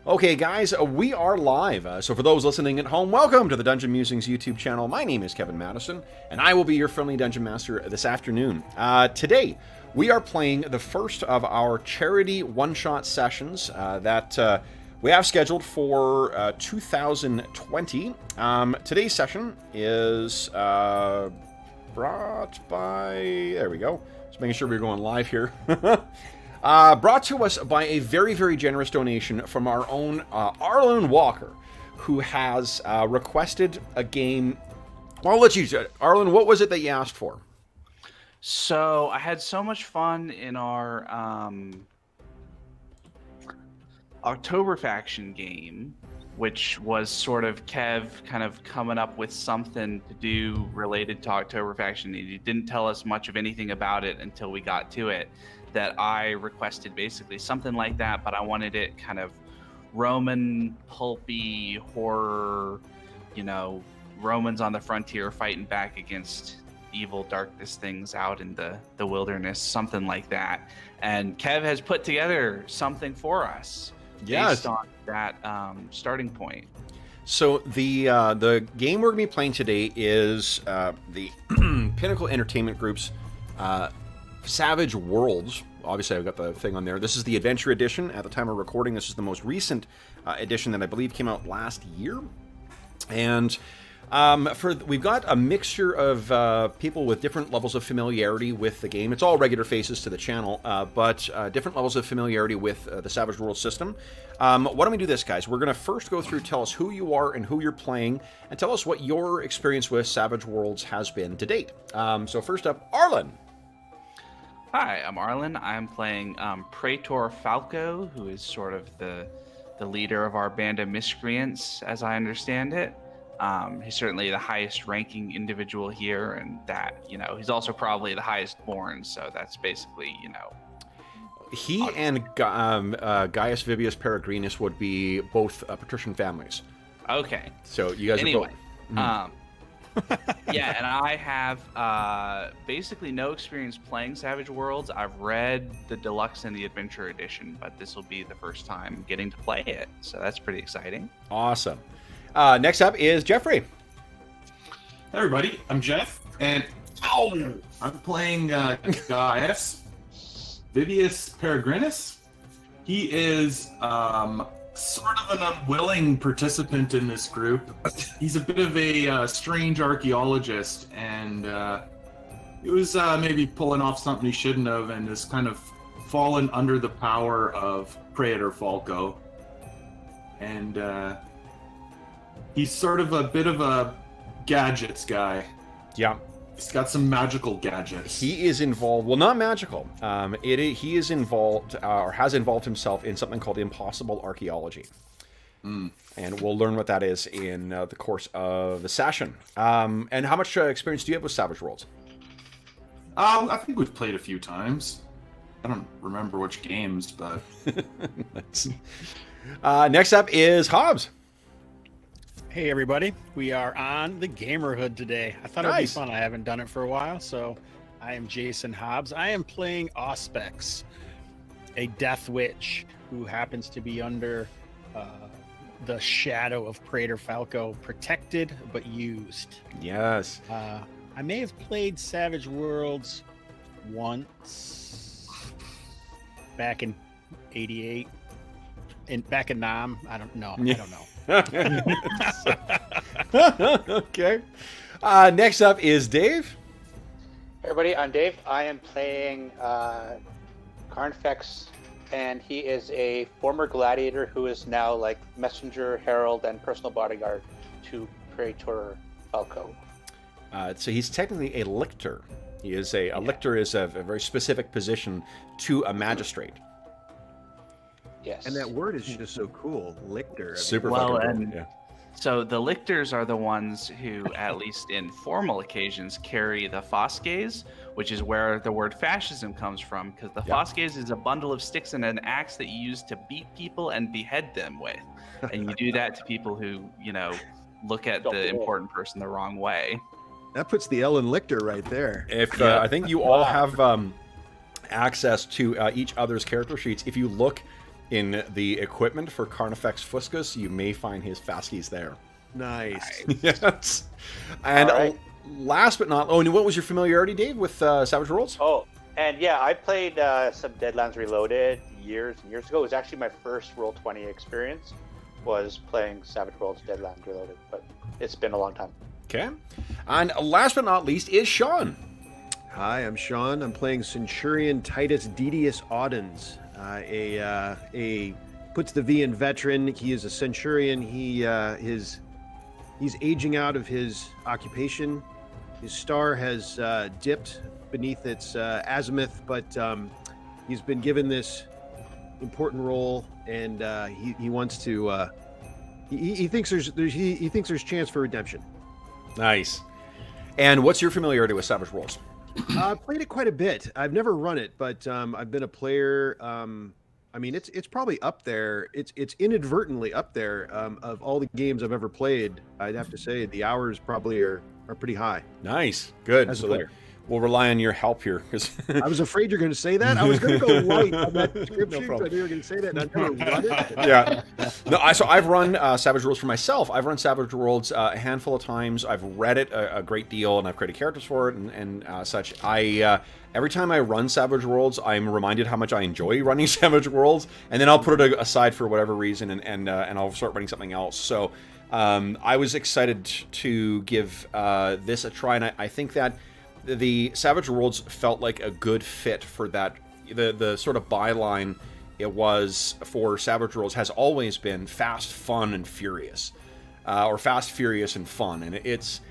Okay, guys, we are live. So for those listening at home, welcome to the Dungeon Musings YouTube channel. My name is Kevin Madison, and I will be your friendly Dungeon Master this afternoon. Today, we are playing the first of our charity one-shot sessions that we have scheduled for 2020. Today's session is brought by... There we go. Just making sure we're going live here. Brought to us by a very, very generous donation from our own Arlen Walker, who has requested a game. Well, I'll let you, Arlen, what was it that you asked for? So I had so much fun in our October faction game, which was sort of Kev kind of coming up with something to do related to October faction. He didn't tell us much of anything about it until we got to it. That I requested basically something like that, but I wanted it kind of Roman, pulpy, horror, you know, Romans on the frontier fighting back against evil darkness things out in the wilderness, something like that. And Kev has put together something for us based on that starting point. So the game we're going to be playing today is the Pinnacle Entertainment Group's Savage Worlds. Obviously, I've got the thing on there. This is the Adventure Edition. At the time of recording, this is the most recent edition that I believe came out last year. And we've got a mixture of people with different levels of familiarity with the game. It's all regular faces to the channel, but different levels of familiarity with the Savage Worlds system. Why don't we do this, guys? We're going to first go through, tell us who you are and who you're playing, and tell us what your experience with Savage Worlds has been to date. So first up, Arlen. Hi, I'm Arlen. I'm playing Praetor Falco, who is sort of the leader of our band of miscreants, as I understand it. He's certainly the highest ranking individual here, and that, you know, he's also probably the highest born, so that's basically, you know... He and Gaius Vibius Peregrinus would be both patrician families. Okay. So you guys anyway, are both... yeah, and I have basically no experience playing Savage Worlds. I've read the Deluxe and the Adventure Edition, but this will be the first time getting to play it, so that's pretty exciting. Awesome. Next up is Jeffrey. Hey everybody, I'm Jeff, and I'm playing Gaius Vibius Peregrinus. He is sort of an unwilling participant in this group. He's a bit of a strange archaeologist, and he was maybe pulling off something he shouldn't have, and has kind of fallen under the power of Praetor Falco. And he's sort of a bit of a gadgets guy. Yeah. He's got some magical gadgets. He is involved, well, not magical. He is involved, or has involved himself in something called impossible archaeology. And we'll learn what that is in the course of the session. And how much experience do you have with Savage Worlds? I think we've played a few times. I don't remember which games, but... Next up is Hobbs. Hey everybody, we are on the Gamerhood today. I thought it'd be fun. I haven't done it for a while, so I am Jason Hobbs. I am playing Auspex, a death witch who happens to be under the shadow of Praetor Falco, protected but used. Yes. I may have played Savage Worlds once back in '88, back in Nam. I don't know. Yeah. I don't know. Okay. Next up is Dave. Hey everybody, I'm Dave. I am playing Carnfex, and he is a former gladiator who is now like messenger, herald, and personal bodyguard to Praetor Falco. So he's technically a lictor. He is a lictor is a very specific position to a magistrate. Yes. And that word is just so cool, lictor. Super well, fucking and cool. Yeah. So the lictors are the ones who, at least in formal occasions, carry the fosques, which is where the word fascism comes from, because the fosques is a bundle of sticks and an axe that you use to beat people and behead them with. And you do that to people who, you know, look at the important person the wrong way. That puts the L in lictor right there. If I think you all have access to each other's character sheets. If you look in the equipment for Carnifex Fuscus, you may find his fasties there. Nice. Yes. And All right. last but not... Oh, and what was your familiarity, Dave, with Savage Worlds? Oh, and yeah, I played some Deadlands Reloaded years and years ago. It was actually my first Roll20 experience, was playing Savage Worlds Deadlands Reloaded, but it's been a long time. Okay. And last but not least is Sean. Hi, I'm Sean. I'm playing Centurion Titus Dedius Audens, a puts the V in veteran. He is a centurion. He's aging out of his occupation. His star has dipped beneath its azimuth, but he's been given this important role, and he wants to. He thinks there's chance for redemption. Nice. And what's your familiarity with Savage Worlds? I've played it quite a bit. I've never run it, but I've been a player. I mean, it's probably up there. It's inadvertently up there of all the games I've ever played. I'd have to say the hours probably are pretty high. Nice. Good. As a So player. we'll rely on your help here. I was afraid you're going to say that. I was going to go light on that description. problem. I knew you were going to say that, and I've never run it. Yeah. No, so I've run Savage Worlds for myself. I've run Savage Worlds a handful of times. I've read it a great deal, and I've created characters for it and such. Every time I run Savage Worlds, I'm reminded how much I enjoy running Savage Worlds, and then I'll put it aside for whatever reason, and I'll start running something else. So I was excited to give this a try, and I think that the Savage Worlds felt like a good fit for that. The sort of byline it was for Savage Worlds has always been fast, fun, and furious, or fast, furious, and fun. And it's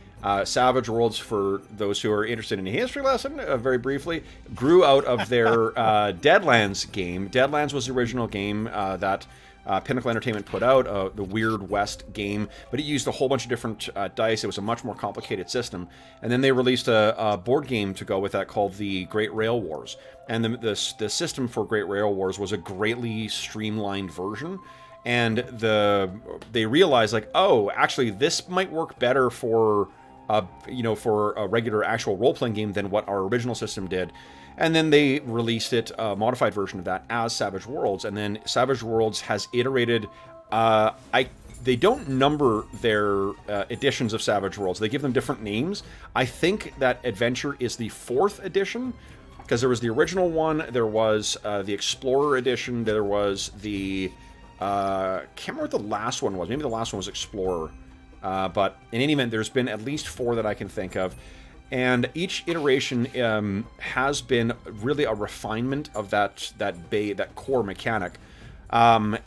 Savage Worlds, for those who are interested in a history lesson, very briefly, grew out of their Deadlands game. Deadlands was the original game that Pinnacle Entertainment put out, the Weird West game, but it used a whole bunch of different dice. It was a much more complicated system. And then they released a board game to go with that called the Great Rail Wars. And the system for Great Rail Wars was a greatly streamlined version. And they realized, like, oh, actually, this might work better for for a regular actual role-playing game than what our original system did. And then they released it, a modified version of that, as Savage Worlds. And then Savage Worlds has iterated. They don't number their editions of Savage Worlds. They give them different names. I think that Adventure is the 4th edition, because there was the original one, there was the Explorer edition, there was the... can't remember what the last one was. Maybe the last one was Explorer. But in any event, there's been at least 4 that I can think of. And each iteration has been really a refinement of that core mechanic.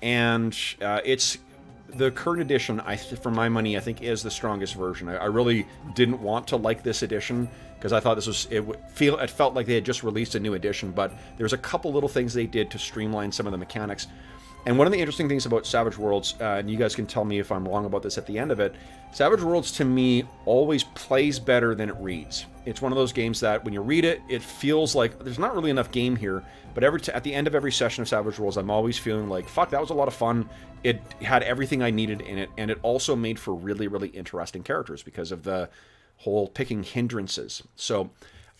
It's the current edition, for my money, I think is the strongest version. I really didn't want to like this edition because I thought it felt like they had just released a new edition, but there's a couple little things they did to streamline some of the mechanics. And one of the interesting things about Savage Worlds, and you guys can tell me if I'm wrong about this at the end of it, Savage Worlds to me always plays better than it reads. It's one of those games that when you read it, it feels like there's not really enough game here, but at the end of every session of Savage Worlds, I'm always feeling like, fuck, that was a lot of fun. It had everything I needed in it, and it also made for really, really interesting characters because of the whole picking hindrances. So...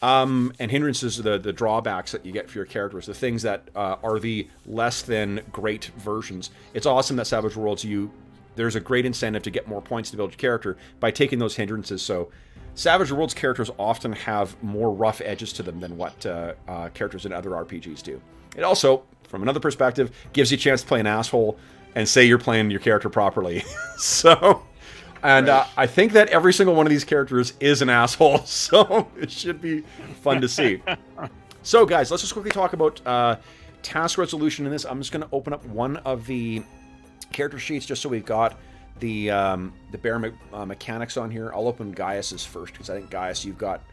and hindrances are the drawbacks that you get for your characters, the things that are the less than great versions. It's awesome that Savage Worlds, there's a great incentive to get more points to build your character by taking those hindrances. So Savage Worlds characters often have more rough edges to them than what characters in other RPGs do. It also, from another perspective, gives you a chance to play an asshole and say you're playing your character properly. So... And Right. I think that every single one of these characters is an asshole, so it should be fun to see. So, guys, let's just quickly talk about task resolution in this. I'm just going to open up one of the character sheets just so we've got the bare mechanics on here. I'll open Gaius's first because I think, Gaius, you've got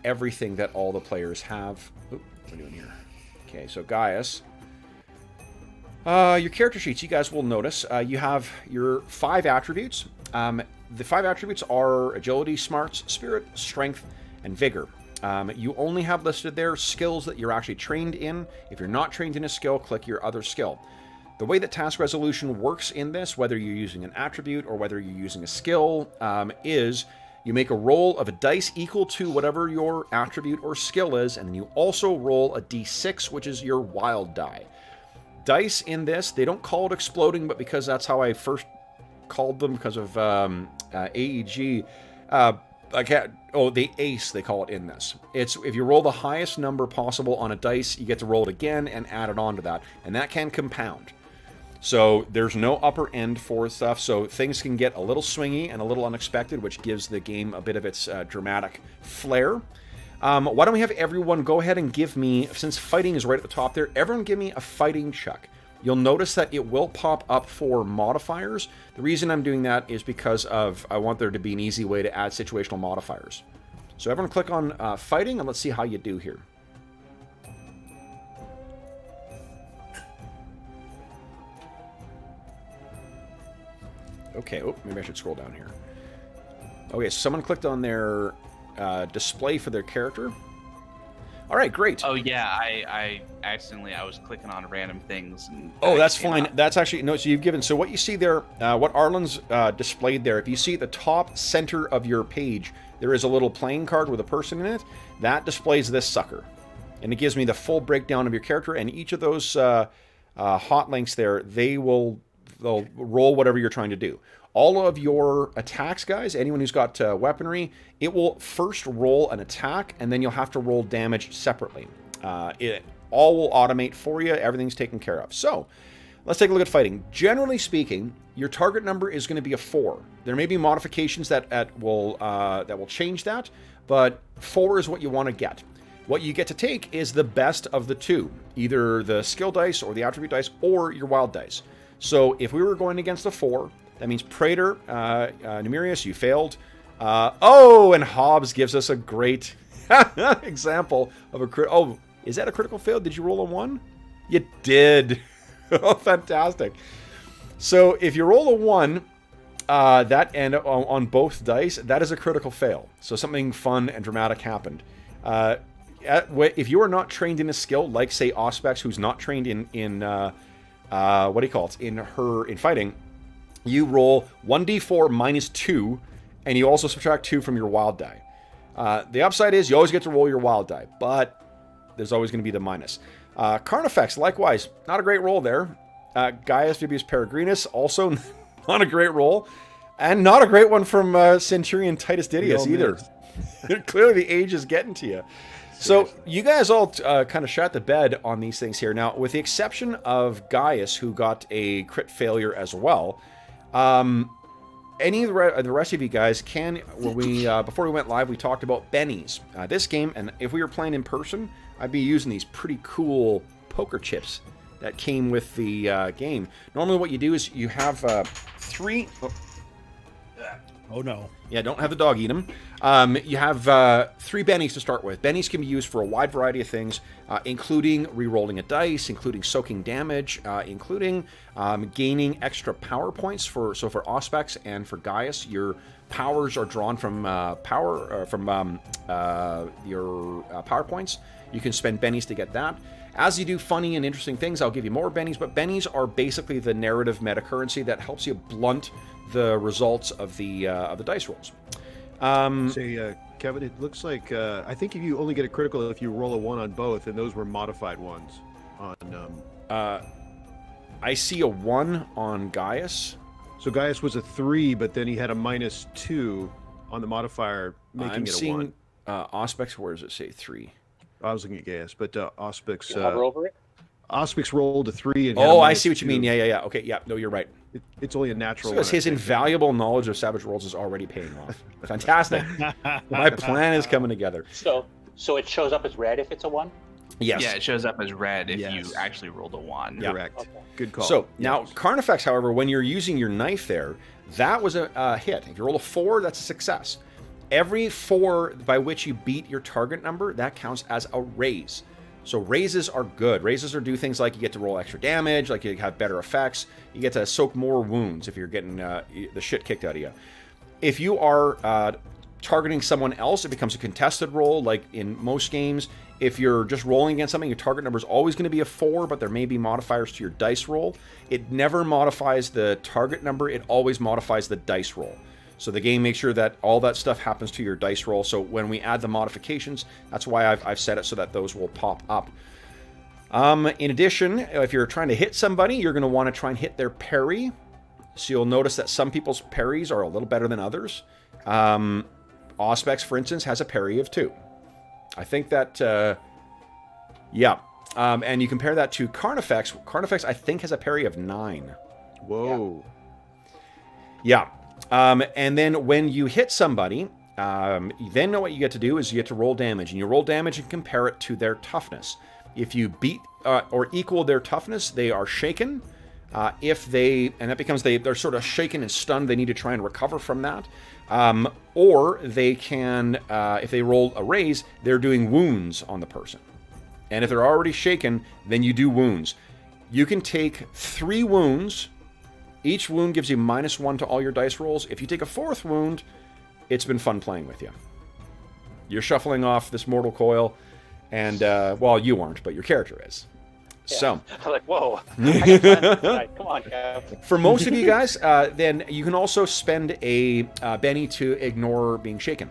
everything that all the players have. Oop, what are we doing here? Okay, so Gaius... your character sheets, you guys will notice, you have your 5 attributes. The 5 attributes are agility, smarts, spirit, strength, and vigor. You only have listed there skills that you're actually trained in. If you're not trained in a skill, click your other skill. The way that task resolution works in this, whether you're using an attribute or whether you're using a skill, is you make a roll of a dice equal to whatever your attribute or skill is, and then you also roll a d6, which is your wild die. dice in this, they don't call it exploding, but because that's how I first called them because of AEG. The ace, they call it in this. It's if you roll the highest number possible on a dice, you get to roll it again and add it on to that. And that can compound. So there's no upper end for stuff, so things can get a little swingy and a little unexpected, which gives the game a bit of its dramatic flair. Why don't we have everyone go ahead and give me, since fighting is right at the top there, everyone give me a fighting check. You'll notice that it will pop up for modifiers. The reason I'm doing that is because I want there to be an easy way to add situational modifiers. So everyone click on fighting, and let's see how you do here. Okay, maybe I should scroll down here. Okay, so someone clicked on their display for their character. All right, great. Oh yeah, I accidentally I was clicking on random things. And that's fine. That's actually no. So you've given. So what you see there, what Arlen's displayed there. If you see at the top center of your page, there is a little playing card with a person in it. That displays this sucker, and it gives me the full breakdown of your character. And each of those hot links there, they'll roll whatever you're trying to do. All of your attacks, guys, anyone who's got weaponry, it will first roll an attack, and then you'll have to roll damage separately. It all will automate for you. Everything's taken care of. So, let's take a look at fighting. Generally speaking, your target number is going to be a 4. There may be modifications that will change that, but 4 is what you want to get. What you get to take is the best of the two, either the skill dice or the attribute dice or your wild dice. So, if we were going against a 4, that means Praetor, Numerius, you failed. And Hobbs gives us a great example of a crit. Oh, is that a critical fail? Did you roll a 1? You did. Oh, fantastic. So if you roll a 1, on both dice, that is a critical fail. So something fun and dramatic happened. If you are not trained in a skill, like say Auspex, who's not trained in in fighting, you roll 1d4 minus 2, and you also subtract 2 from your wild die. The upside is you always get to roll your wild die, but there's always going to be the minus. Carnifex, likewise, not a great roll there. Gaius Vibius Peregrinus, also not a great roll. And not a great one from Centurion Titus Didius either. Clearly the age is getting to you. So you guys all kind of shot the bed on these things here. Now, with the exception of Gaius, who got a crit failure as well, any of the rest of you guys can, before we went live, we talked about bennies. This game, and if we were playing in person, I'd be using these pretty cool poker chips that came with the game. Normally what you do is you have 3... Oh no. Yeah, don't have the dog eat them. You have 3 bennies to start with. Bennies can be used for a wide variety of things, including re-rolling a dice, including soaking damage, including gaining extra power points. For Auspex and for Gaius, your powers are drawn from your power points. You can spend bennies to get that. As you do funny and interesting things, I'll give you more bennies, but bennies are basically the narrative meta currency that helps you blunt the results of the dice rolls. Kevin, it looks like I think you only get a critical if you roll a 1 on both, and those were modified ones. I see a 1 on Gaius. So Gaius was a 3, but then he had a -2 on the modifier, making I'm it a seeing, 1. Auspex, where does it say 3? I was looking at Gaius, but Auspex. Hover over it. Auspex rolled a 3. And I see what you mean. Yeah. Okay, yeah. No, you're right. It's only a natural. So his invaluable knowledge of Savage Worlds is already paying off. Fantastic. My plan is coming together. So it shows up as red if it's a 1? Yes. Yeah, it shows up as red if you actually rolled a 1. Yeah. Correct. Okay. Good call. So now Carnifex, however, when you're using your knife there, that was a hit. If you roll a 4, that's a success. Every 4 by which you beat your target number, that counts as a raise. So raises are good. Raises do things like you get to roll extra damage, like you have better effects. You get to soak more wounds if you're getting the shit kicked out of you. If you are targeting someone else, it becomes a contested roll, like in most games. If you're just rolling against something, your target number is always going to be a 4, but there may be modifiers to your dice roll. It never modifies the target number. It always modifies the dice roll. So the game makes sure that all that stuff happens to your dice roll. So when we add the modifications, that's why I've set it so that those will pop up. In addition, if you're trying to hit somebody, you're going to want to try and hit their parry. So you'll notice that some people's parries are a little better than others. Auspex, for instance, has a parry of 2. I think that, yeah. And you compare that to Carnifex. Carnifex, I think, has a parry of 9. Whoa. Yeah. And then when you hit somebody, then what you get to do is you get to roll damage. And you roll damage and compare it to their toughness. If you beat or equal their toughness, they are shaken. If they, and that becomes they're sort of shaken and stunned, they need to try and recover from that. Or they can, if they roll a raise, they're doing wounds on the person. And if they're already shaken, then you do wounds. You can take 3 wounds. Each wound gives you -1 to all your dice rolls. If you take a 4th wound, it's been fun playing with you. You're shuffling off this mortal coil, and, well, you aren't, but your character is. Yeah. So, I'm like, whoa. I got plans tonight. Come on, Kev. for most of you guys, then you can also spend a Benny to ignore being shaken.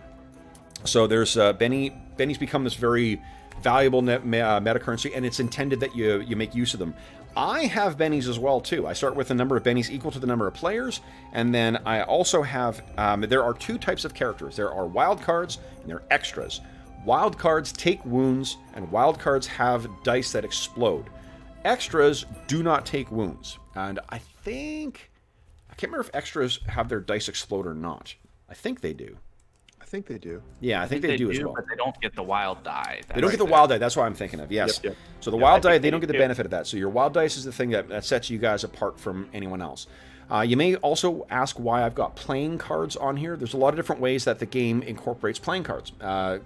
So there's Benny's become this very valuable meta currency, and it's intended that you make use of them. I have bennies as well too. I start with a number of bennies equal to the number of players, and then I also have there are 2 types of characters. There are wild cards and there are extras. Wild cards take wounds, and wild cards have dice that explode. Extras do not take wounds, and I can't remember if extras have their dice explode or not. I think they do. I think they do. Yeah, I think they do as well. But they don't get the wild die. They don't get the wild die. That's what I'm thinking of. Yes. Yep. So the wild die, they don't get the benefit of that. So your wild dice is the thing that sets you guys apart from anyone else. You may also ask why I've got playing cards on here. There's a lot of different ways that the game incorporates playing cards,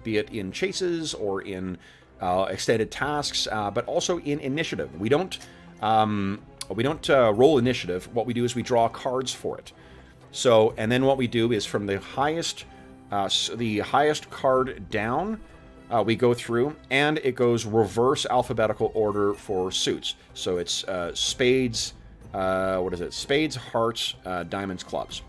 be it in chases or in extended tasks, but also in initiative. We don't roll initiative. What we do is we draw cards for it. So, and then what we do is from the highest card down, we go through, and it goes reverse alphabetical order for suits. So it's spades, Spades, hearts, diamonds, clubs.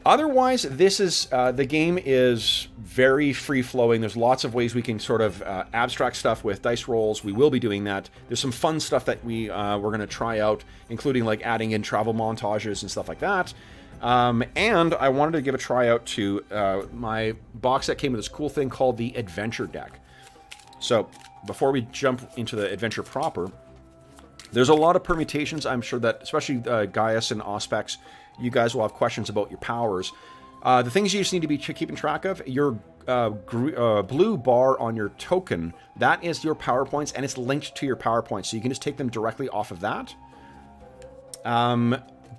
Otherwise, this is the game is very free-flowing. There's lots of ways we can sort of abstract stuff with dice rolls. We will be doing that. There's some fun stuff that we're going to try out, including like adding in travel montages and stuff like that. And I wanted to give a try out to my box that came with this cool thing called the Adventure Deck. So before we jump into the adventure proper, there's a lot of permutations. I'm sure that especially Gaius and Auspex, you guys will have questions about your powers. The things you just need to be keeping track of, your blue bar on your token, that is your power points, and it's linked to your power points, so you can just take them directly off of that.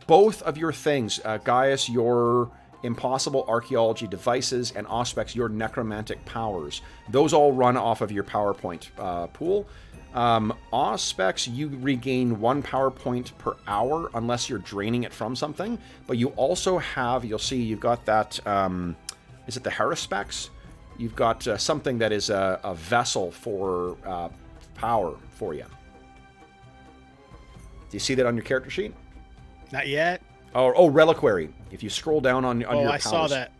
Both of your things, Gaius, your impossible archaeology devices, and Auspex, your necromantic powers, those all run off of your PowerPoint pool. Auspex, you regain 1 power point per hour unless you're draining it from something, but you also have, you'll see you've got that, is it the Haruspex? You've got something that is a vessel for power for you. Do you see that on your character sheet? Not yet. Oh, reliquary. If you scroll down on your powers. I saw that.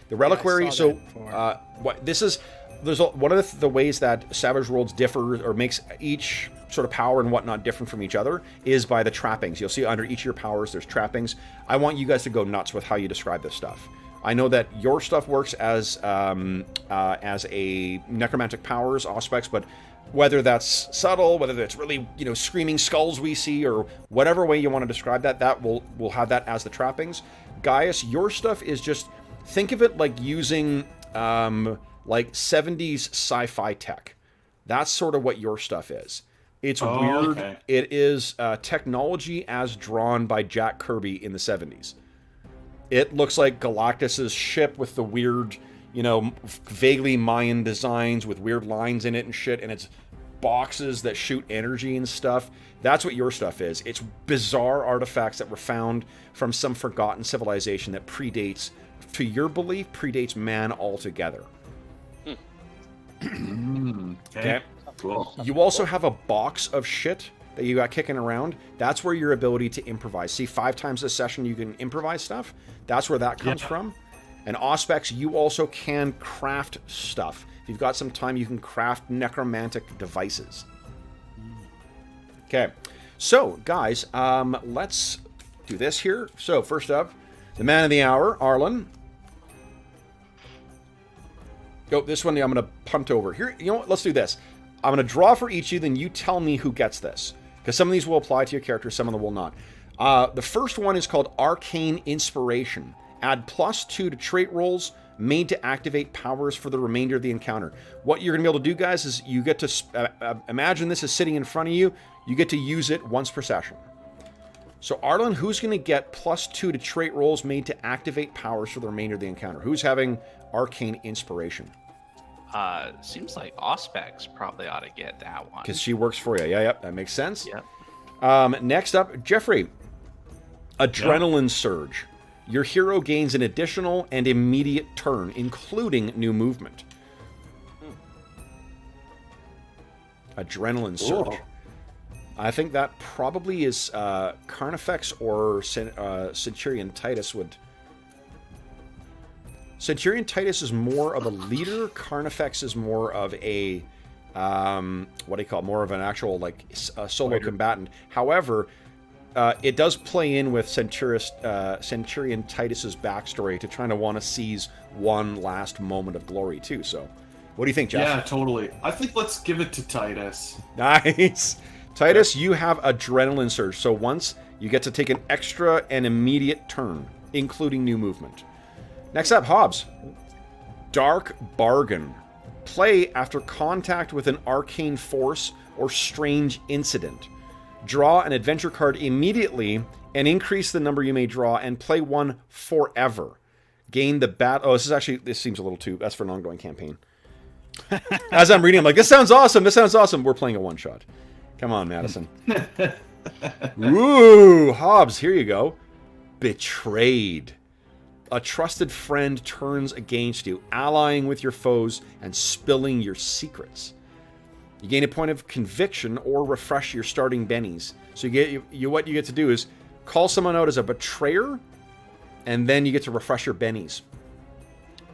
The reliquary, Yeah, I saw so what this is, there's one of the ways that Savage Worlds differ or makes each sort of power and whatnot different from each other is by the trappings. You'll see under each of your powers there's trappings. I want you guys to go nuts with how you describe this stuff. I know that your stuff works as a necromantic powers aspects, but whether that's subtle, whether that's really, screaming skulls we see, or whatever way you want to describe that we'll have that as the trappings. Gaius, your stuff is just, think of it like using like 70s sci-fi tech. That's sort of what your stuff is. It's weird. Okay. It is technology as drawn by Jack Kirby in the 70s. It looks like Galactus's ship with the weird, vaguely Mayan designs with weird lines in it and shit, and it's boxes that shoot energy and stuff. That's what your stuff is. It's bizarre artifacts that were found from some forgotten civilization that predates, to your belief, predates man altogether. Okay. Cool. You also have a box of shit that you got kicking around. That's where your ability to improvise. See, 5 times a session you can improvise stuff. That's where that comes from. And Auspex, you also can craft stuff. If you've got some time, you can craft necromantic devices. Okay, so guys, let's do this here. So first up, the man of the hour, Arlen. Oh, this one I'm going to punt over. Here, you know what? Let's do this. I'm going to draw for each of you, then you tell me who gets this. Because some of these will apply to your character, some of them will not. The first one is called Arcane Inspiration. Add +2 to trait rolls made to activate powers for the remainder of the encounter. What you're going to be able to do, guys, is you get to... imagine this is sitting in front of you. You get to use it once per session. So, Arlen, who's going to get +2 to trait rolls made to activate powers for the remainder of the encounter? Who's having Arcane Inspiration? Seems like Auspex probably ought to get that one. Because she works for you. Yeah, yep, that makes sense. Yep. Next up, Jeffrey. Adrenaline Surge. Your hero gains an additional and immediate turn, including new movement. Adrenaline Surge. Ooh. I think that probably is Carnifex or Centurion Titus would... Centurion Titus is more of a leader. Carnifex is more of a, what do you call it? More of an actual, like, solo combatant. However, it does play in with Centurion Titus's backstory to trying to want to seize one last moment of glory, too. So, what do you think, Jeff? Yeah, totally. I think let's give it to Titus. Nice. Titus, you have Adrenaline Surge. So once, you get to take an extra and immediate turn, including new movement. Next up, Hobbs. Dark Bargain. Play after contact with an arcane force or strange incident. Draw an adventure card immediately and increase the number you may draw and play one forever. Gain the battle... Oh, this seems a little too... That's for an ongoing campaign. As I'm reading, I'm like, this sounds awesome. This sounds awesome. We're playing a one-shot. Come on, Madison. Ooh, Hobbs, here you go. Betrayed. A trusted friend turns against you, allying with your foes and spilling your secrets. You gain a point of conviction or refresh your starting bennies. So what you get to do is call someone out as a betrayer, and then you get to refresh your bennies.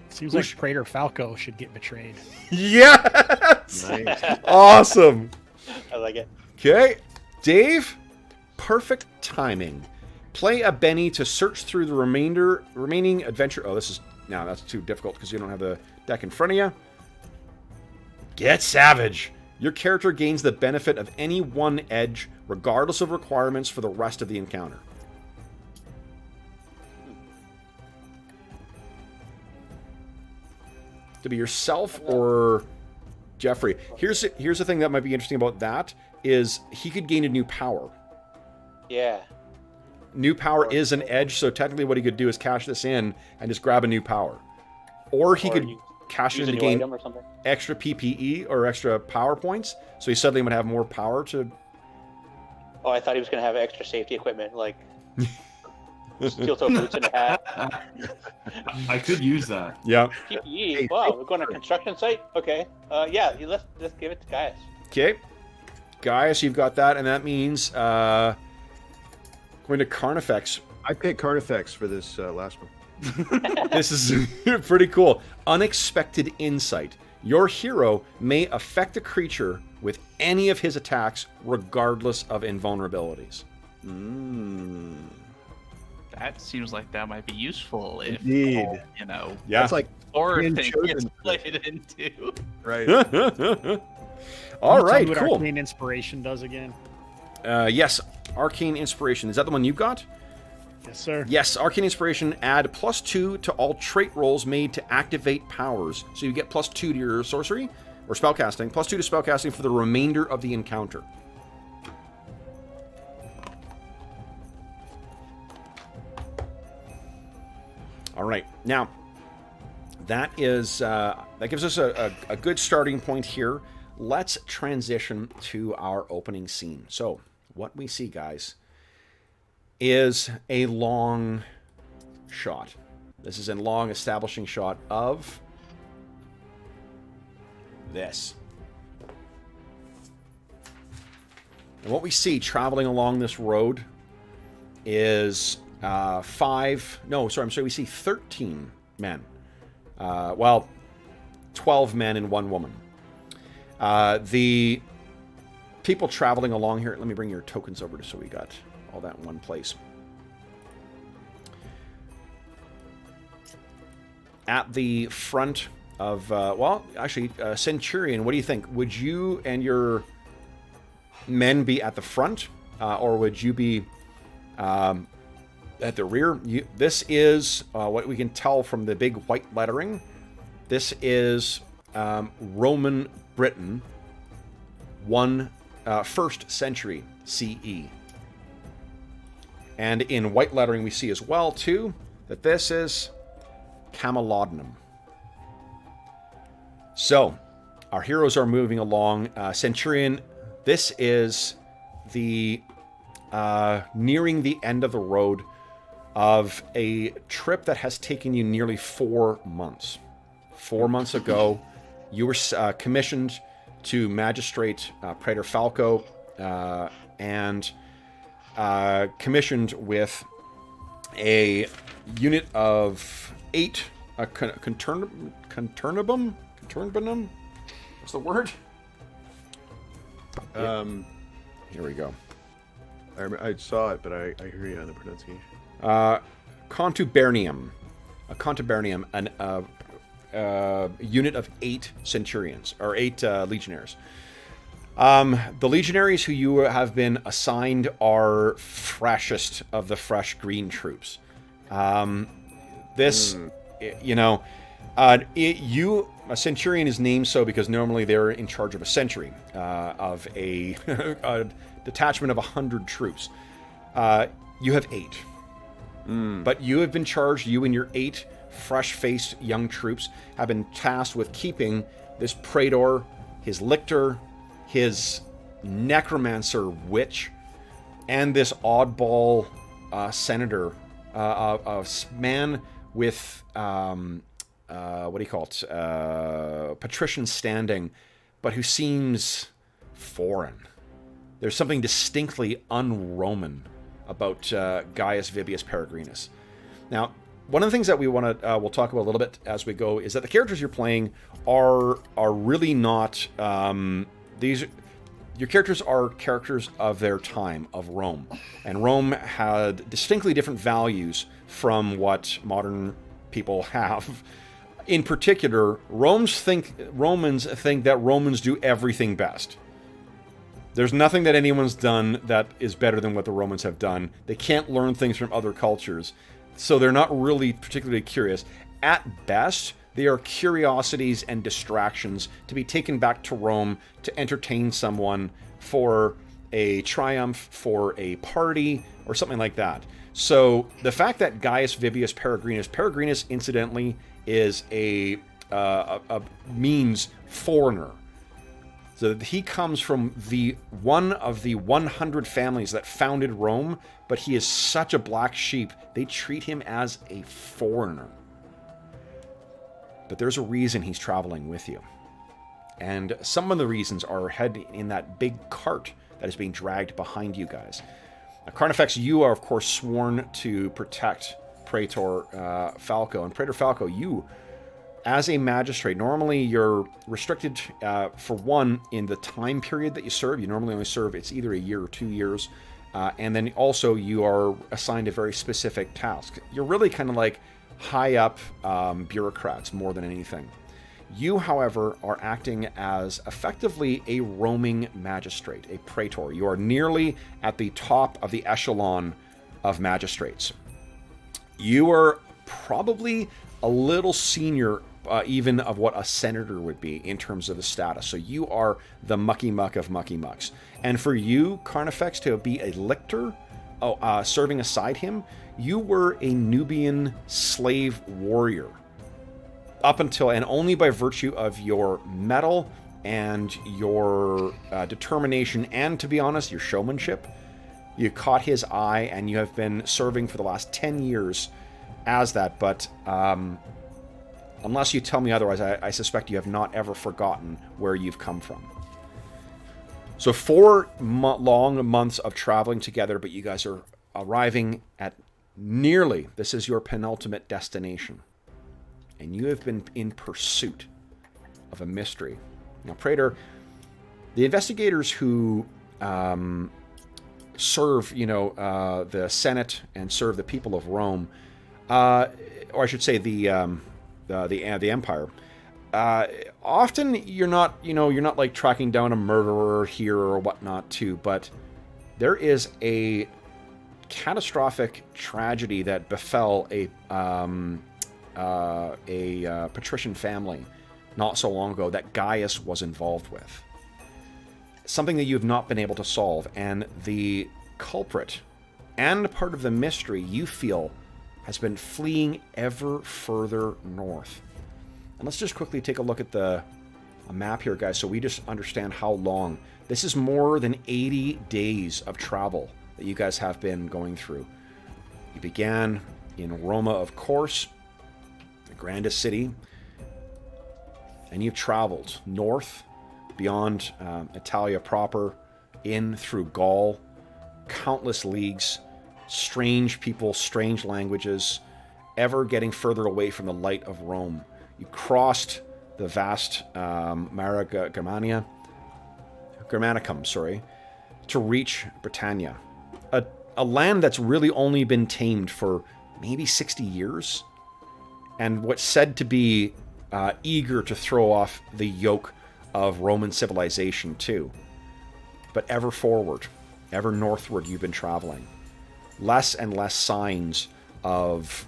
Seems like Praetor Falco should get betrayed. Yes! Nice. Awesome. I like it. Okay, Dave, perfect timing. Play a Benny to search through the remaining adventure. Oh, that's too difficult because you don't have the deck in front of you. Get savage. Your character gains the benefit of any one edge, regardless of requirements for the rest of the encounter. To be yourself or Jeffrey. Here's the thing that might be interesting about that is he could gain a new power. Yeah. New power is an edge, so technically what he could do is cash this in and just grab a new power. Or he could cash it in to gain extra PPE or extra power points, so he suddenly would have more power to... Oh, I thought he was going to have extra safety equipment, like steel-toe boots and a hat. I could use that. Yeah. PPE? Wow, we're going to a construction site? Okay. Yeah, let's give it to Gaius. Okay. Gaius, you've got that, and that means... going to Carnifex. I picked Carnifex for this last one. This is pretty cool. Unexpected Insight. Your hero may affect a creature with any of his attacks, regardless of invulnerabilities. That seems like that might be useful if, Indeed. Yeah. That's like Or being thing gets chosen. played into. Right. All Can you right, tell me what cool. Arcane Inspiration does again? Yes, Arcane Inspiration. Is that the one you got? Yes, sir. Yes, Arcane Inspiration. Add +2 to all trait rolls made to activate powers. So you get +2 to your sorcery or spellcasting. +2 to spellcasting for the remainder of the encounter. All right. Now, that gives us a good starting point here. Let's transition to our opening scene. So, what we see, guys, is a long shot. This is a long establishing shot of this. And what we see traveling along this road is we see 13 men. 12 men and 1 woman. The people traveling along here, let me bring your tokens over just so we got all that in one place. At the front of, well, actually, Centurion, what do you think? Would you and your men be at the front, or would you be at the rear? This is what we can tell from the big white lettering. This is Roman Britain, 1st century CE. And in white lettering we see as well, too, that this is Camelodunum. So, our heroes are moving along. Centurion, this is the nearing the end of the road of a trip that has taken you nearly 4 months. 4 months ago, you were commissioned to magistrate Praetor Falco and commissioned with a unit of 8 conturnibum? What's the word? Here we go. I saw it, but I hear you on the pronunciation. Contubernium. A contubernium, a unit of 8 centurions, or 8 legionaries. The legionaries who you have been assigned are freshest of the fresh green troops. A centurion is named so because normally they're in charge of a century, of a detachment of 100 troops. You have 8. But you have been charged, you and your 8 fresh-faced young troops have been tasked with keeping this Praetor, his lictor, his necromancer witch, and this oddball senator, a man with, what do you call it, patrician standing, but who seems foreign. There's something distinctly un-Roman about Gaius Vibius Peregrinus. Now, one of the things that we want to we'll talk about a little bit as we go is that the characters you're playing are really not your characters are characters of their time, of Rome, and Rome had distinctly different values from what modern people have. In particular, Romans think that Romans do everything best. There's nothing that anyone's done that is better than what the Romans have done. They can't learn things from other cultures, so they're not really particularly curious. At best, they are curiosities and distractions to be taken back to Rome to entertain someone for a triumph, for a party, or something like that. So the fact that Gaius Vibius Peregrinus incidentally is a means foreigner. So he comes from one of the 100 families that founded Rome, but he is such a black sheep, they treat him as a foreigner. But there's a reason he's traveling with you. And some of the reasons are heading in that big cart that is being dragged behind you guys. Now, Carnifex, you are, of course, sworn to protect Praetor Falco. And Praetor Falco, you, as a magistrate, normally you're restricted, for one, in the time period that you serve. You normally only serve, it's either a year or 2 years. And then also you are assigned a very specific task. You're really kind of like high up bureaucrats more than anything. You, however, are acting as effectively a roaming magistrate, a praetor. You are nearly at the top of the echelon of magistrates. You are probably a little senior even of what a senator would be in terms of the status. So you are the mucky muck of mucky mucks. And for you, Carnifex, to be a lictor, serving aside him, you were a Nubian slave warrior. Up until, and only by virtue of your mettle and your determination, and to be honest, your showmanship, you caught his eye, and you have been serving for the last 10 years as that. But unless you tell me otherwise, I suspect you have not ever forgotten where you've come from. So 4 long months of traveling together, but you guys are arriving at nearly, this is your penultimate destination. And you have been in pursuit of a mystery. Now, Praetor, the investigators who serve, the Senate and serve the people of Rome, or I should say the Empire. Often you're not like tracking down a murderer here or whatnot too, but there is a catastrophic tragedy that befell a patrician family not so long ago that Gaius was involved with. Something that you have not been able to solve, and the culprit and part of the mystery you feel has been fleeing ever further north. And let's just quickly take a look at a map here, guys, so we just understand how long. This is more than 80 days of travel that you guys have been going through. You began in Roma, of course, the grandest city, and you've traveled north beyond Italia proper, in through Gaul, countless leagues, strange people, strange languages, ever getting further away from the light of Rome. You crossed the vast Mare Germanicum, to reach Britannia, a land that's really only been tamed for maybe 60 years, and what's said to be eager to throw off the yoke of Roman civilization too. But ever forward, ever northward you've been traveling. Less and less signs of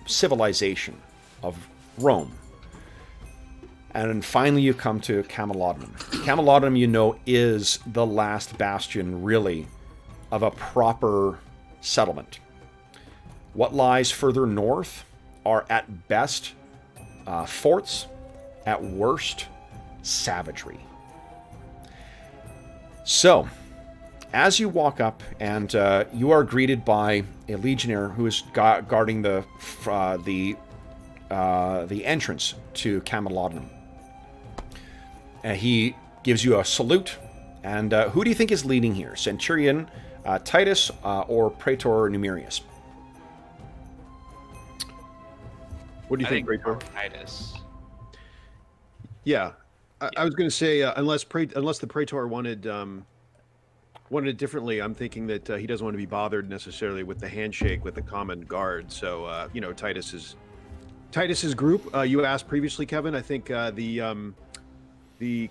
civilization, of Rome. And then finally you come to Camelodunum. Camelodunum, is the last bastion, really, of a proper settlement. What lies further north are at best forts, at worst savagery. So, as you walk up, and you are greeted by a legionnaire who is guarding the entrance to Camelodunum. He gives you a salute, and who do you think is leading here? Centurion Titus or Praetor Numerius? What do you think, Praetor? Titus. Yeah, I was going to say unless the Praetor wanted it differently, I'm thinking that he doesn't want to be bothered necessarily with the handshake with the common guard. So Titus's group. You asked previously, Kevin. I think the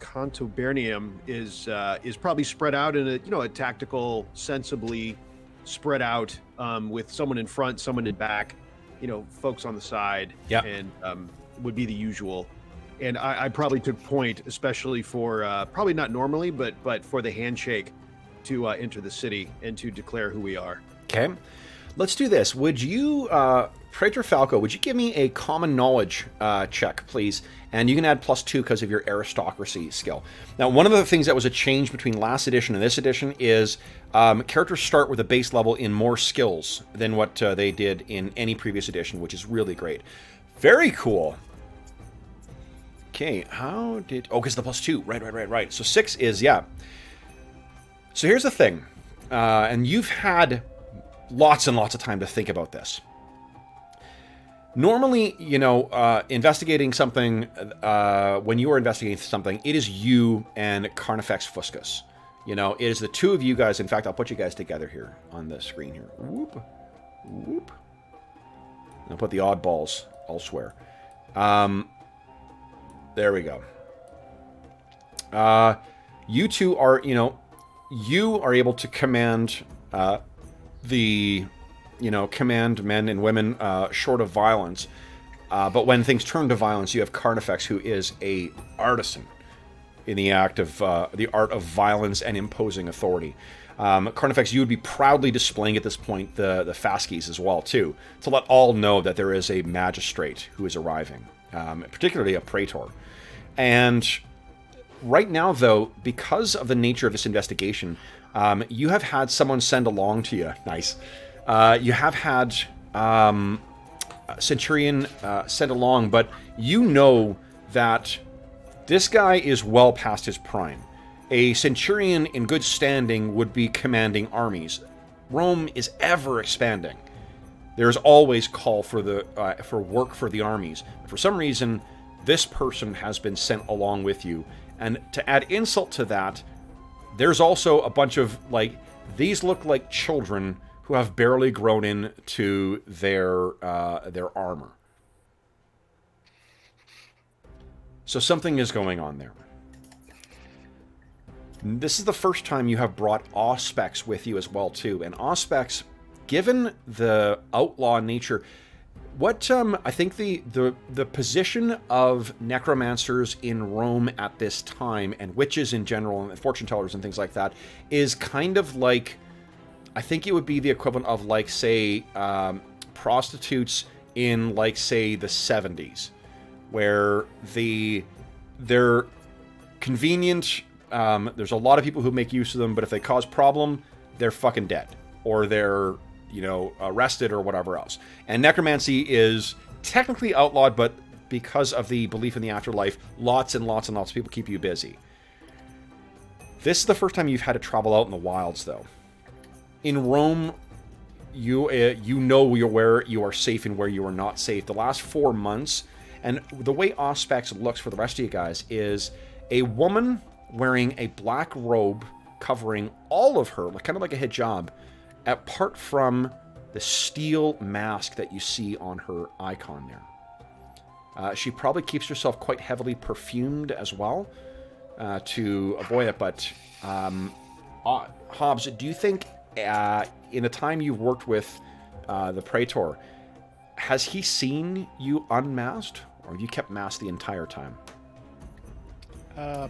Contubernium is probably spread out in a tactical, sensibly spread out with someone in front, someone in back, folks on the side, and would be the usual. And I probably took point, especially for probably not normally, but for the handshake to enter the city and to declare who we are. Okay, let's do this. Would you, Praetor Falco, would you give me a common knowledge check, please? And you can add +2 because of your aristocracy skill. Now, one of the things that was a change between last edition and this edition is characters start with a base level in more skills than what they did in any previous edition, which is really great. Very cool. Okay, because the +2, right. So 6 is, So here's the thing, and you've had lots and lots of time to think about this. Normally, investigating something, when you are investigating something, it is you and Carnifex Fuscus. It is the two of you guys. In fact, I'll put you guys together here on the screen here. Whoop. I'll put the oddballs elsewhere. There we go. You two are, you are able to command command men and women short of violence. But when things turn to violence, you have Carnifex, who is a artisan in the art of violence and imposing authority. Carnifex, you would be proudly displaying at this point the fasces as well, too, to let all know that there is a magistrate who is arriving, particularly a praetor. And right now, though, because of the nature of this investigation, you have had someone send along to you. Nice. You have had Centurion sent along, but you know that this guy is well past his prime. A Centurion in good standing would be commanding armies. Rome is ever expanding. There is always call for work for the armies. But for some reason, this person has been sent along with you. And to add insult to that, there's also a bunch of, like, these look like children who have barely grown into their armor. So something is going on there. This is the first time you have brought Auspex with you as well, too. And Auspex, given the outlaw nature, what I think the position of necromancers in Rome at this time, and witches in general, and fortune tellers and things like that, is kind of like, I think it would be the equivalent of, like, say, prostitutes in, like, say, the 70s, where they're convenient. There's a lot of people who make use of them, but if they cause problem, they're fucking dead, or they're, you know, arrested or whatever else. And necromancy is technically outlawed, but because of the belief in the afterlife, lots and lots and lots of people keep you busy. This is the first time you've had to travel out in the wilds, though. In Rome, you know where you are safe and where you are not safe. The last 4 months, and the way Auspex looks for the rest of you guys is a woman wearing a black robe covering all of her, kind of like a hijab, apart from the steel mask that you see on her icon there. She probably keeps herself quite heavily perfumed as well to avoid it. But Hobbs, do you think in the time you've worked with the Praetor, has he seen you unmasked, or have you kept masked the entire time?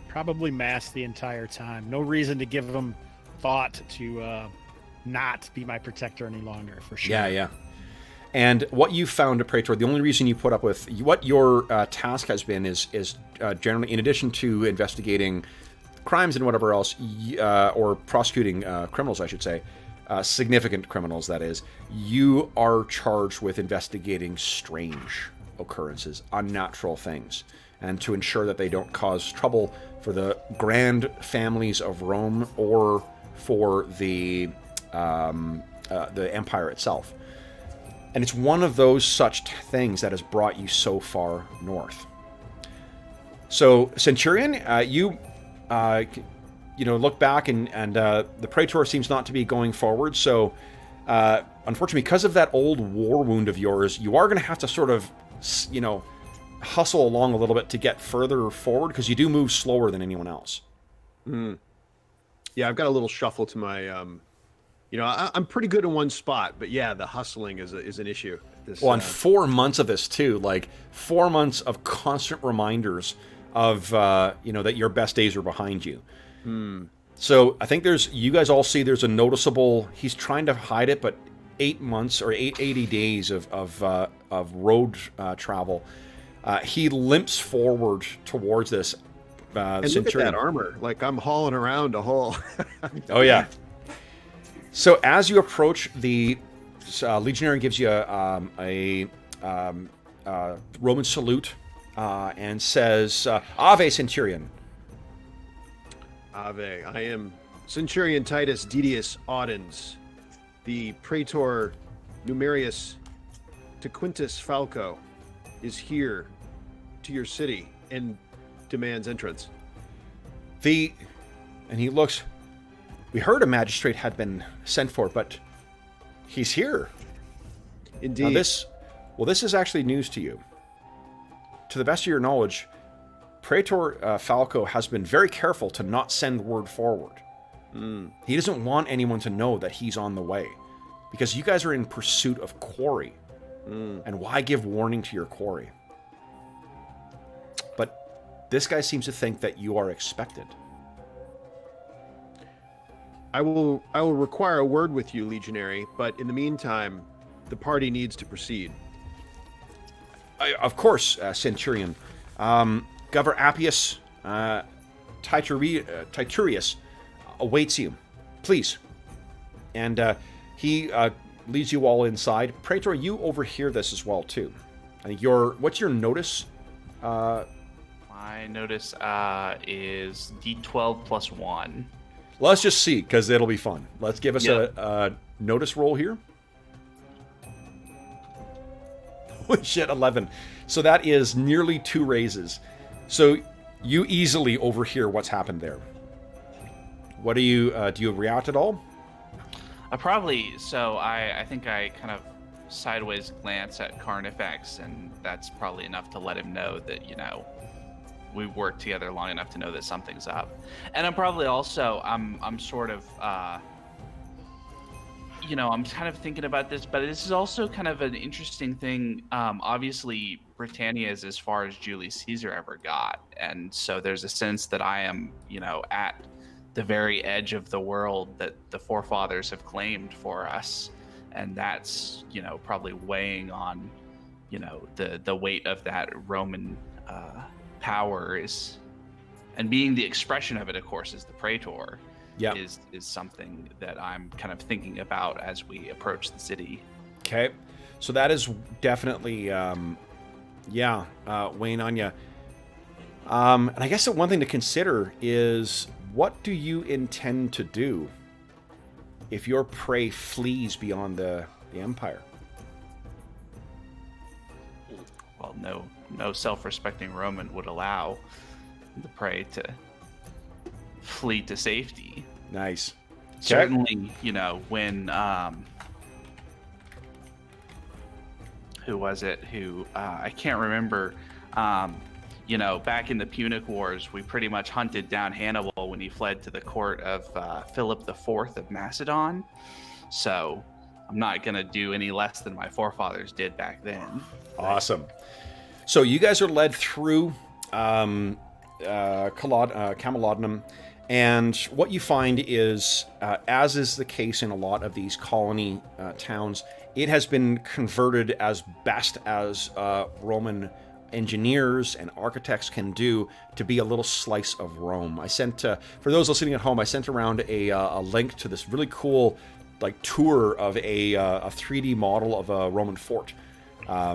Probably masked the entire time. No reason to give him thought to not be my protector any longer, for sure. Yeah. And what you found at Praetor, the only reason you put up with what your task has been is generally, in addition to investigating crimes and whatever else, or prosecuting criminals, I should say, significant criminals, that is, you are charged with investigating strange occurrences, unnatural things, and to ensure that they don't cause trouble for the grand families of Rome or for the empire itself. And it's one of those such things that has brought you so far north. So, Centurion, you look back and the Praetor seems not to be going forward. So, unfortunately, because of that old war wound of yours, you are going to have to sort of, hustle along a little bit to get further forward, because you do move slower than anyone else. Yeah, I've got a little shuffle to my... I'm pretty good in one spot, but yeah, the hustling is an issue. And 4 months of this too, like 4 months of constant reminders of that your best days are behind you. So I think you guys all see there's a noticeable. He's trying to hide it, but 8 months or 80 days of road travel. He limps forward towards this. And look at that armor! Like I'm hauling around a whole. Oh yeah. So as you approach, the legionary gives you a Roman salute and says, "Ave, Centurion." Ave. I am Centurion Titus Didius Audens, the Praetor Numerius Tequintus Falco is here to your city and demands entrance. And he looks. We heard a magistrate had been sent for, but he's here. Indeed. Now this is actually news to you. To the best of your knowledge, Praetor Falco has been very careful to not send word forward. He doesn't want anyone to know that he's on the way, because you guys are in pursuit of quarry. And why give warning to your quarry? But this guy seems to think that you are expected. I will require a word with you, Legionary, but in the meantime, the party needs to proceed. Of course, Centurion. Governor Appius Titurius awaits you. Please. And he leads you all inside. Praetor, you overhear this as well, too. I think what's your notice? My notice is D12 plus 1. Let's just see, because it'll be fun. Let's give us a notice roll here. Holy shit, 11. So that is nearly 2 raises. So you easily overhear what's happened there. What do you react at all? I think I kind of sideways glance at Carnifex, and that's probably enough to let him know that, we worked together long enough to know that something's up. And I'm probably also, I'm sort of, I'm kind of thinking about this, but this is also kind of an interesting thing. Obviously, Britannia is as far as Julius Caesar ever got. And so there's a sense that I am, at the very edge of the world that the forefathers have claimed for us. And that's, probably weighing on, the weight of that Roman power is, and being the expression of it, of course, is the Praetor. Yeah. Is something that I'm kind of thinking about as we approach the city. Okay. So that is definitely, weighing on you. And I guess the one thing to consider is, what do you intend to do if your prey flees beyond the Empire? Well, no self-respecting Roman would allow the prey to flee to safety. Nice. Certainly, when who was it who I can't remember, back in the Punic Wars, we pretty much hunted down Hannibal when he fled to the court of Philip IV of Macedon. So I'm not going to do any less than my forefathers did back then. Awesome. So you guys are led through Camelodunum, and what you find is, as is the case in a lot of these colony towns, it has been converted as best as Roman engineers and architects can do to be a little slice of Rome. I sent, for those listening at home, I sent around a link to this really cool tour of a 3D model of a Roman fort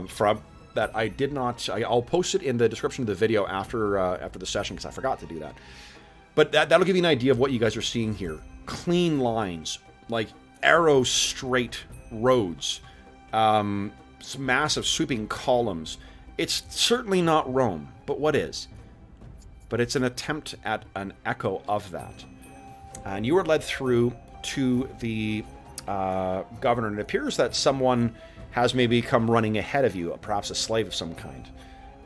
from that I did not. I'll post it in the description of the video after the session, because I forgot to do that. But that'll give you an idea of what you guys are seeing here. Clean lines, like arrow straight roads, some massive sweeping columns. It's certainly not Rome, but what is? But it's an attempt at an echo of that. And you are led through to the governor, and it appears that someone has maybe come running ahead of you, perhaps a slave of some kind.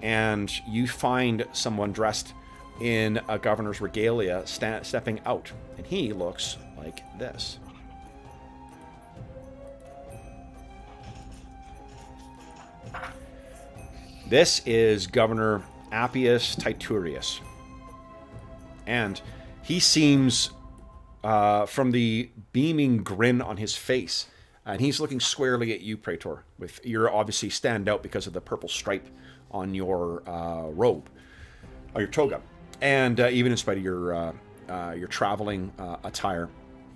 And you find someone dressed in a governor's regalia stepping out, and he looks like this. This is Governor Appius Titurius, and he seems, from the beaming grin on his face, and he's looking squarely at you, Praetor. You're obviously stand out because of the purple stripe on your robe, or your toga, and even in spite of your traveling attire,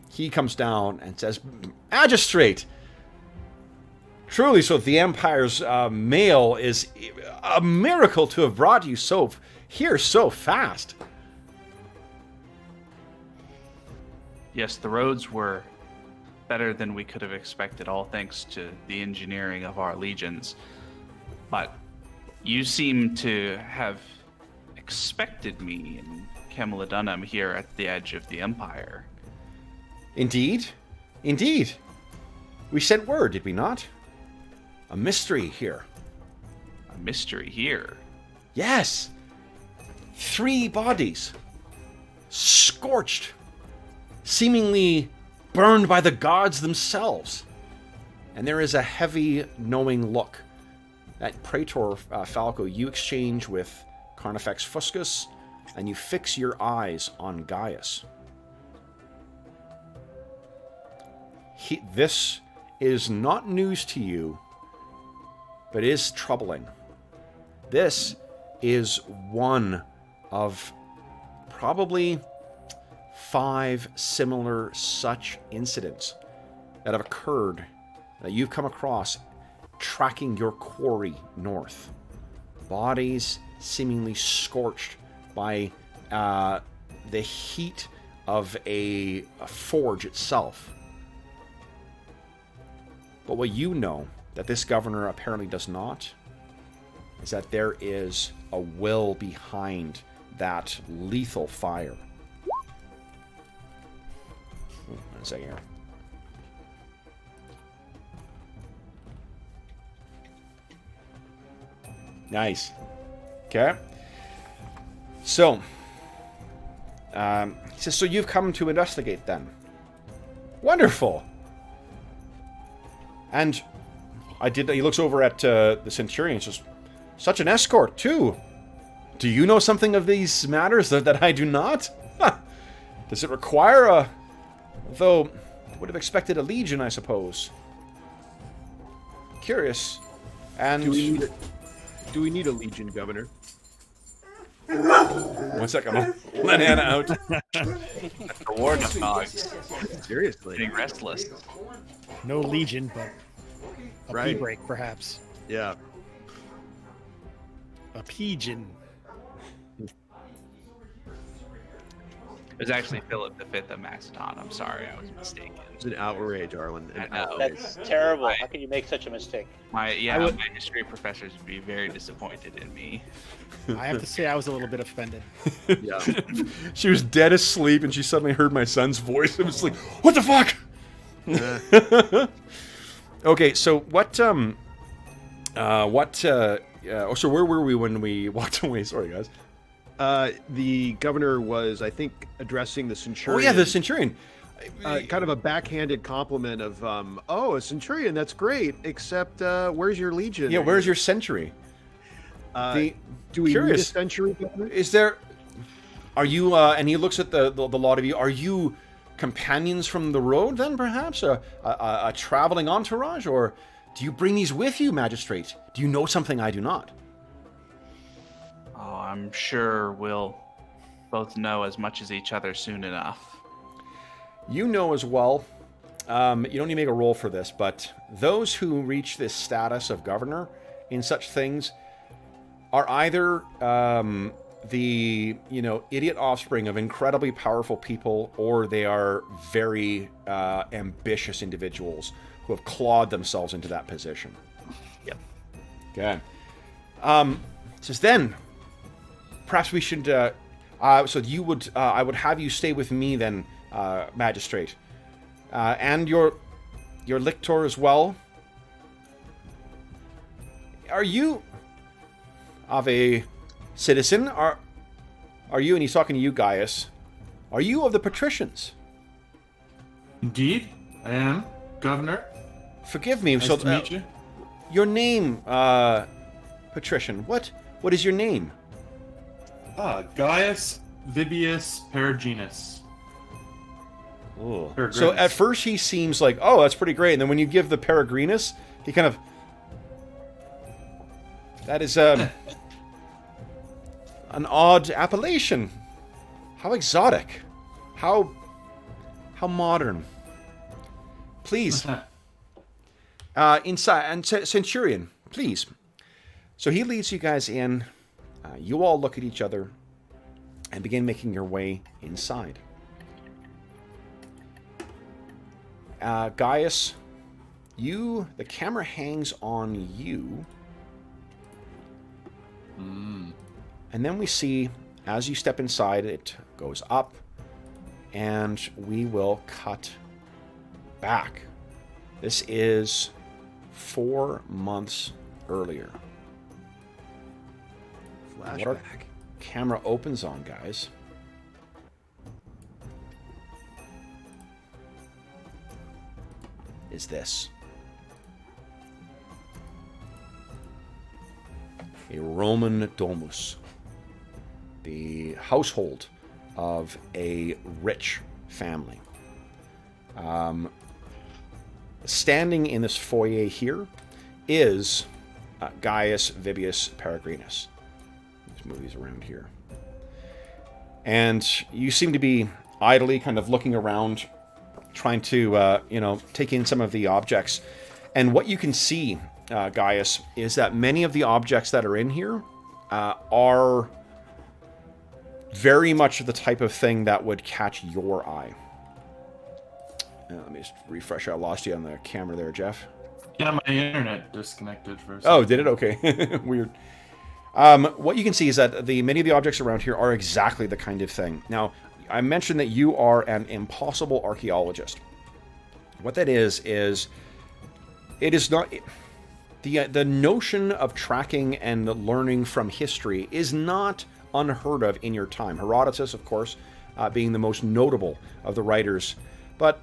he comes down and says, "Magistrate, truly, so the Empire's mail is a miracle to have brought you here so fast." Yes, the roads were better than we could have expected, all thanks to the engineering of our legions. But you seem to have expected me in Camelodunum here at the edge of the Empire. Indeed. Indeed. We sent word, did we not? A mystery here. A mystery here? Yes. 3 bodies. Scorched. Seemingly burned by the gods themselves. And there is a heavy, knowing look that Praetor Falco you exchange with Carnifex Fuscus, and you fix your eyes on Gaius. This is not news to you, but is troubling. This is one of probably 5 similar such incidents that have occurred, that you've come across tracking your quarry north. Bodies seemingly scorched by the heat of a forge itself. But what you know that this governor apparently does not is that there is a will behind that lethal fire. One second here. Nice. Okay. So, he says, so you've come to investigate then. Wonderful. And he looks over at the Centurion and says, such an escort, too. Do you know something of these matters that I do not? Does it require a... Though, would have expected a legion, I suppose. Curious. And... Do we need a legion, Governor? 1 second, I'll let Anna out. The war dogs. Seriously. Getting restless. No legion, but a Right. pee break, perhaps. Yeah. A pigeon. It was actually Philip V of Macedon. I'm sorry, I was mistaken. It's an outrage, Arlen. An I know. outrage. That's terrible. How can you make such a mistake? My history professors would be very disappointed in me. I have to say, I was a little bit offended. Yeah. She was dead asleep, and she suddenly heard my son's voice. It was like, what the fuck? Okay, so so where were we when we walked away? Sorry, guys. The governor was, I think, addressing the Oh, Centurion. yeah, the Centurion. Kind of a backhanded compliment of, oh, a Centurion, that's great, except where's your legion? Yeah, where's your century? Do we need a curious. century, Governor? Is there... Are you... and he looks at the lot of you. Are you companions from the road, then, perhaps? A traveling entourage? Or do you bring these with you, Magistrate? Do you know something I do not? Oh, I'm sure we'll both know as much as each other soon enough. You know as well, you don't need to make a roll for this, but those who reach this status of governor in such things are either the, idiot offspring of incredibly powerful people, or they are very ambitious individuals who have clawed themselves into that position. Yep. Okay. Says then, perhaps we should, so you would, I would have you stay with me then, Magistrate. And your lictor as well. Are you of a citizen? Are you, and he's talking to you, Gaius, are you of the patricians? Indeed, I am, Governor. Forgive me. Nice to meet you. Your name, patrician, what is your name? Gaius Vibius Peregrinus. So Peregrinus. at first he seems like, oh, that's pretty great. And then when you give the Peregrinus, he kind of... That is an odd appellation. How exotic. How modern. Please. Inside. And Centurion, please. So he leads you guys in. You all look at each other and begin making your way inside. Gaius, the camera hangs on you. And then we see, as you step inside, it goes up, and we will cut back. This is 4 months earlier. What our camera opens on, guys, is this. A Roman domus. The household of a rich family. Standing in this foyer here is Gaius Vibius Peregrinus. Let's move these around here. And you seem to be idly kind of looking around, trying to, take in some of the objects. And what you can see, Gaius, is that many of the objects that are in here are very much the type of thing that would catch your eye. Let me just refresh. I lost you on the camera there, Jeff. Yeah, my internet disconnected for a second. Oh, did it? Okay. Weird. What you can see is that many of the objects around here are exactly the kind of thing. Now, I mentioned that you are an impossible archaeologist. What that is it is not... The notion of tracking and learning from history is not unheard of in your time. Herodotus, of course, being the most notable of the writers. But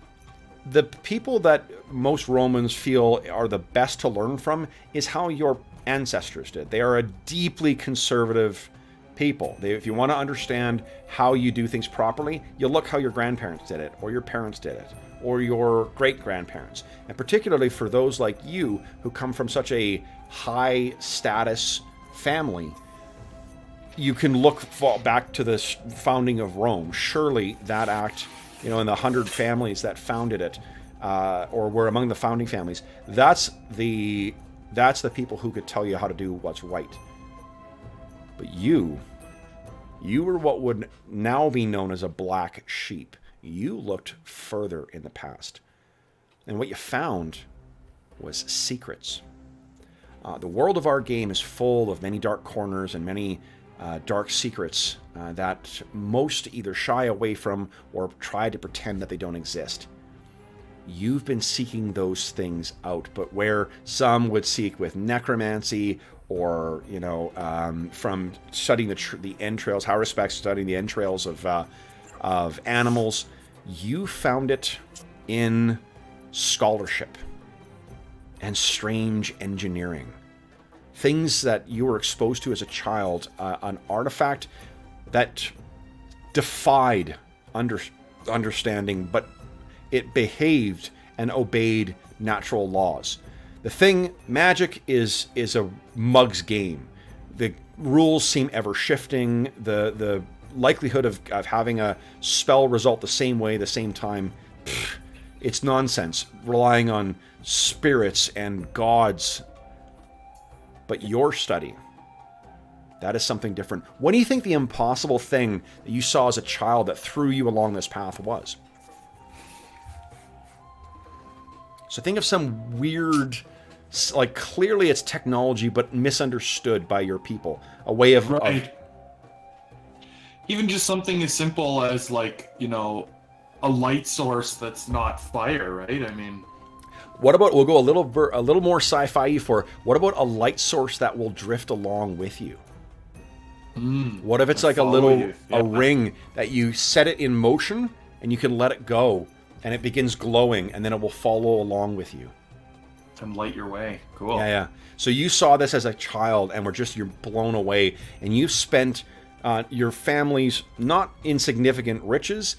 the people that most Romans feel are the best to learn from is how your ancestors did. They are a deeply conservative people. If you want to understand how you do things properly, you look how your grandparents did it, or your parents did it, or your great-grandparents. And particularly for those like you who come from such a high-status family, you can look back to the founding of Rome. Surely that act, in the 100 families that founded it, or were among the founding families, that's the people who could tell you how to do what's right. But you were what would now be known as a black sheep. You looked further in the past. And what you found was secrets. The world of our game is full of many dark corners and many dark secrets that most either shy away from or try to pretend that they don't exist. You've been seeking those things out, but where some would seek with necromancy or, from studying the entrails, how respects studying the entrails of animals, you found it in scholarship and strange engineering. Things that you were exposed to as a child, an artifact that defied understanding, but it behaved and obeyed natural laws. The thing, magic is a mug's game. The rules seem ever shifting. The likelihood of having a spell result the same way, the same time, it's nonsense. Relying on spirits and gods. But your study, that is something different. What do you think the impossible thing that you saw as a child that threw you along this path was? So think of some weird, like clearly it's technology, but misunderstood by your people. A way of... Right. Even just something as simple as a light source that's not fire, right? I mean... What about, we'll go a little more sci-fi for, what about a light source that will drift along with you? What if it's like a ring that you set it in motion and you can let it go and it begins glowing and then it will follow along with you? And light your way. Cool. Yeah. So you saw this as a child and you're blown away, and you've spent your family's not insignificant riches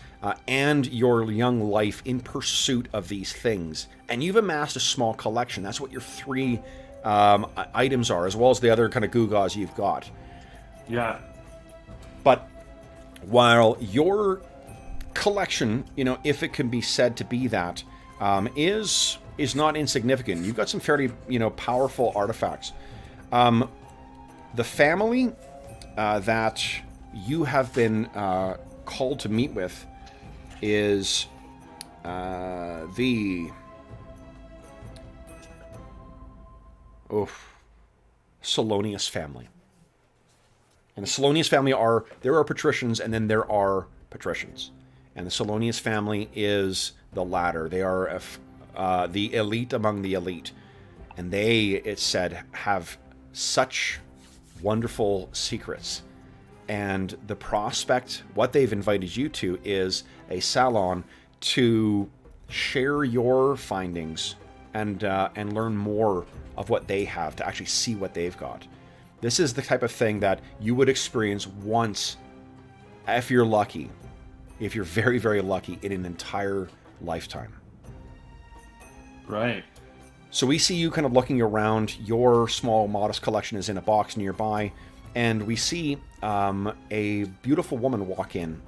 and your young life in pursuit of these things. And you've amassed a small collection. That's what your 3 items are, as well as the other kind of gewgaws you've got. Yeah. But while your collection, if it can be said to be that, is not insignificant. You've got some fairly, powerful artifacts. The family that you have been called to meet with is the Solonius family. And the Solonius family there are patricians and then there are patricians. And the Solonius family is the latter. They are the elite among the elite. And they, it's said, have such wonderful secrets. And the prospect, what they've invited you to, is a salon to share your findings and learn more of what they have, to actually see what they've got. This is the type of thing that you would experience once, if you're lucky, if you're very, very lucky, in an entire lifetime. Right. So we see you kind of looking around. Your small, modest collection is in a box nearby, and we see a beautiful woman walk in.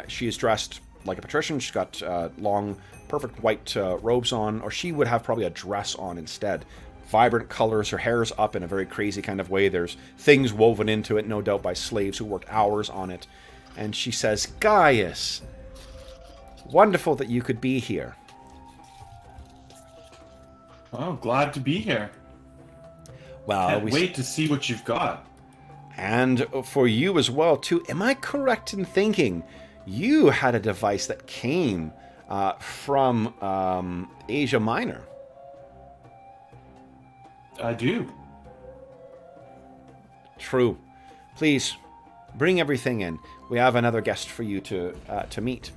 She is dressed like a patrician. She's got long, perfect white robes on, or she would have probably a dress on instead. Vibrant colors. Her hair's up in a very crazy kind of way. There's things woven into it, no doubt by slaves who worked hours on it. And she says, "Gaius, wonderful that you could be here." Oh, glad to be here. Well, Can't wait to see what you've got. And for you as well, too. Am I correct in thinking you had a device that came from Asia Minor? I do. True. Please, bring everything in. We have another guest for you to meet.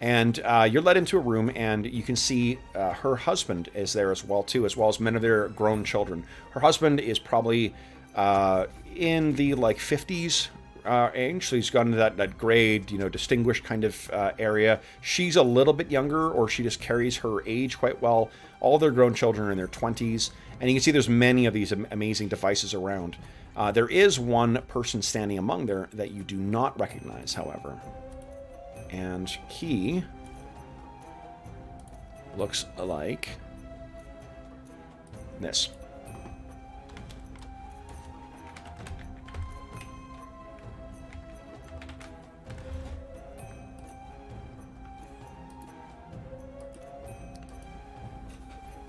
And you're led into a room, and you can see her husband is there as well, too, as well as many of their grown children. Her husband is probably in the, 50s age, so he's gone into that grade, distinguished kind of area. She's a little bit younger, or she just carries her age quite well. All their grown children are in their 20s, and you can see there's many of these amazing devices around. There is one person standing among there that you do not recognize, however. And he looks like this.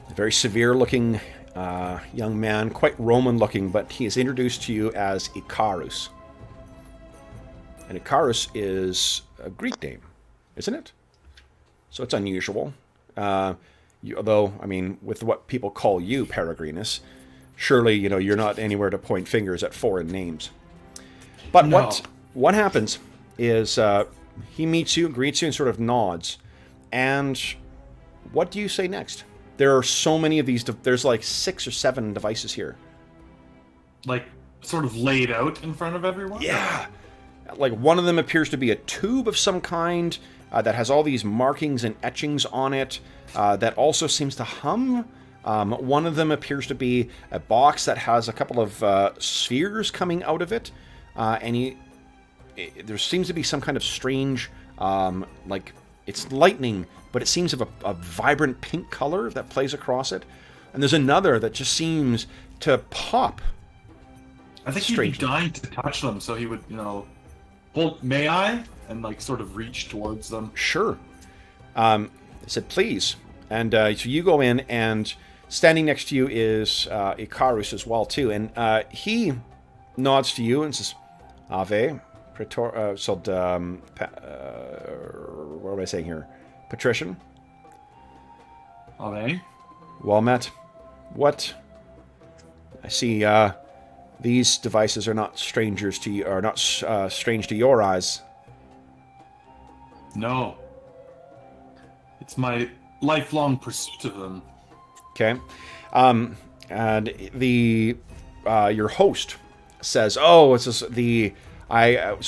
A very severe-looking young man, quite Roman-looking, but he is introduced to you as Icarus. And Icarus is a Greek name, isn't it? So it's unusual. Although, I mean, with what people call you, Peregrinus, surely, you're not anywhere to point fingers at foreign names. But No. what happens is he meets you, greets you, and sort of nods. And what do you say next? There are so many of these. There's like 6 or 7 devices here. Like, sort of laid out in front of everyone? Yeah. Like, one of them appears to be a tube of some kind that has all these markings and etchings on it that also seems to hum. One of them appears to be a box that has a couple of spheres coming out of it. And there seems to be some kind of strange, it's lightning, but it seems of a vibrant pink color that plays across it. And there's another that just seems to pop. I think he'd be dying to touch them, so he would, hold, may I? And, sort of reach towards them. Sure. I said, please. And so you go in, and standing next to you is Icarus as well, too. And he nods to you and says, Ave, Praetor... what am I saying here? Patrician? Ave? Well met. What? I see these devices are not strangers to you, are not strange to your eyes. No. It's my lifelong pursuit of them. Okay. And the your host says, "Oh, this is this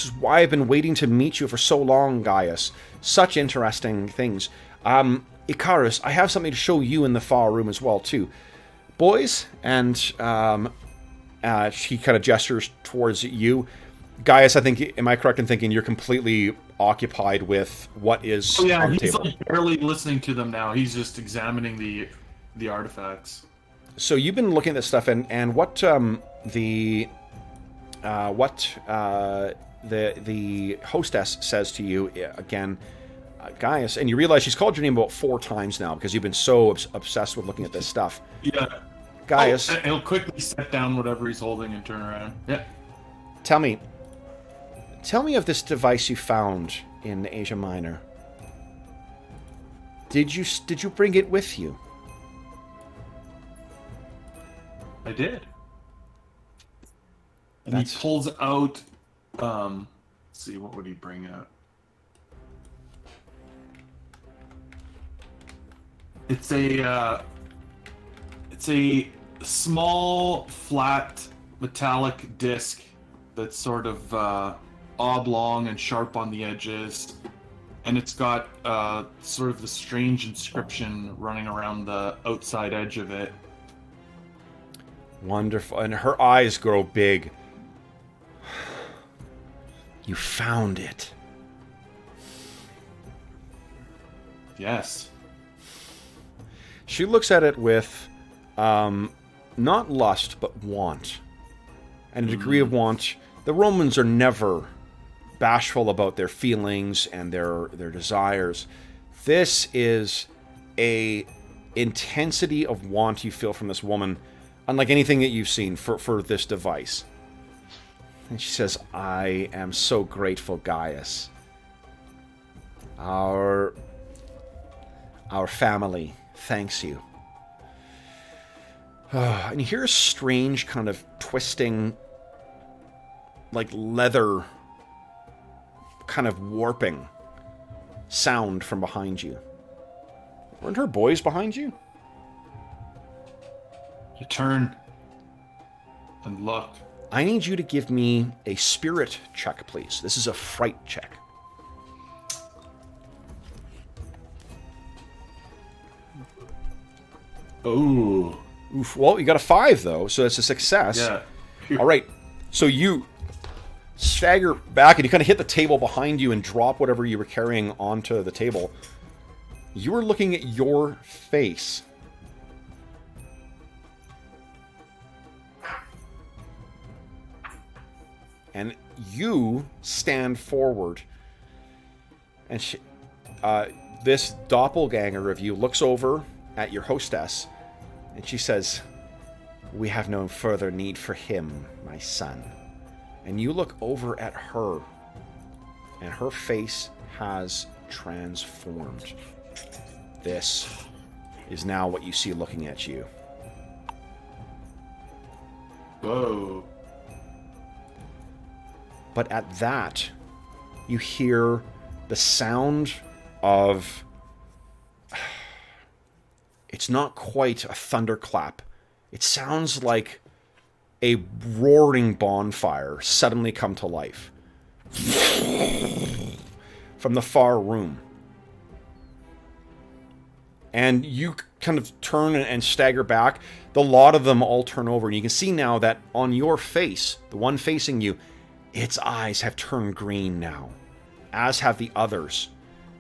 is why I've been waiting to meet you for so long, Gaius. Such interesting things. Icarus, I have something to show you in the far room as well, too. Boys," and she kind of gestures towards you. Gaius, I think, am I correct in thinking you're completely occupied with what is on the table? He's barely listening to them now. He's just examining the artifacts. So you've been looking at this stuff, and what the hostess says to you again, Gaius, and you realize she's called your name about 4 times now because you've been so obsessed with looking at this stuff. Yeah. Gaius. He'll quickly set down whatever he's holding and turn around. Yeah. Tell me of this device you found in Asia Minor. Did you bring it with you? I did. And he pulls out, let's see, what would he bring out? It's a small, flat, metallic disc that's sort of oblong and sharp on the edges, and it's got sort of the strange inscription running around the outside edge of it. Wonderful. And her eyes grow big. You found it. Yes. She looks at it with not lust, but want. And a degree of want. The Romans are never bashful about their feelings and their desires. This is a intensity of want you feel from this woman unlike anything that you've seen for this device. And she says, I am so grateful, Gaius. Our family thanks you. And you hear a strange kind of twisting, like leather kind of warping sound from behind you. Weren't her boys behind you? You turn and look. I need you to give me a spirit check, please. This is a fright check. Oh. Oof. Well, you got a 5, though, so it's a success. Yeah. All right. So you stagger back, and you kind of hit the table behind you and drop whatever you were carrying onto the table. You were looking at your face. And you stand forward. And this doppelganger of you looks over at your hostess, and she says, we have no further need for him, my son. And you look over at her, and her face has transformed. This is now what you see looking at you. Whoa. But at that, you hear the sound of... It's not quite a thunderclap. It sounds like a roaring bonfire suddenly come to life. From the far room. And you kind of turn and stagger back. The lot of them all turn over. And you can see now that on your face, the one facing you, its eyes have turned green now. As have the others.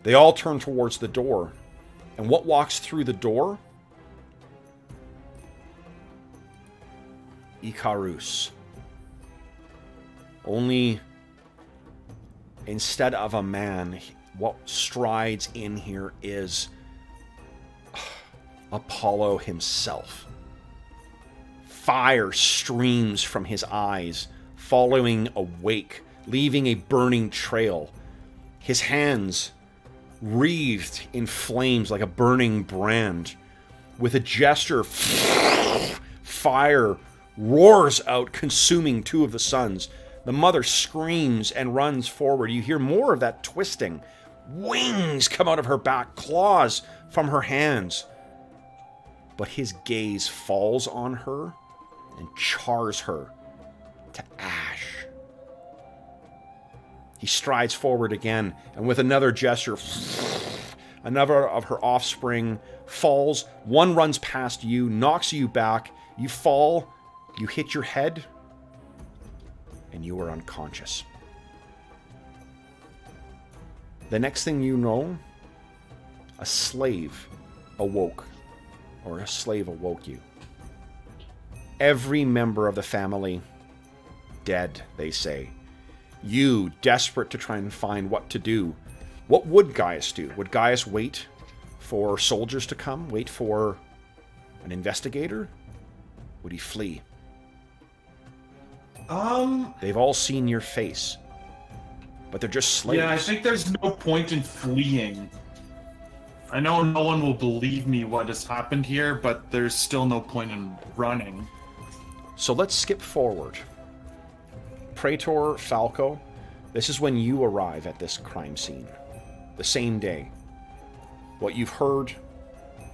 They all turn towards the door. And what walks through the door? Icarus. Only instead of a man, what strides in here is Apollo himself. Fire streams from his eyes, following a wake, leaving a burning trail. His hands wreathed in flames like a burning brand. With a gesture, fire roars out, consuming two of the sons. The mother screams and runs forward. You hear more of that twisting. Wings come out of her back, claws from her hands. But his gaze falls on her and chars her to ash. He strides forward again, and with another gesture, another of her offspring falls. One runs past you, knocks you back. You fall, you hit your head, and you are unconscious. The next thing you know, a slave awoke, or a slave awoke you. Every member of the family dead, they say. You, desperate to try and find what to do. What would Gaius do? Would Gaius wait for soldiers to come? Wait for an investigator? Would he flee? They've all seen your face. But they're just slaves. Yeah, I think there's no point in fleeing. I know no one will believe me what has happened here, but there's still no point in running. So let's skip forward. Praetor Falco, this is when you arrive at this crime scene. The same day. What you've heard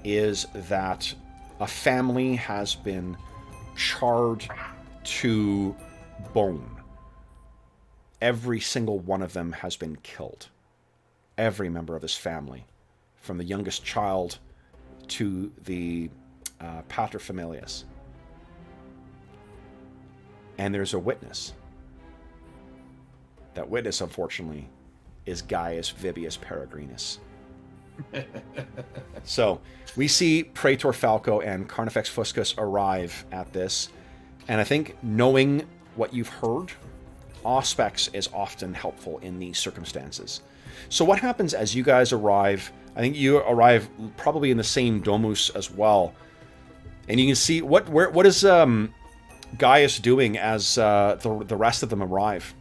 is that a family has been charred to bone. Every single one of them has been killed. Every member of this family. From the youngest child to the paterfamilias. And there's a witness. That witness, unfortunately, is Gaius Vibius Peregrinus. So, we see Praetor Falco and Carnifex Fuscus arrive at this, and I think knowing what you've heard, Auspex is often helpful in these circumstances. So what happens as you guys arrive? I think you arrive probably in the same domus as well. And you can see what is Gaius doing as the rest of them arrive.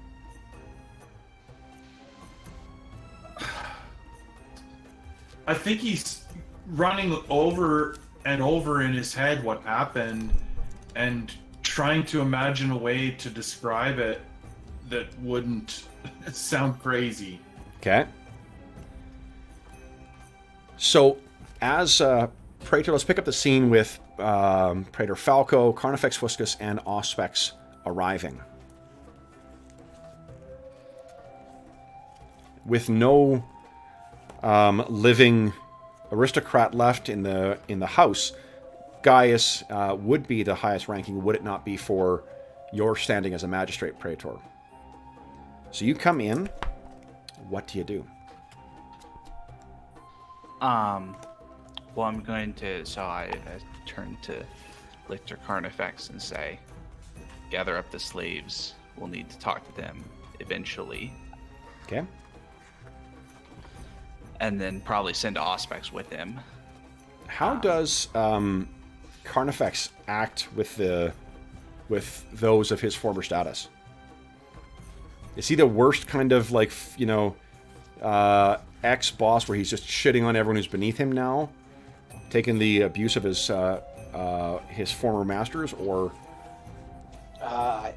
I think he's running over and over in his head what happened and trying to imagine a way to describe it that wouldn't sound crazy. Okay. So, as Praetor, let's pick up the scene with Praetor Falco, Carnifex Fuscus, and Auspex arriving. With no living aristocrat left in the house, Gaius would be the highest ranking, would it not be for your standing as a magistrate, Praetor? So you come in. What do you do? Well, I'm going to. So I turn to Lictor Carnifex and say, "Gather up the slaves. We'll need to talk to them eventually." Okay. And then probably send Auspex with him. How does Carnifex act with those of his former status? Is he the worst kind of ex-boss where he's just shitting on everyone who's beneath him now, taking the abuse of his former masters, or?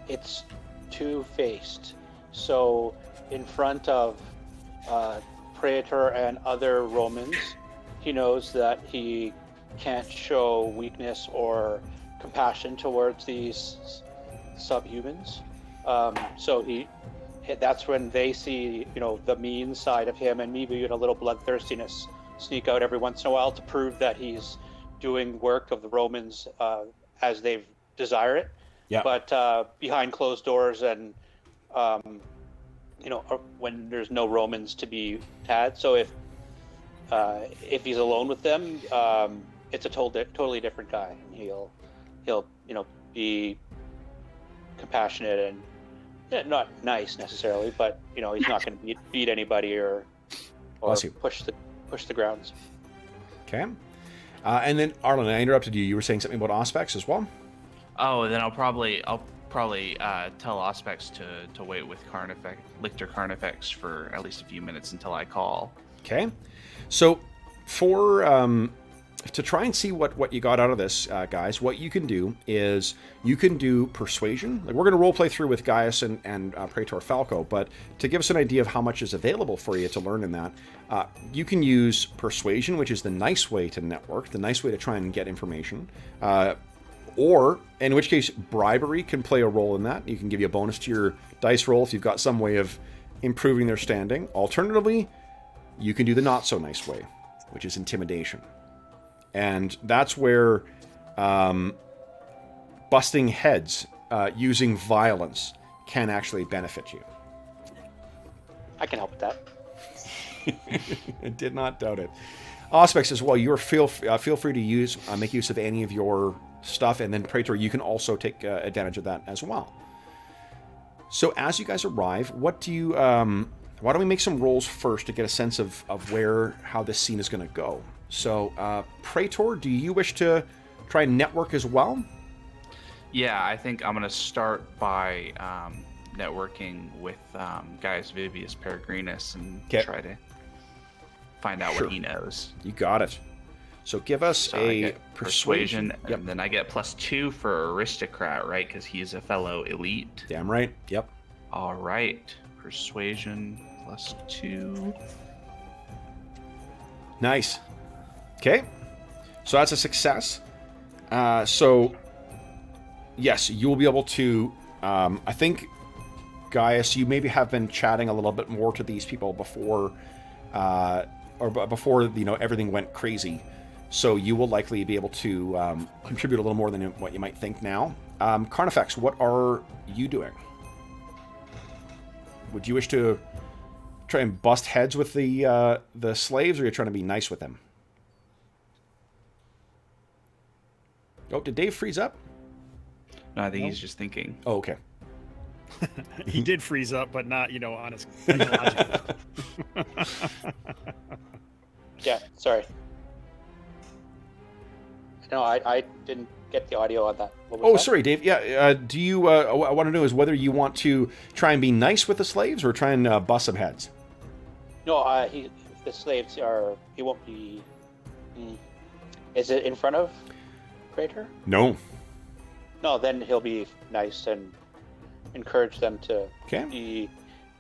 It's two-faced. So in front of Praetor and other Romans, he knows that he can't show weakness or compassion towards these subhumans. So that's when they see, the mean side of him, and maybe even a little bloodthirstiness sneak out every once in a while to prove that he's doing work of the Romans as they desire it. Yeah. But behind closed doors and when there's no Romans to be had. So if he's alone with them, it's a totally different guy. He'll be compassionate and not nice necessarily, but he's not going to beat anybody or push the grounds. Okay. And then Arlen, I interrupted you. You were saying something about Auspex as well. Oh, then I'll probably tell Auspex to wait with Lictor Carnifex for at least a few minutes until I call. Okay. So for to try and see what you got out of this, guys, what you can do is you can do persuasion. Like, we're going to role play through with Gaius and Praetor Falco, but to give us an idea of how much is available for you to learn in that, you can use persuasion, which is the nice way to network, the nice way to try and get information. Or, in which case, bribery can play a role in that. You can give you a bonus to your dice roll if you've got some way of improving their standing. Alternatively, you can do the not-so-nice way, which is intimidation. And that's where busting heads using violence can actually benefit you. I can help with that. I did not doubt it. Auspex as well, you feel free to make use of any of your stuff, and then Praetor, you can also take advantage of that as well. So as you guys arrive, why don't we make some rolls first to get a sense of how this scene is going to go. So Praetor, do you wish to try and network as well? Yeah, I think I'm going to start by networking with Gaius Vivius Peregrinus and try to find out what he knows. You got it. So give us a persuasion. Yep. And then I get +2 for aristocrat, right? Because he's a fellow elite. Damn right. Yep. All right. Persuasion +2. Nice. Okay. So that's a success. So, yes, you will be able to... I think, Gaius, you maybe have been chatting a little bit more to these people before... before everything went crazy. So you will likely be able to contribute a little more than what you might think now. Carnifex, what are you doing? Would you wish to try and bust heads with the slaves, or are you trying to be nice with them? Oh, did Dave freeze up? No, I think he's just thinking. Oh, okay. He did freeze up, but not, on his logic. Yeah, sorry. No, I didn't get the audio on that. What was that? Sorry, Dave. Yeah, do you? What I want to know is whether you want to try and be nice with the slaves or try and bust some heads. No, the slaves are. He won't be. Is it in front of Praetor? No. No, then he'll be nice and encourage them to be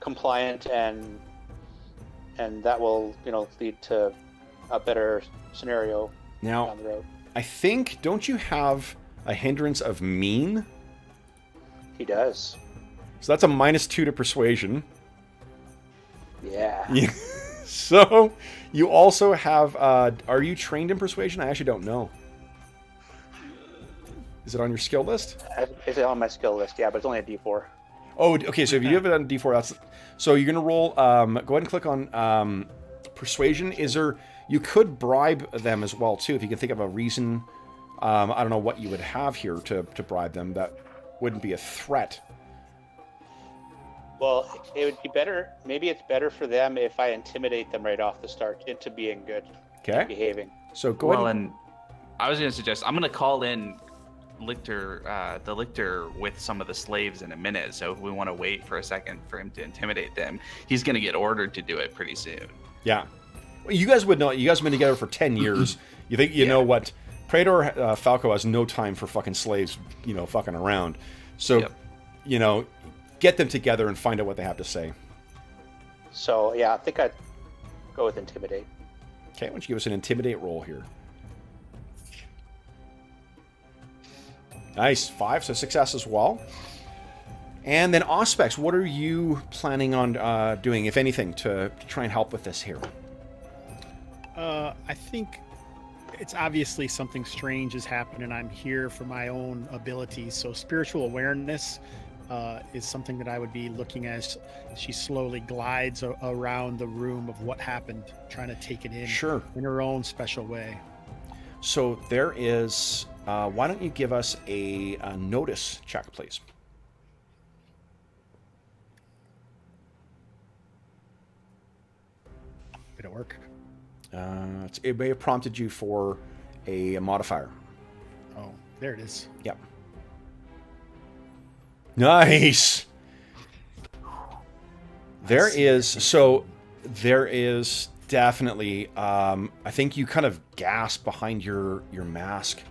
compliant, and that will, lead to a better scenario down the road. I think, don't you have a hindrance of mean? He does. So that's a -2 to persuasion. Yeah. So you also have, are you trained in persuasion? I actually don't know. Is it on your skill list? Is it on my skill list? Yeah, but it's only a D4. Oh, okay. So if you have it on D4, that's so you're gonna roll. Go ahead and click on persuasion. Is there? You could bribe them as well too if you can think of a reason. I don't know what you would have here to bribe them that wouldn't be a threat. Well, it would be better. Maybe it's better for them if I intimidate them right off the start into being good, and behaving. So go ahead. And I was going to suggest I'm going to call in the lictor with some of the slaves in a minute. So if we want to wait for a second for him to intimidate them, he's going to get ordered to do it pretty soon. Yeah. Well, you guys would know. You guys have been together for 10 years. You think you know what? Praetor Falco has no time for fucking slaves, fucking around. So, get them together and find out what they have to say. So, yeah, I think I'd go with intimidate. Okay, why don't you give us an intimidate roll here? Nice, 5, so success as well. And then Auspex, what are you planning on doing, if anything, to try and help with this here? I think it's obviously something strange has happened, and I'm here for my own abilities. So spiritual awareness is something that I would be looking at. She slowly glides around the room of what happened, trying to take it in in her own special way. So there is... why don't you give us a notice check, please? Did it work? It may have prompted you for a modifier. Oh, there it is. Yep. Nice! There is definitely, I think you kind of gasp behind your mask.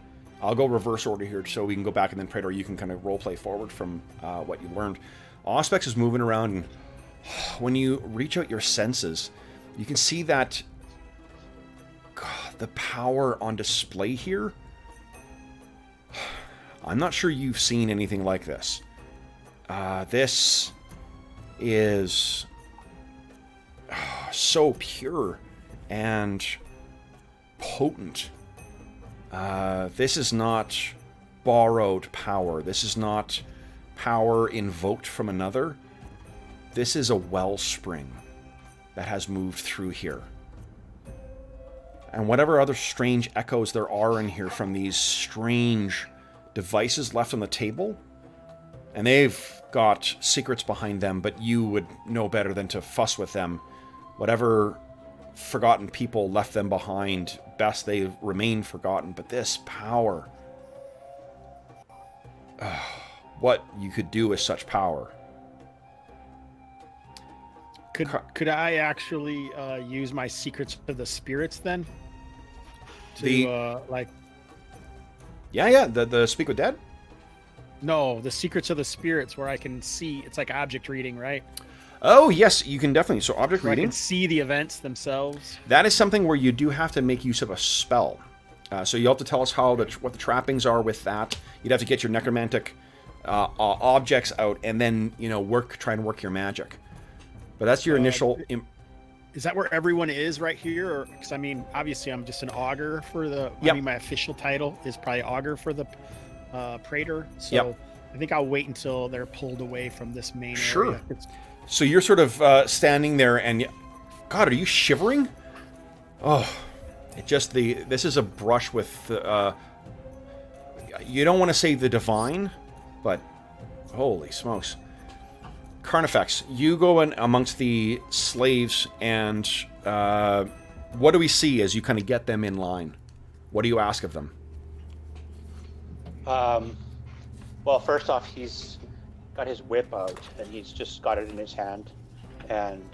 I'll go reverse order here so we can go back, and then Praetor, you can kind of roleplay forward from what you learned. Auspex is moving around, and when you reach out your senses, you can see that the power on display here. I'm not sure you've seen anything like this. This is so pure and potent. This is not borrowed power. This is not power invoked from another. This is a wellspring that has moved through here. And whatever other strange echoes there are in here from these strange devices left on the table, and they've got secrets behind them, but you would know better than to fuss with them. Whatever forgotten people left them behind, best they remain forgotten. But this power, what you could do with such power. Could I actually use my secrets to the spirits then? To the Speak with Dead? No, the secrets of the spirits, where I can see. It's like object reading, right? Oh yes, you can definitely. So object where reading. I can see the events themselves. That is something where you do have to make use of a spell. So you'll have to tell us what the trappings are with that. You'd have to get your necromantic objects out, and then try and work your magic. But that's your initial. Is that where everyone is right here? Because obviously I'm just an augur for the. Yep. My official title is probably augur for the Praetor. So I think I'll wait until they're pulled away from this main area. So you're sort of standing there, and God, are you shivering? Oh, this is a brush with. You don't want to say the divine, but holy smokes. Carnifex, you go in amongst the slaves, and what do we see as you kind of get them in line? What do you ask of them? Well, first off, he's got his whip out and he's just got it in his hand, and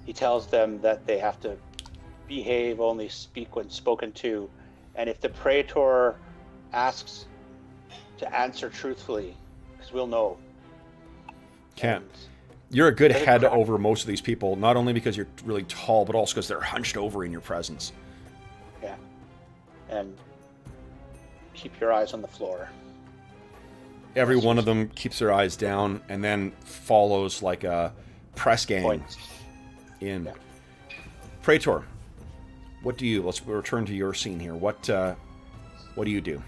he tells them that they have to behave, only speak when spoken to, and if the praetor asks to answer truthfully, because we'll know. Can't. And You're a good Very head correct. over most of these people, not only because you're really tall, but also because they're hunched over in your presence. yeah, and keep your eyes on the floor. Every one of them keeps their eyes down and then follows like a press gang Points. in. Yeah. Praetor, what do you? Let's return to your scene here. What do you do?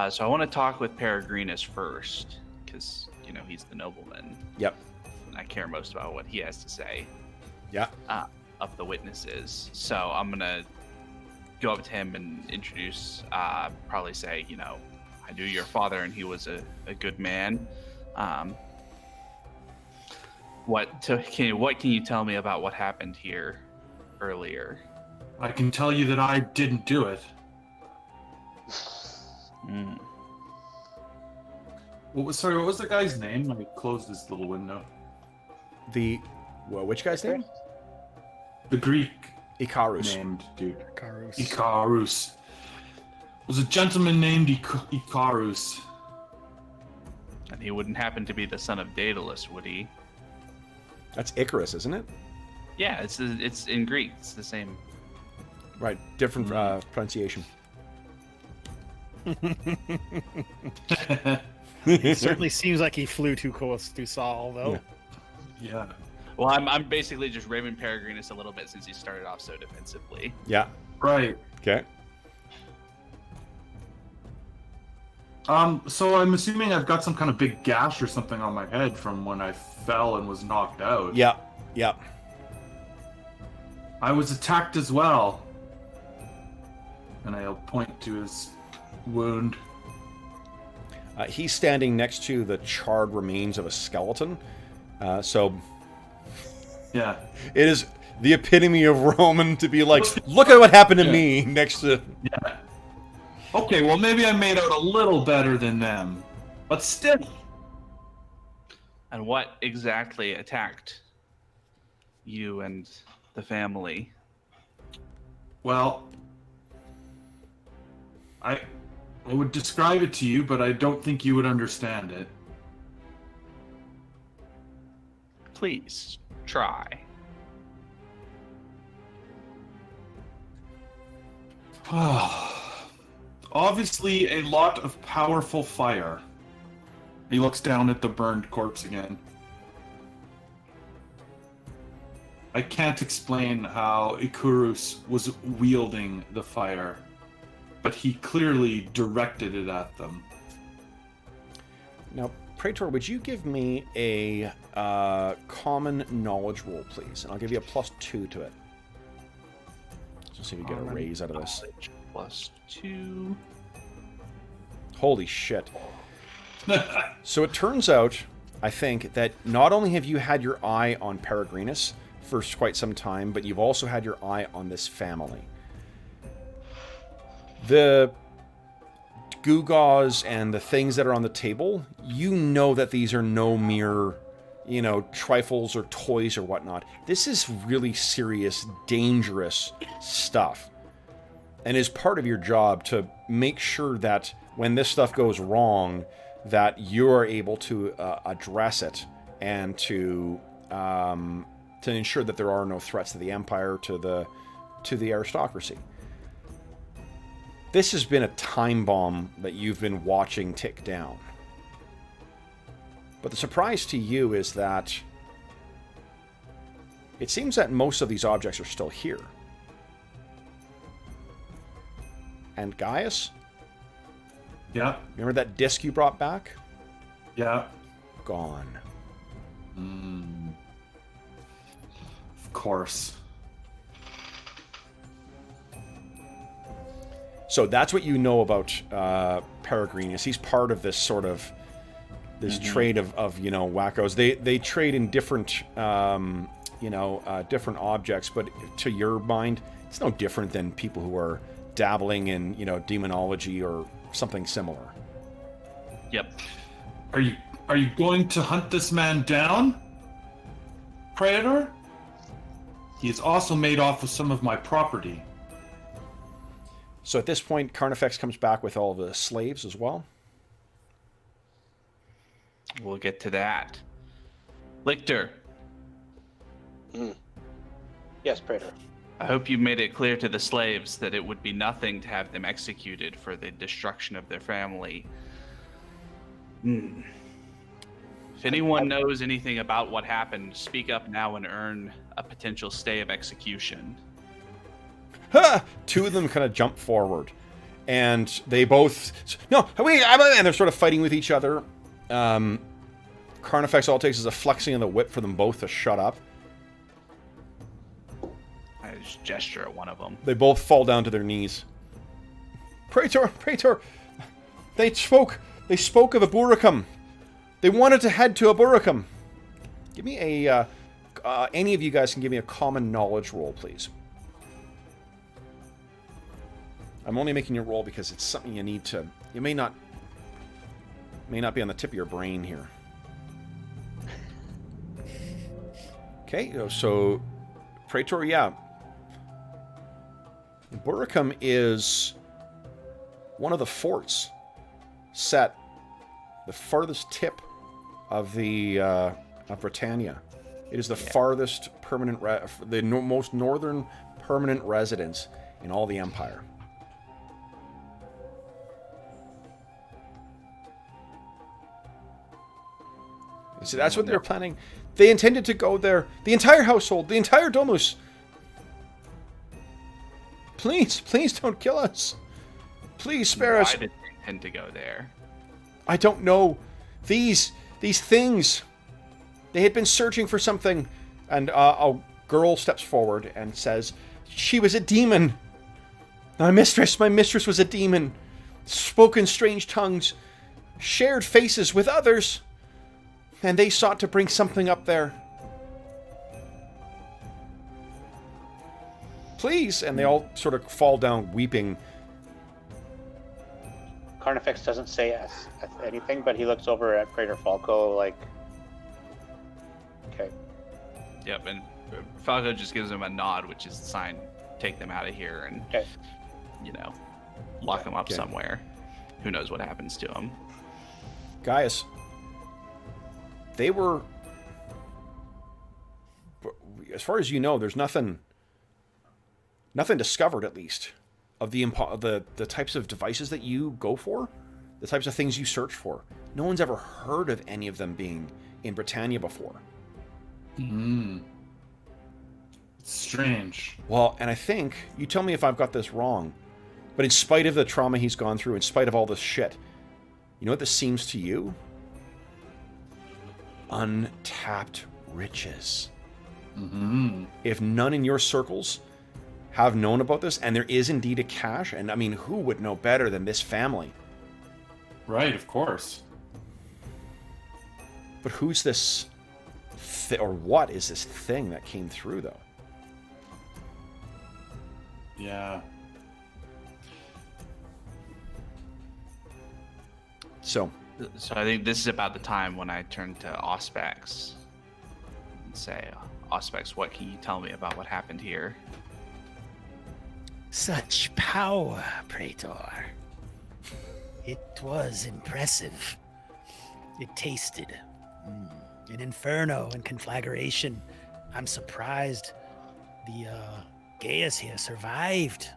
So I want to talk with Peregrinus first, because he's the nobleman. Yep. And I care most about what he has to say. Yeah. Of the witnesses. So I'm gonna go up to him and introduce. Probably say, I knew your father, and he was a good man. What can you tell me about what happened here earlier? I can tell you that I didn't do it. What was the guy's name? Let me close this little window. Which guy's name? The Greek Icarus. named dude. Icarus. Icarus. Was a gentleman named Icarus. And he wouldn't happen to be the son of Daedalus, would he? That's Icarus, isn't it? Yeah, it's in Greek. It's the same. Right. Different pronunciation. It certainly seems like he flew too close to Saul, though. Yeah. Yeah. Well, I'm basically just raving Peregrinus a little bit since he started off so defensively. Yeah. Right. Okay. So I'm assuming I've got some kind of big gash or something on my head from when I fell and was knocked out. Yeah. Yeah. I was attacked as well. And I'll point to his wound. He's standing next to the charred remains of a skeleton. So Yeah. it is the epitome of Roman to be like, look at what happened to Yeah. me next to. Yeah. Okay, well maybe I made out a little better than them. But still. And what exactly attacked you and the family? Well, I would describe it to you, but I don't think you would understand it. Please try. Obviously, a lot of powerful fire. He looks down at the burned corpse again. I can't explain how Icarus was wielding the fire, but he clearly directed it at them. Now, Praetor, would you give me a common knowledge roll, please? And I'll give you a +2 to it. Just see if you get a Common raise out of this. +2. Holy shit. So it turns out, I think, that not only have you had your eye on Peregrinus for quite some time, but you've also had your eye on this family. The gewgaws and the things that are on the table, you know that these are no mere, trifles or toys or whatnot. This is really serious, dangerous stuff. And is part of your job to make sure that when this stuff goes wrong, that you're able to address it and to ensure that there are no threats to the empire, to the aristocracy. This has been a time bomb that you've been watching tick down. But the surprise to you is that it seems that most of these objects are still here. And Gaius, Yeah, remember that disc you brought back? yeah. Gone. Of course. So that's what you know about Peregrinus. He's part of this sort of trade of wackos. They trade in different different objects, but to your mind, it's no different than people who are dabbling in, you know, demonology or something similar. Yep. Are you going to hunt this man down, Praetor? He has also made off with some of my property. So at this point, Carnifex comes back with all the slaves as well. We'll get to that. Lictor, Yes, Praetor. I hope you made it clear to the slaves that it would be nothing to have them executed for the destruction of their family. If anyone knows anything about what happened, speak up now and earn a potential stay of execution. Ha! Two of them kind of jump forward, and they both and they're sort of fighting with each other. Carnifex, all it takes is a flexing of the whip for them both to shut up. I just gesture at one of them. They both fall down to their knees. Praetor, they spoke of Aburicum. They wanted to head to Aburicum. Give me a, any of you guys can give me a common knowledge roll, please. I'm only making you roll because it's something you need to, you may not be on the tip of your brain here. Okay, so Praetor, yeah. Aburicum is one of the forts set the farthest tip of the of Britannia. It is the farthest permanent, most northern permanent residence in all the Empire. So that's what they're planning. They intended to go there. The entire household, the entire domus. Please don't kill us. Please spare us. Why did they intend to go there? I don't know. These things. They had been searching for something, and a girl steps forward and says, "She was a demon. My mistress was a demon. Spoke in strange tongues, shared faces with others, and they sought to bring something up there. Please," and they all sort of fall down weeping. Carnifex doesn't say anything, but he looks over at Praetor Falco like, okay. Yep, and Falco just gives him a nod, which is the sign, take them out of here and, Okay. you know, lock them up somewhere. Who knows what happens to them. Gaius, they were, as far as you know, there's nothing discovered, at least, of the types of devices that you go for, the types of things you search for. No one's ever heard of any of them being in Britannia before. Strange. Well, and I think, you tell me if I've got this wrong, but in spite of the trauma he's gone through, in spite of all this shit, you know what this seems to you? Untapped riches. If none in your circles have known about this, and there is indeed a cache, and I mean, who would know better than this family? Right, of course. But who's this, or what is this thing that came through, though? Yeah. So I think this is about the time when I turn to Auspex and say, Auspex, what can you tell me about what happened here? Such power, Praetor. It was impressive. It tasted an inferno and conflagration. I'm surprised the Gaius here survived.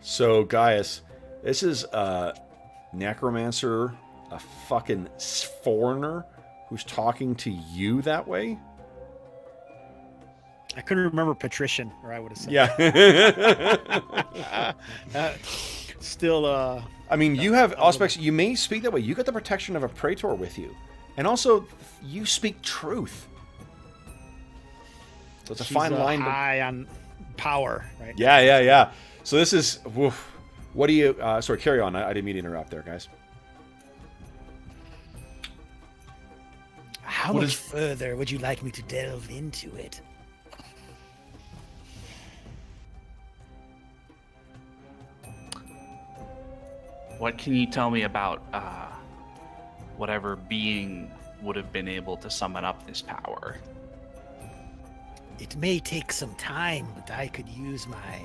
So, Gaius, this is a necromancer, a fucking foreigner who's talking to you that way? I couldn't remember patrician, or I would have said. Yeah. Still, I mean, you have Auspex. You may speak that way. You got the protection of a praetor with you, and also you speak truth. So it's a fine line. High on power, right? Yeah. So this is. Woof. What do you? Sorry, carry on. I didn't mean to interrupt there, guys. How much further would you like me to delve into it? What can you tell me about whatever being would have been able to summon up this power? It may take some time, but I could use my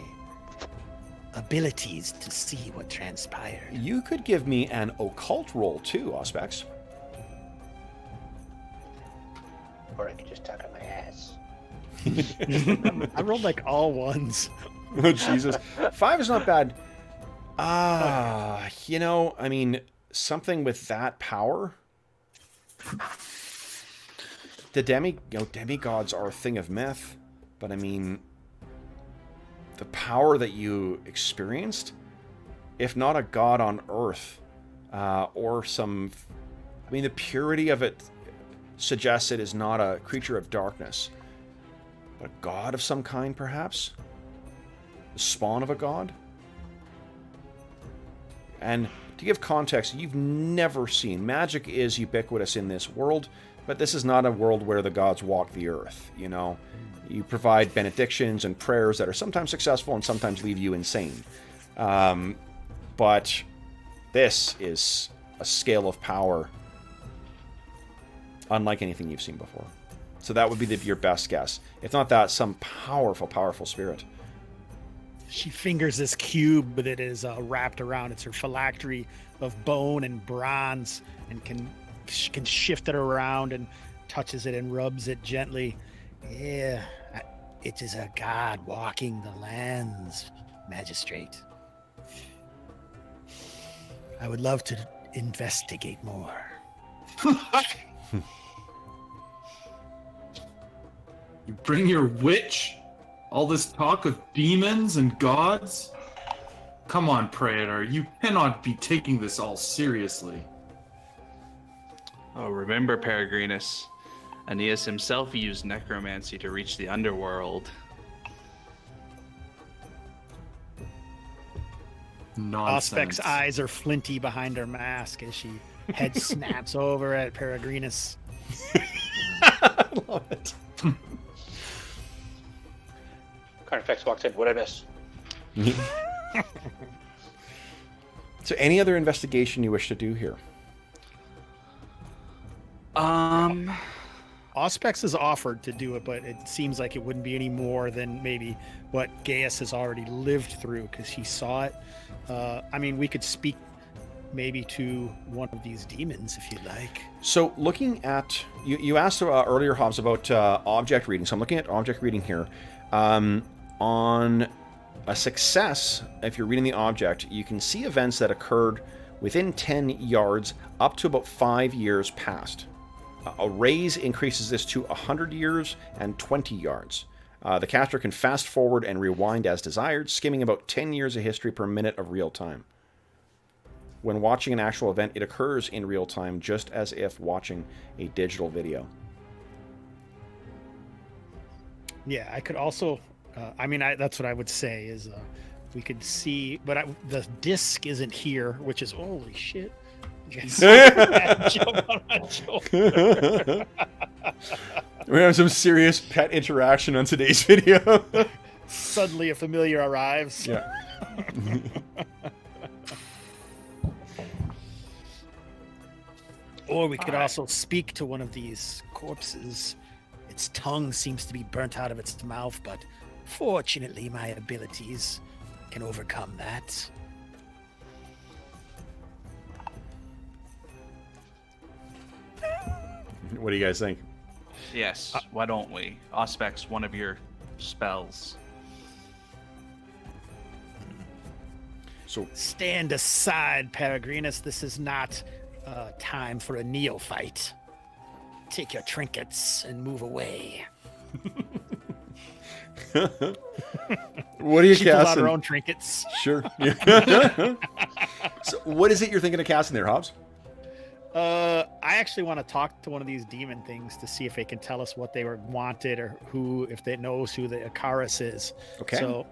abilities to see what transpired. You could give me an occult roll too, Auspex. Or I could just tuck up my ass. I rolled like all ones. Oh, Jesus. 5 is not bad. I mean, something with that power. The demigods are a thing of myth, but I mean, the power that you experienced, if not a god on earth, or some, I mean, the purity of it suggests it is not a creature of darkness, but a god of some kind, perhaps? The spawn of a god? And to give context, you've never seen, magic is ubiquitous in this world, but this is not a world where the gods walk the earth, you know? You provide benedictions and prayers that are sometimes successful and sometimes leave you insane. But this is a scale of power unlike anything you've seen before. So that would be your best guess. If not that, some powerful, powerful spirit. She fingers this cube that is wrapped around. It's her phylactery of bone and bronze, and can shift it around and touches it and rubs it gently. Yeah, it is a god walking the lands, magistrate. I would love to investigate more. You bring your witch? All this talk of demons and gods? Come on, Praetor, you cannot be taking this all seriously. Oh, remember, Peregrinus, Aeneas himself used necromancy to reach the underworld. Nonsense. Auspex eyes are flinty behind her mask as she head snaps over at Peregrinus. I love it. Carnifex walks in. What'd I miss? So any other investigation you wish to do here? Auspex has offered to do it, but it seems like it wouldn't be any more than maybe what Gaius has already lived through, because he saw it. I mean, we could speak maybe to one of these demons if you'd like. So looking at, you asked earlier, Hobbs, about object reading. So I'm looking at object reading here. On a success, if you're reading the object, you can see events that occurred within 10 yards up to about 5 years past. A raise increases this to 100 years and 20 yards. The caster can fast forward and rewind as desired, skimming about 10 years of history per minute of real time. When watching an actual event, it occurs in real time, just as if watching a digital video. Yeah, I could also, that's what I would say is we could see, but the disc isn't here, which is, holy shit. Jump on my shoulder. We have some serious pet interaction on today's video. Suddenly a familiar arrives. Yeah. Or we could also speak to one of these corpses. Its tongue seems to be burnt out of its mouth, but fortunately my abilities can overcome that. What do you guys think? Yes, why don't we? Auspex, one of your spells. So Stand aside, Peregrinus. This is not time for a neophyte. Take your trinkets and move away. what are you She pulls out casting? her own trinkets. Sure. So what is it you're thinking of casting there, Hobbs? I actually want to talk to one of these demon things to see if they can tell us what they were wanted, or if they knows who the Icarus is. Okay. So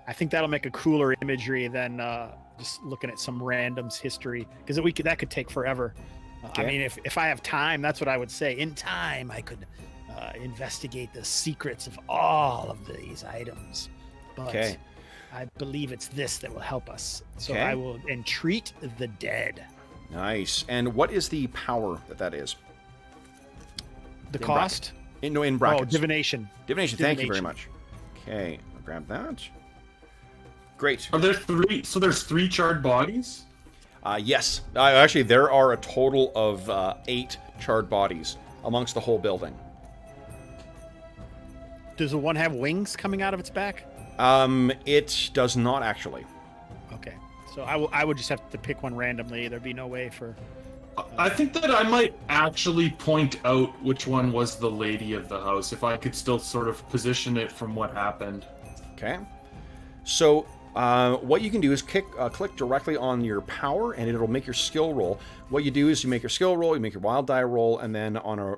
I think that'll make a cooler imagery than just looking at some random's history, because that could take forever. Okay. I mean, if I have time, that's what I would say. In time, I could investigate the secrets of all of these items. But Okay. I believe it's this that will help us. So Okay. I will entreat the dead. Nice. And what is the power that is? The In cost? In Oh, brackets. divination. Divination. Thank you very Divination. much. Okay, I'll grab that. Great. Are there 3? So there's 3 charred bodies? Yes. Actually, there are a total of 8 charred bodies amongst the whole building. Does the one have wings coming out of its back? It does not actually. Okay. So I would just have to pick one randomly. There'd be no way for... I think that I might actually point out which one was the lady of the house, if I could still sort of position it from what happened. Okay. So what you can do is click directly on your power, and it'll make your skill roll. What you do is you make your skill roll, you make your wild die roll, and then on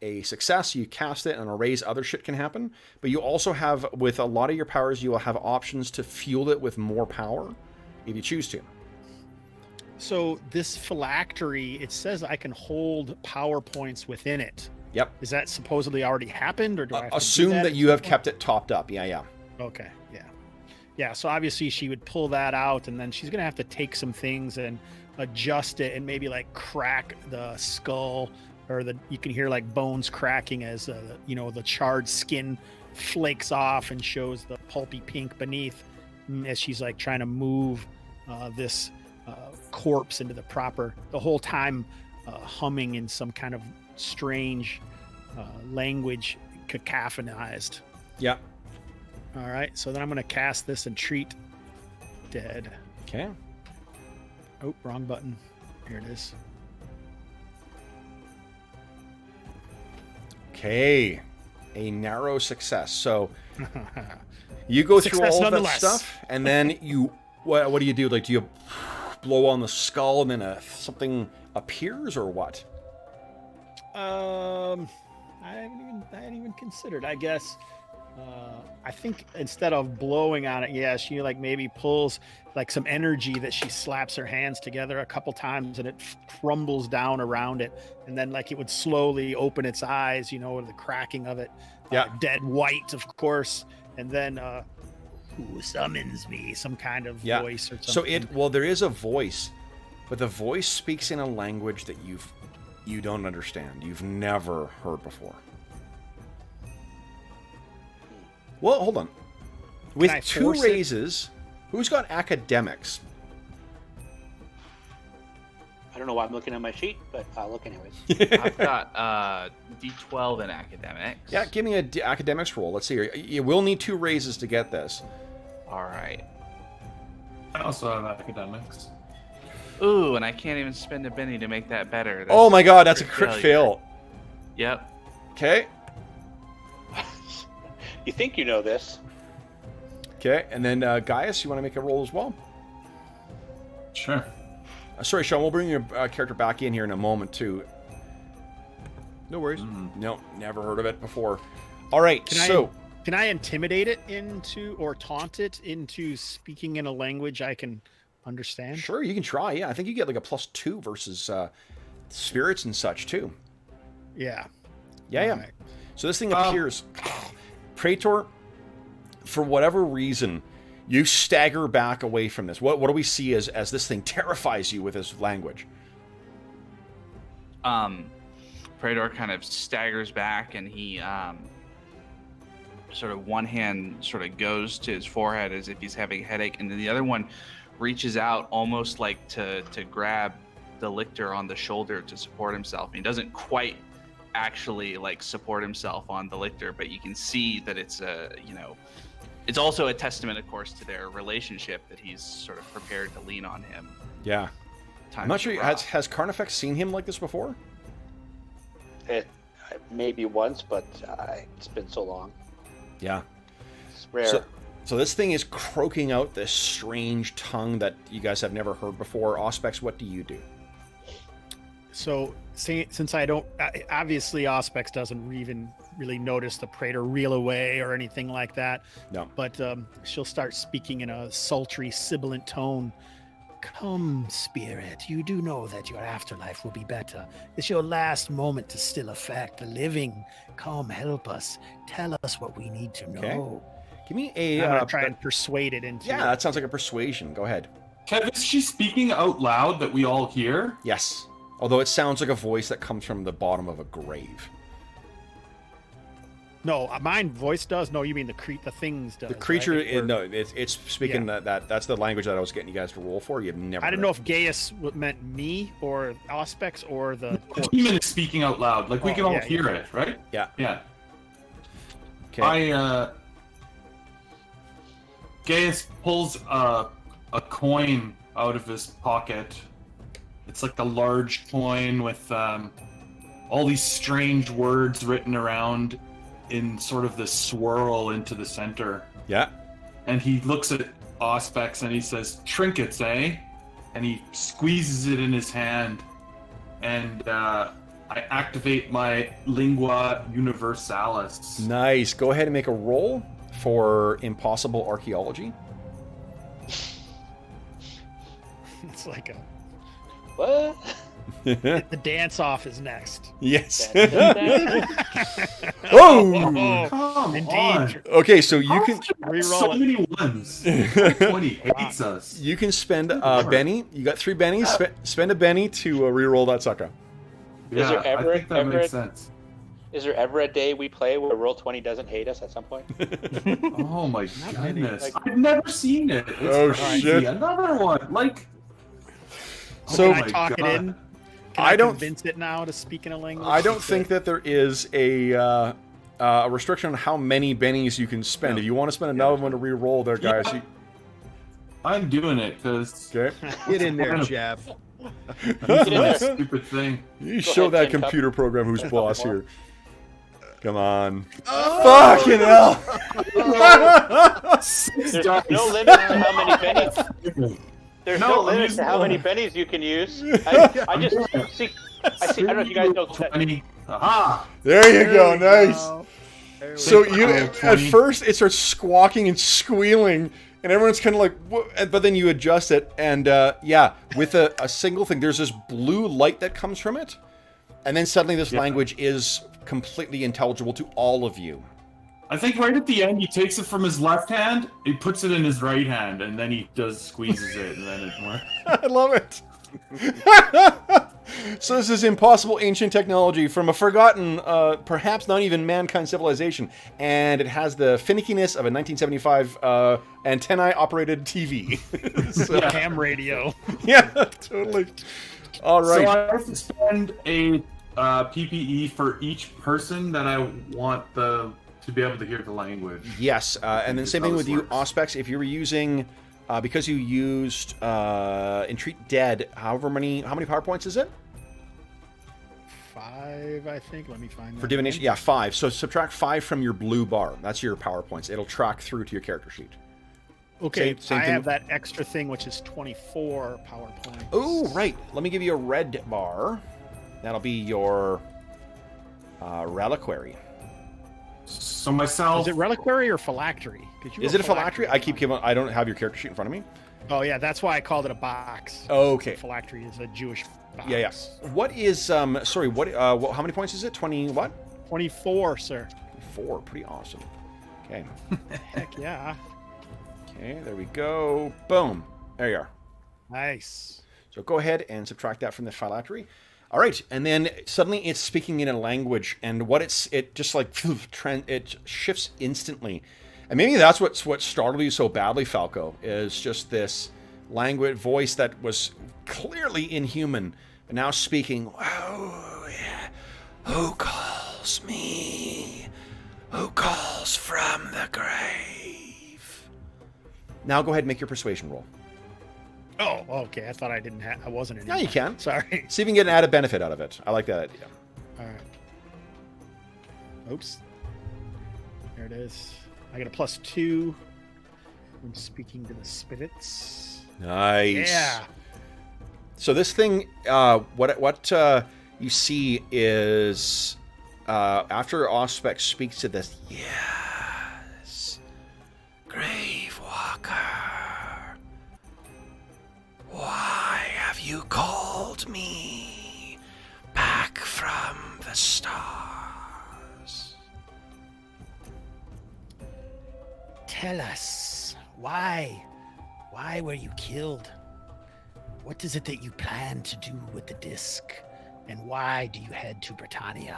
a success, you cast it, and on a raise, other shit can happen. But you also have, with a lot of your powers, you will have options to fuel it with more power if you choose to. So this phylactery, it says I can hold power points within it. Yep. Is that supposedly already happened, or do I have to Assume do that at you some have point? kept it topped up. Yeah. Okay, yeah. Yeah, so obviously she would pull that out, and then she's going to have to take some things and adjust it and maybe like crack the skull, or you can hear like bones cracking as the charred skin flakes off and shows the pulpy pink beneath, as she's like trying to move this corpse into the whole time humming in some kind of strange language, cacophonized. Yeah. All right, so then I'm going to cast this entreat dead. Okay. Oh, wrong button. Here it is. Okay. A narrow success. So you go through Success all of that nonetheless. stuff, and then you what do you do? Like, do you blow on the skull and then something appears, or what? I hadn't even considered. I guess I think instead of blowing on it, yeah, she like maybe pulls like some energy that she slaps her hands together a couple times, and it crumbles down around it, and then like it would slowly open its eyes, with the cracking of it. Yeah. Dead white, of course, and then who summons me? Some kind of Yeah. voice or So something. there is a voice, but the voice speaks in a language that you don't understand. You've never heard before. Well, hold on. With I 2 force it? raises, who's got academics? I don't know why I'm looking at my sheet, but I'll look anyways. I've got D12 in academics. Yeah, give me a academics roll. Let's see here. You will need 2 raises to get this. All right. I also have academics. Ooh, and I can't even spend a penny to make that better. That's Oh my god, that's a crit fail. Yep. Okay. You think you know this? Okay, and then Gaius, you want to make a roll as well? Sure. Sorry, Sean, we'll bring your character back in here in a moment, too. No worries. No, never heard of it before. All right, Can I intimidate it into, or taunt it into speaking in a language I can understand? Sure, you can try. Yeah, I think you get like a +2 versus spirits and such, too. Yeah. Yeah. All right. So this thing appears. Praetor, for whatever reason, you stagger back away from this. What do we see as this thing terrifies you with this language? Praetor kind of staggers back, and he sort of one hand sort of goes to his forehead as if he's having a headache, and then the other one reaches out almost like to grab the lictor on the shoulder to support himself. He doesn't quite actually like support himself on the lictor, but you can see that it's it's also a testament, of course, to their relationship that he's sort of prepared to lean on him. Yeah. I'm not sure. Has Carnifex seen him like this before? Maybe once, but it's been so long. Yeah. It's rare. So this thing is croaking out this strange tongue that you guys have never heard before. Auspex, what do you do? So since I don't, obviously Auspex doesn't even really notice the Praetor reel away or anything like that. No. But she'll start speaking in a sultry, sibilant tone. Come, spirit, you do know that your afterlife will be better. It's your last moment to still affect the living. Come, help us. Tell us what we need to know. Give me a. I'm gonna try and persuade it into. Yeah, that sounds like a persuasion. Go ahead. Kev, is she speaking out loud that we all hear? Yes. Although it sounds like a voice that comes from the bottom of a grave. No, mine voice does. No, you mean the things does. The creature, right? no, it's speaking that's the language that I was getting you guys to roll for. You've never. I didn't know if Gaius meant me or Auspex or the corpse. The demon is speaking out loud, like we can all hear it, right? Yeah. Yeah. Okay. Gaius pulls a coin out of his pocket. It's like a large coin with all these strange words written around in sort of this swirl into the center. Yeah. And he looks at Auspex and he says, "Trinkets, eh?" And he squeezes it in his hand. And I activate my Lingua Universalis. Nice. Go ahead and make a roll for Impossible Archaeology. It's like a. What? The dance off is next. Yes. Oh, Oh. Come Indeed. on. Okay, so you can Reroll So it. many ones. 20 hates us. you can spend a Benny. You got 3 bennies. Spend a Benny to re-roll that sucker. Is there ever- I think that ever- makes sense. Is there ever a day we play where Roll20 doesn't hate us at some point? Oh my many. goodness. Like- I've never seen it. It's Oh, crazy. shit. Another one. Like, So- Can I talk it in? Can I don't- convince it now to speak in a language. I don't think that there is a restriction on how many bennies you can spend. No. If you want to spend another one to re-roll there, guys. Yeah. I'm doing it because Okay. Get in there, Jeff. that stupid thing. You Go show ahead, that Tin Cup. computer program who's boss more. here. Come on. Fucking hell. There's no limit to how many bennies. There's no limit to how many bennies you can use. I just see. I don't know if you guys know that. 20. Aha! There you go. Nice. There we So go. you, at 20. first, it starts squawking and squealing, and everyone's kind of like, what? But then you adjust it, and yeah, with a single thing, there's this blue light that comes from it, and then suddenly this language is completely intelligible to all of you. I think right at the end, he takes it from his left hand, he puts it in his right hand, and then he squeezes it, and then it works. I love it. So this is impossible ancient technology from a forgotten, perhaps not even mankind civilization, and it has the finickiness of a 1975 antennae-operated TV. So, Ham radio. yeah, totally. All right. So I have to spend a PPE for each person that I want to be able to hear the language. Yes, and then same How thing this with you, works. Auspex. If you were using, because you used Entreat Dead, how many power points is it? 5, I think. Let me find For that divination, again. yeah, 5. So subtract 5 from your blue bar. That's your power points. It'll track through to your character sheet. Okay, same I thing. have that extra thing, which is 24 power points. Oh, right. Let me give you a red bar. That'll be your reliquary. So myself, Is it reliquary or phylactery? Could you Is go it a phylactery? I keep giving. I don't have your character sheet in front of me. Oh yeah, that's why I called it a box. Okay. Phylactery is a Jewish box. Yeah, yeah. What is Sorry. How many points is it? 20 what? 24, sir. 4. Pretty awesome. Okay. Heck yeah. Okay. There we go. Boom. There you are. Nice. So go ahead and subtract that from the phylactery. All right, and then suddenly it's speaking in a language, and it just like it shifts instantly, and maybe that's what startled you so badly, Falco, is just this language voice that was clearly inhuman, but now speaking. Oh yeah, who calls me? Who calls from the grave? Now go ahead and make your persuasion roll. Oh, okay. I thought I didn't have. I wasn't in. Yeah, you can. Sorry. See if you can get an added benefit out of it. I like that idea. All right. Oops. There it is. I got a +2 from speaking to the spirits. Nice. Yeah. So this thing, what you see is after Auspex speaks to this, yes, Grave Walker, why have you called me back from the stars? tell us why were you killed? What is it that you plan to do with the disc? And why do you head to Britannia?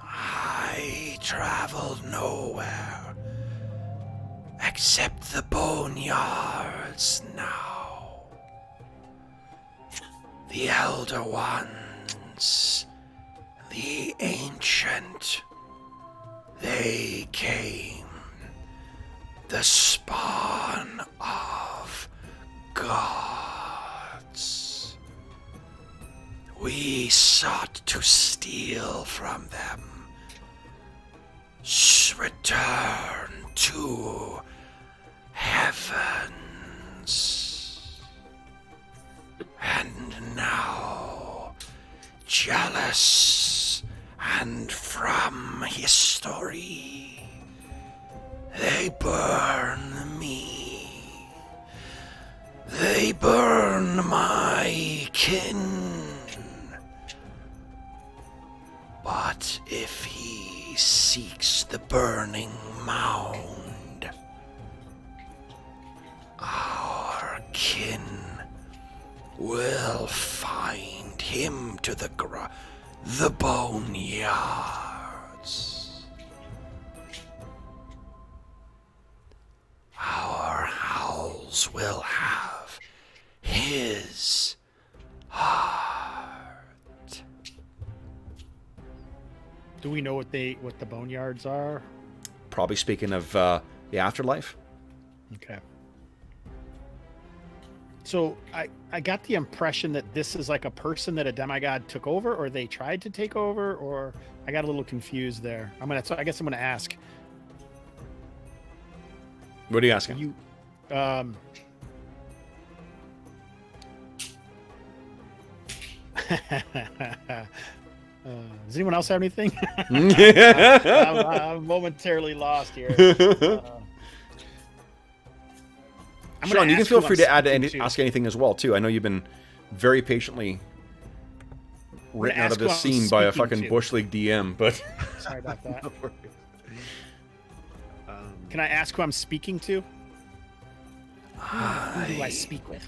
I traveled nowhere except the boneyards now. The Elder Ones, the Ancient, they came, the spawn of gods. We sought to steal from them, return to heavens. And now, jealous and from history, they burn me. They burn my kin. But if he seeks the burning mound, our kin will find him to the boneyards. Our howls will have his heart. Do we know what the boneyards are? Probably speaking of the afterlife. Okay. So I got the impression that this is like a person that a demigod took over, or they tried to take over, or I got a little confused there. I guess I'm gonna ask. What are you asking? You, does anyone else have anything? I'm momentarily lost here. Sean, you can feel free to ask anything as well, too. I know you've been very patiently written out of this scene by a fucking Bush League DM, but... Sorry about that. Can I ask who I'm speaking to? Who do I speak with?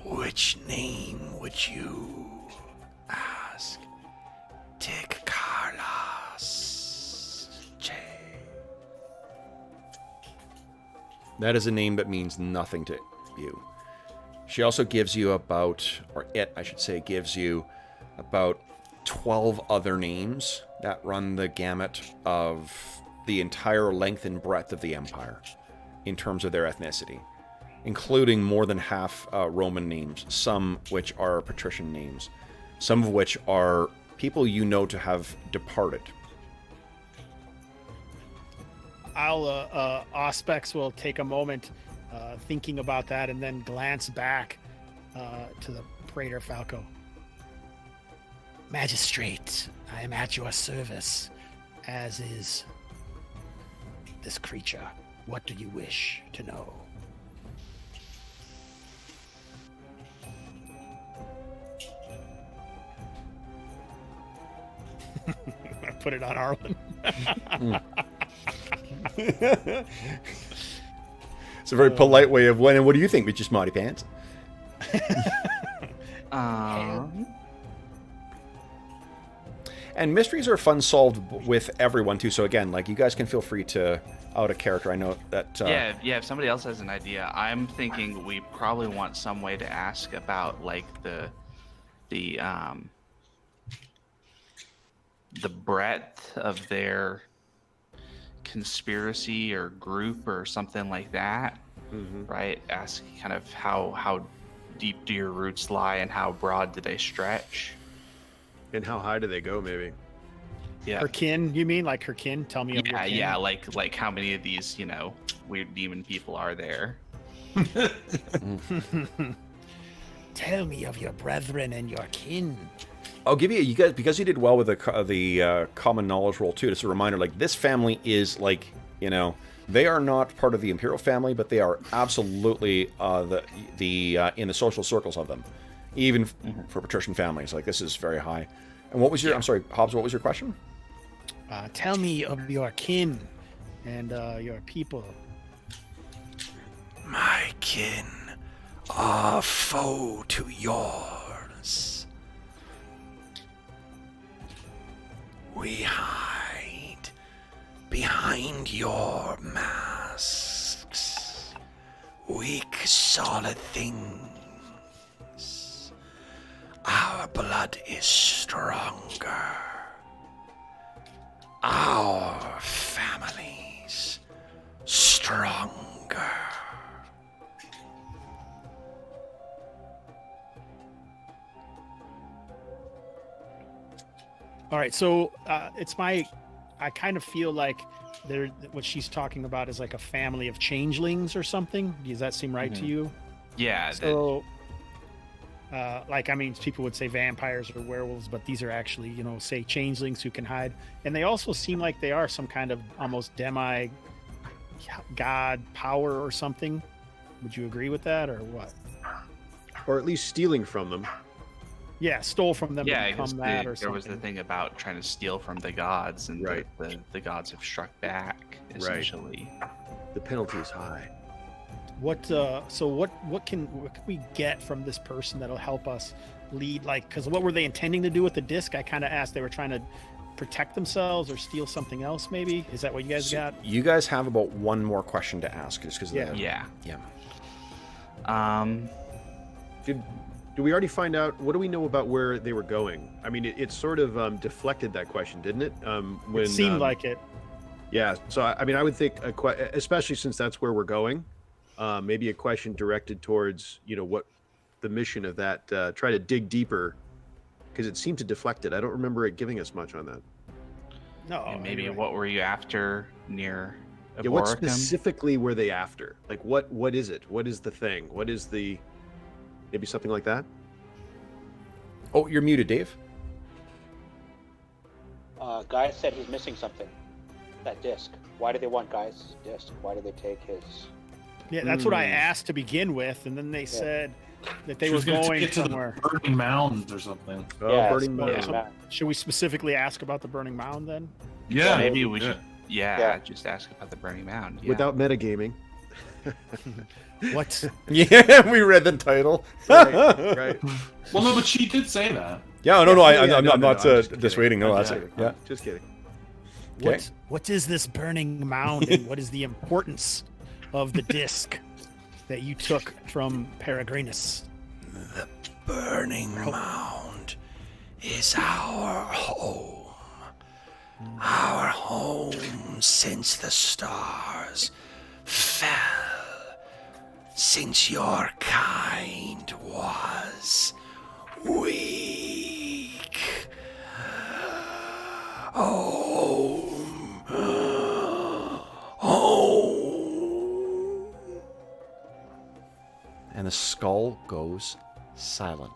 Which name would you ask? Dick Carlos J. That is a name that means nothing to you. She also gives you about, or it, I should say, gives you about 12 other names that run the gamut of the entire length and breadth of the Empire in terms of their ethnicity, including more than half Roman names, some which are patrician names, some of which are people you know to have departed. Auspex will take a moment thinking about that and then glance back to the Praetor Falco. Magistrate, I am at your service, as is this creature. What do you wish to know? I put it on Arlen. It's a very polite way of when. And what do you think, Mr. Smarty Pants? And mysteries are fun solved with everyone too. So again, like, you guys can feel free to out a character. I know that. Yeah. If somebody else has an idea, I'm thinking we probably want some way to ask about like the breadth of their conspiracy or group or something like that. Mm-hmm. Right? Ask kind of how deep do your roots lie and how broad do they stretch? And how high do they go, maybe? Yeah. Her kin, you mean? Like her kin? Tell me of your kin. Yeah, like how many of these, weird demon people are there? Tell me of your brethren and your kin. I'll give you guys, because you did well with the common knowledge roll too. Just a reminder, like, this family is like, they are not part of the Imperial family, but they are absolutely in the social circles of them, even for patrician families. Like, this is very high. And what was your? I'm sorry, Hobbs. What was your question? Tell me of your kin and your people. My kin are foe to yours. We hide behind your masks. Weak, solid things. Our blood is stronger. Our families stronger. All right, so I kind of feel like what she's talking about is like a family of changelings or something. Does that seem right to you? Yeah. So, like, I mean, people would say vampires or werewolves, but these are actually, you know, say changelings who can hide. And they also seem like they are some kind of almost demi god power or something. Would you agree with that or what? Or at least stealing from them. Yeah, stole from them to because become that or there was the something. thing about trying to steal from the gods, and Right. the gods have struck back, essentially. The penalty is high. What can we get from this person that'll help us lead? Like, because what were they intending to do with the disc? I kind of asked. They were trying to protect themselves or steal something else. Maybe is that what you guys got? You guys have about one more question to ask, just because. Yeah. Yeah. Do we already find out? What do we know about where they were going? I mean, it sort of deflected that question, didn't it? When It seemed like it. Yeah. So I mean, I would think, especially since that's where we're going, maybe a question directed towards, you know, what the mission of that. Try to dig deeper, because it seemed to deflect it. I don't remember it giving us much on that. No. And maybe anyway. what were you after near Yeah, what Aboricum? specifically were they after? Like, what is it? What is the thing? What is the? Maybe something like that. Oh, you're muted, Dave. Guy said he's missing something. That disc. Why do they want Guy's disc? Why do they take his? Yeah, that's what I asked to begin with, and then they said that they She were was gonna going take it to somewhere. the burning mounds or something. Oh, Yeah, burning it's- mounds. yeah. Should we specifically ask about the Burning Mound then? Yeah, Maybe we yeah. should. Yeah, just ask about the Burning Mound. Yeah. Without metagaming. What? Yeah, we read the title. Right. Well, no, but she did say that. Yeah, no, Yeah, I'm no, not I'm just dissuading. No, that's Okay. it. Yeah. Just kidding. Okay. What is this burning mound, and what is the importance Of the disc that you took from Peregrinus. The Burning Mound is our home. Our home since the stars fell. Since your kind was weak. Home. Home. And the skull goes silent.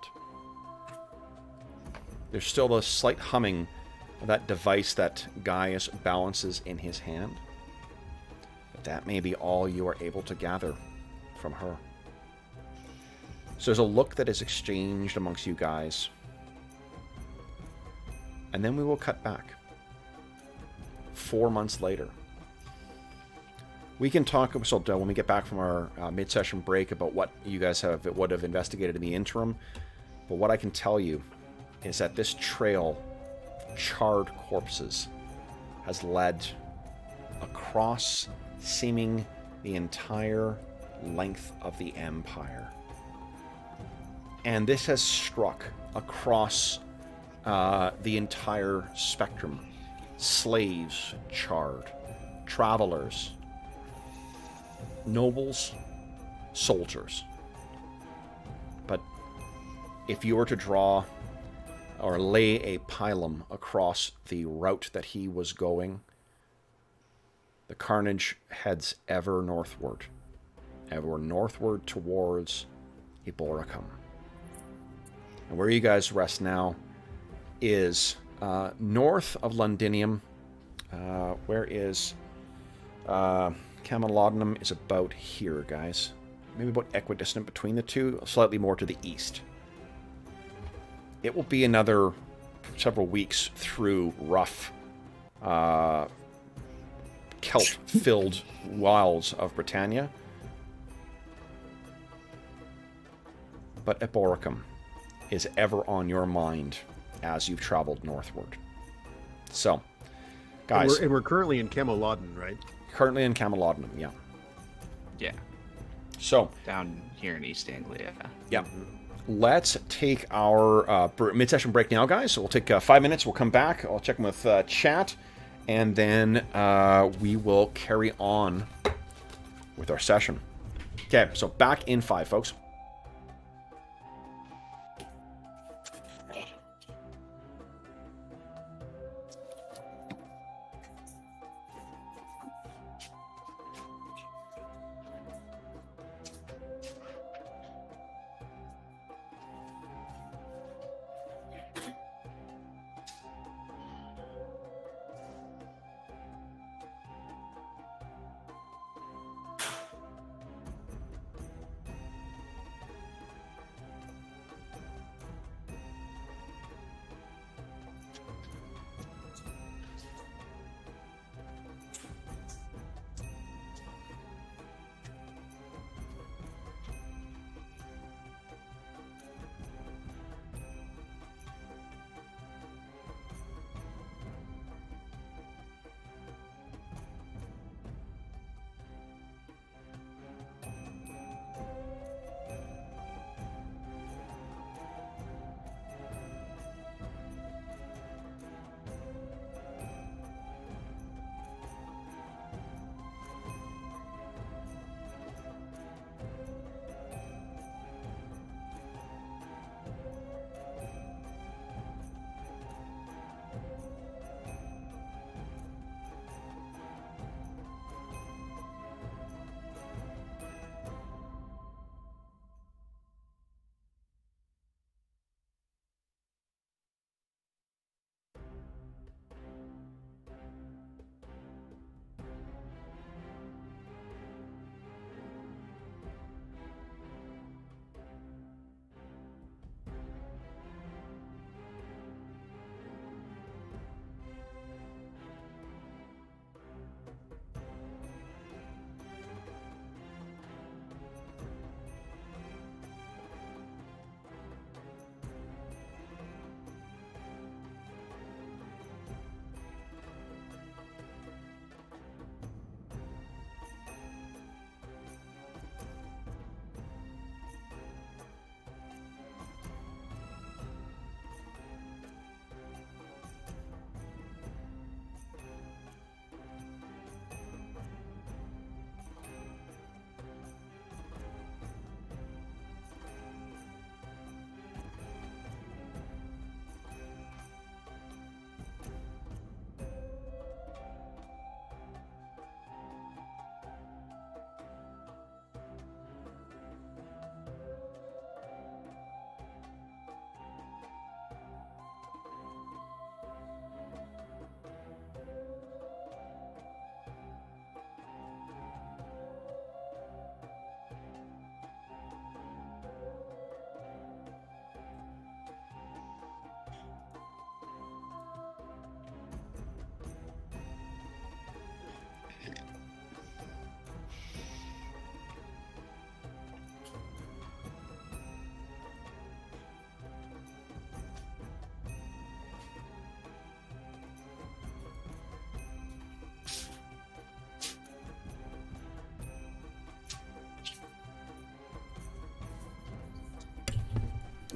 There's still a slight humming of that device that Gaius balances in his hand. But that may be all you are able to gather from her. So there's a look that is exchanged amongst you guys. And then we will cut back. 4 months later. We can talk, so when we get back from our mid-session break, about what you guys would have investigated in the interim. But what I can tell you is that this trail of charred corpses has led across seeming the entire length of the Empire. And this has struck across the entire spectrum. Slaves charred, travelers, nobles, soldiers. But if you were to draw or lay a pilum across the route that he was going, the carnage heads ever northward towards Eboricum. And where you guys rest now is north of Londinium. Where is Camelodunum? Is about here, guys. Maybe about equidistant between the two, slightly more to the east. It will be another several weeks through rough kelp-filled wilds of Britannia. But Eboracum is ever on your mind as you've traveled northward. So, guys... And we're currently in Camelodon, right? Currently in Camelodon, yeah. Yeah. So... Down here in East Anglia. Yeah. Let's take our mid-session break now, guys. So we'll take 5 minutes. We'll come back. I'll check in with chat. And then we will carry on with our session. Okay, so back in 5, folks.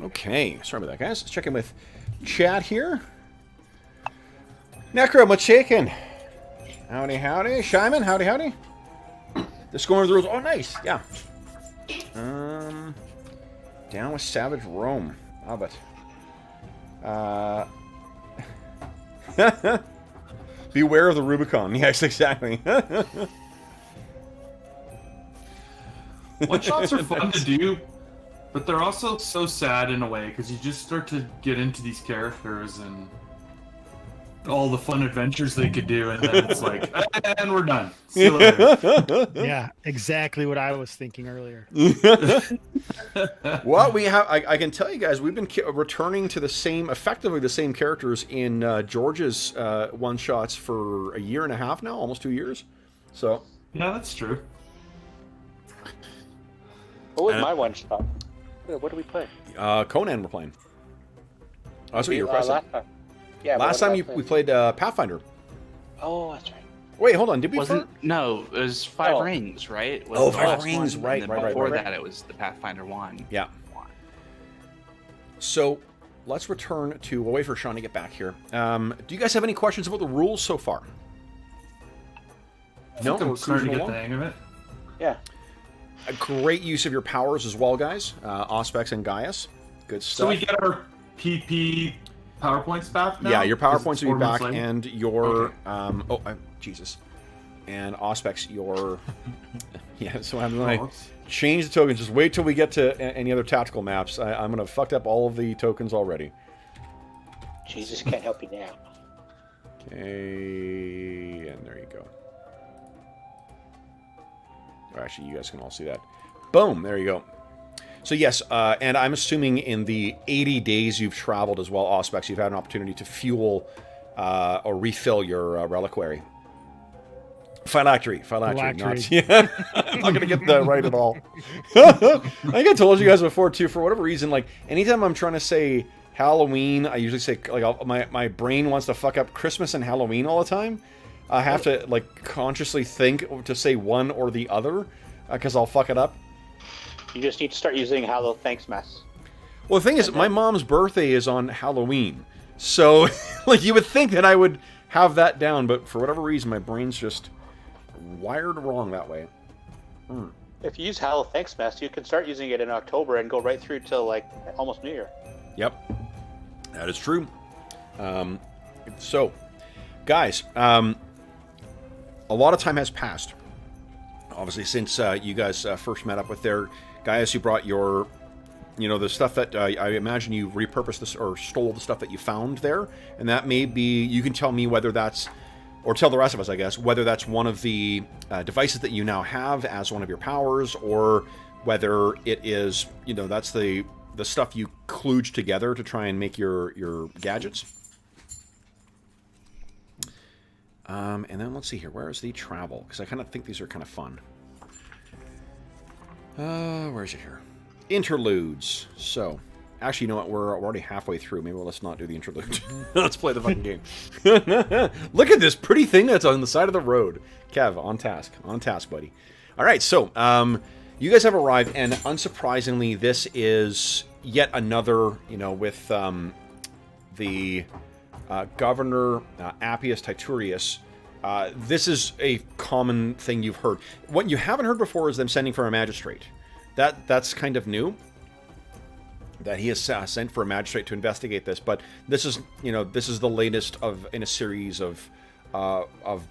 Okay, sorry about that, guys. Let's check in with chat here. Necro, what's shaking? Howdy, howdy. Shyman, howdy, howdy. The scoring of the rules. Oh, nice. Yeah. Down with Savage Rome. Love it. Beware of the Rubicon. Yes, exactly. One-shots are fun to do, but they're also so sad in a way, because you just start to get into these characters, and all the fun adventures they could do, and then it's like, and we're done. See you later. Yeah, exactly what I was thinking earlier. Well, we have. I can tell you guys, we've been returning to effectively the same characters in George's one shots for a year and a half now, almost 2 years. So Yeah, that's true. What was my one shot? What did we play? Conan we're playing. Oh, that's what you were pressing. Last time. Yeah. Last time we played Pathfinder. Oh, that's right. Wait, hold on. Did we? No, it was Five Oh. Rings, right? Was Oh, the Five last Rings, one, right, and then right. Before that, it was the Pathfinder 1. Yeah. So let's return to. We'll wait for Sean to get back here. Do you guys have any questions about the rules so far? No, I'm starting to cruising get the along? hang of it. Yeah. A great use of your powers as well, guys. Auspex and Gaius. Good stuff. So we get our PP PowerPoints back now? Yeah, your Because PowerPoints it's will 4 be months back, later? and your Jesus, and Auspex your yeah. So I'm going to change the tokens. Just wait till we get to any other tactical maps. I'm going to fucked up all of the tokens already. Jesus can't help you now. Okay, and there you go. Oh, actually, you guys can all see that. Boom, there you go. So yes, and I'm assuming in the 80 days you've traveled as well, Auspex, you've had an opportunity to fuel or refill your reliquary. Phylactery. Not, yeah, I'm not going to get that right at all. I think I told you guys before, too, for whatever reason, like, anytime I'm trying to say Halloween, I usually say, like, my brain wants to fuck up Christmas and Halloween all the time. I have to, like, consciously think to say one or the other, because I'll fuck it up. You just need to start using Hello Thanks Mess. Well, the thing is, my mom's birthday is on Halloween. So, like, you would think that I would have that down, but for whatever reason, my brain's just wired wrong that way. If you use Hello Thanks Mess, you can start using it in October and go right through till, like, almost New Year. Yep. That is true. So, guys, a lot of time has passed. Obviously, since you guys first met up with their Gaius, you brought your, the stuff that I imagine you repurposed this or stole the stuff that you found there, and that may be. You can tell me whether that's, or tell the rest of us, I guess, whether that's one of the devices that you now have as one of your powers, or whether it is, that's the stuff you kludged together to try and make your gadgets. And then let's see here. Where is the travel? Because I kind of think these are kind of fun. Where is it here? Interludes. So, actually, you know what? We're already halfway through. Maybe let's not do the interlude. Let's play the fucking game. Look at this pretty thing that's on the side of the road. Kev, on task. On task, buddy. All right, so, you guys have arrived, and unsurprisingly, this is yet another, with the Governor Appius Titurius. This is a common thing you've heard. What you haven't heard before is them sending for a magistrate. That's kind of new. That he has sent for a magistrate to investigate this. But this is the latest in a series of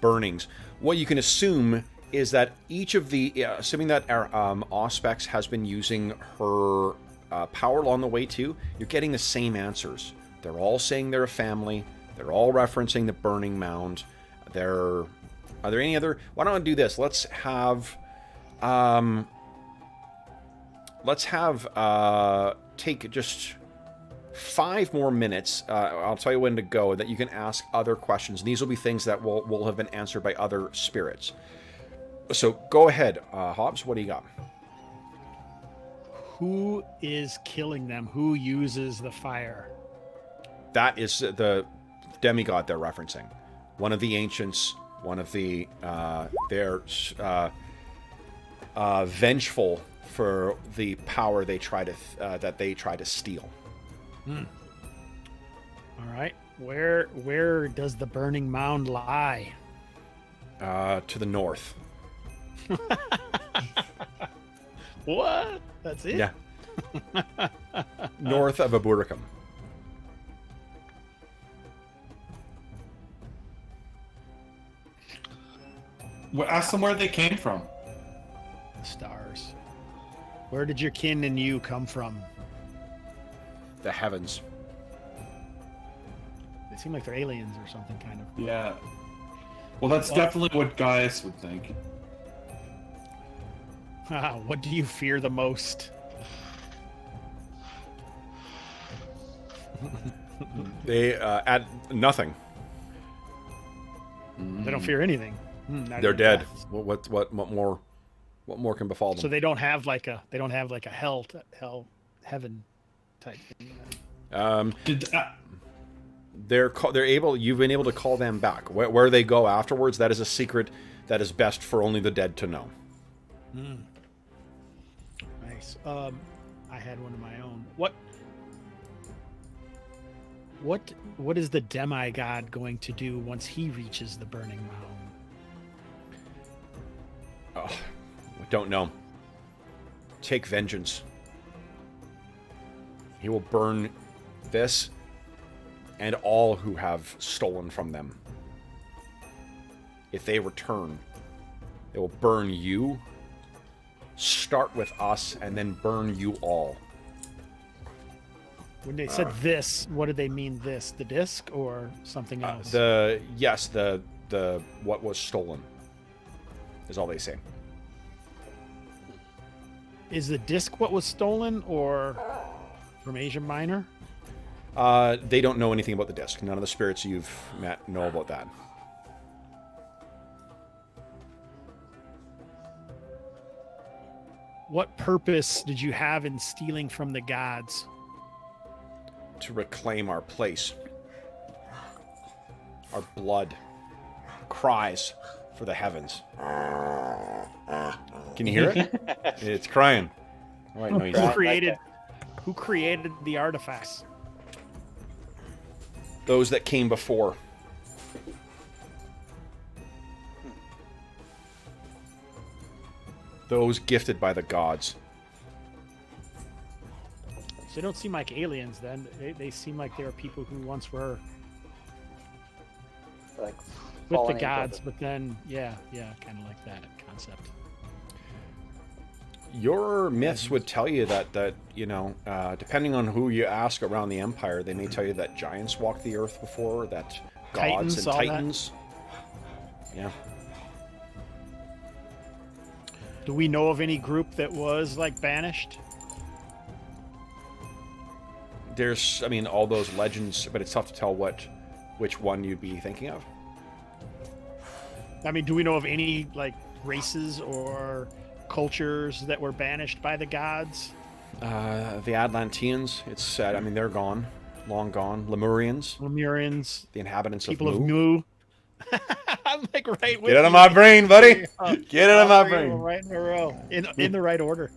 burnings. What you can assume is that each of the, assuming that our Auspex has been using her power along the way too, you're getting the same answers. They're all saying they're a family. They're all referencing the burning mound. Are there any other? Why don't I do this? Let's have take just 5 more minutes. I'll tell you when to go, that you can ask other questions. And these will be things that will have been answered by other spirits. So go ahead, Hobbs. What do you got? Who is killing them? Who uses the fire? That is the demigod they're referencing. One of the ancients, one of the, they're vengeful for the power they try to steal. All right. Where does the burning mound lie? To the north. What? That's it? Yeah. North of Aburicum. Ask them where they came from. The stars. Where did your kin and you come from? The heavens. The seem like they're aliens or something, kind of. Yeah. Well, that's definitely what Gaius would think. What do you fear the most? They add nothing. They don't fear anything. Not They're even dead. death. What more can befall them? So they don't have like a hell heaven type thing. They're able. You've been able to call them back. Where they go afterwards, that is a secret that is best for only the dead to know. Nice. I had one of my own. What is the demigod going to do once he reaches the burning mound? Oh, I don't know. Take vengeance. He will burn this and all who have stolen from them. If they return, they will burn you, start with us, and then burn you all. When they said this, what did they mean? This, the disc, or something else? The what was stolen is all they say. Is the disc what was stolen, or from Asia Minor? They don't know anything about the disc. None of the spirits you've met know about that. What purpose did you have in stealing from the gods? To reclaim our place. Our blood cries for the heavens. Can you hear it? It's crying. All right, no, he's not. Who created the artifacts? Those that came before. Those gifted by the gods. So they don't seem like aliens then. They seem like they were people who once were Like with fallen the gods, angels. but then yeah, kind of like that concept. Your myths would tell you that you know, depending on who you ask around the Empire, they may tell you that giants walked the earth before, that gods Titans, and all that. titans. Yeah. Do we know of any group that was like banished? There's, I mean, all those legends, but it's tough to tell which one you'd be thinking of. I mean, do we know of any like races or cultures that were banished by the gods? The Atlanteans, it's said, I mean, they're gone, long gone. Lemurians, Lemurians, the inhabitants people of of Mu. Mu. I'm like right with Get out of you. my brain, buddy. Get out of my We're brain. right in a row, in the right order.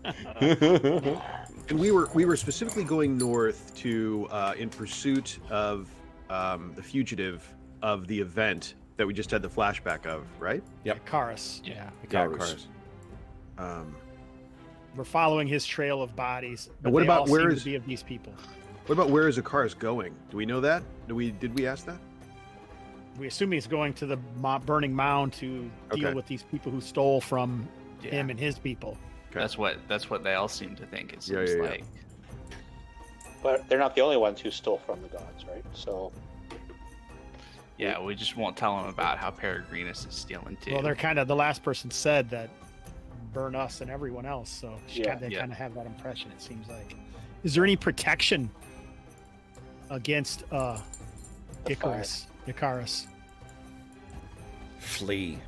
And we were specifically going north to in pursuit of the fugitive of the event that we just had the flashback of, right? Yep. Karis. Yeah. Icarus. We're following his trail of bodies. But what they about all where seem is- to be of these people? What about where is Icarus going? Do we know that? Did we ask that? We assume he's going to the burning mound to deal Okay. with these people who stole from him and his people. Okay. That's what they all seem to think. It Yeah, seems yeah, yeah. like. But they're not the only ones who stole from the gods, right? So Yeah, we just won't tell them about how Peregrinus is stealing too. Well, they're kind of the last person said that burn us and everyone else. So Yeah. they Yeah. kind of have that impression. It seems like. Is there any protection against Icarus? Flee.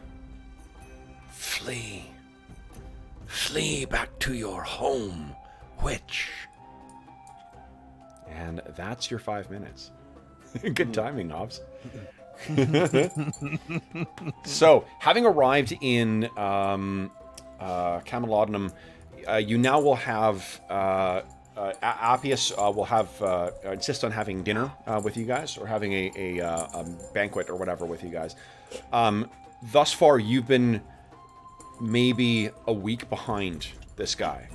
Flee. Flee back to your home, witch. And that's your 5 minutes. Good timing, Knobs. So, having arrived in Camelotnum, you now will have Appius will have insist on having dinner with you guys, or having a banquet or whatever with you guys. Thus far, you've been maybe a week behind this guy.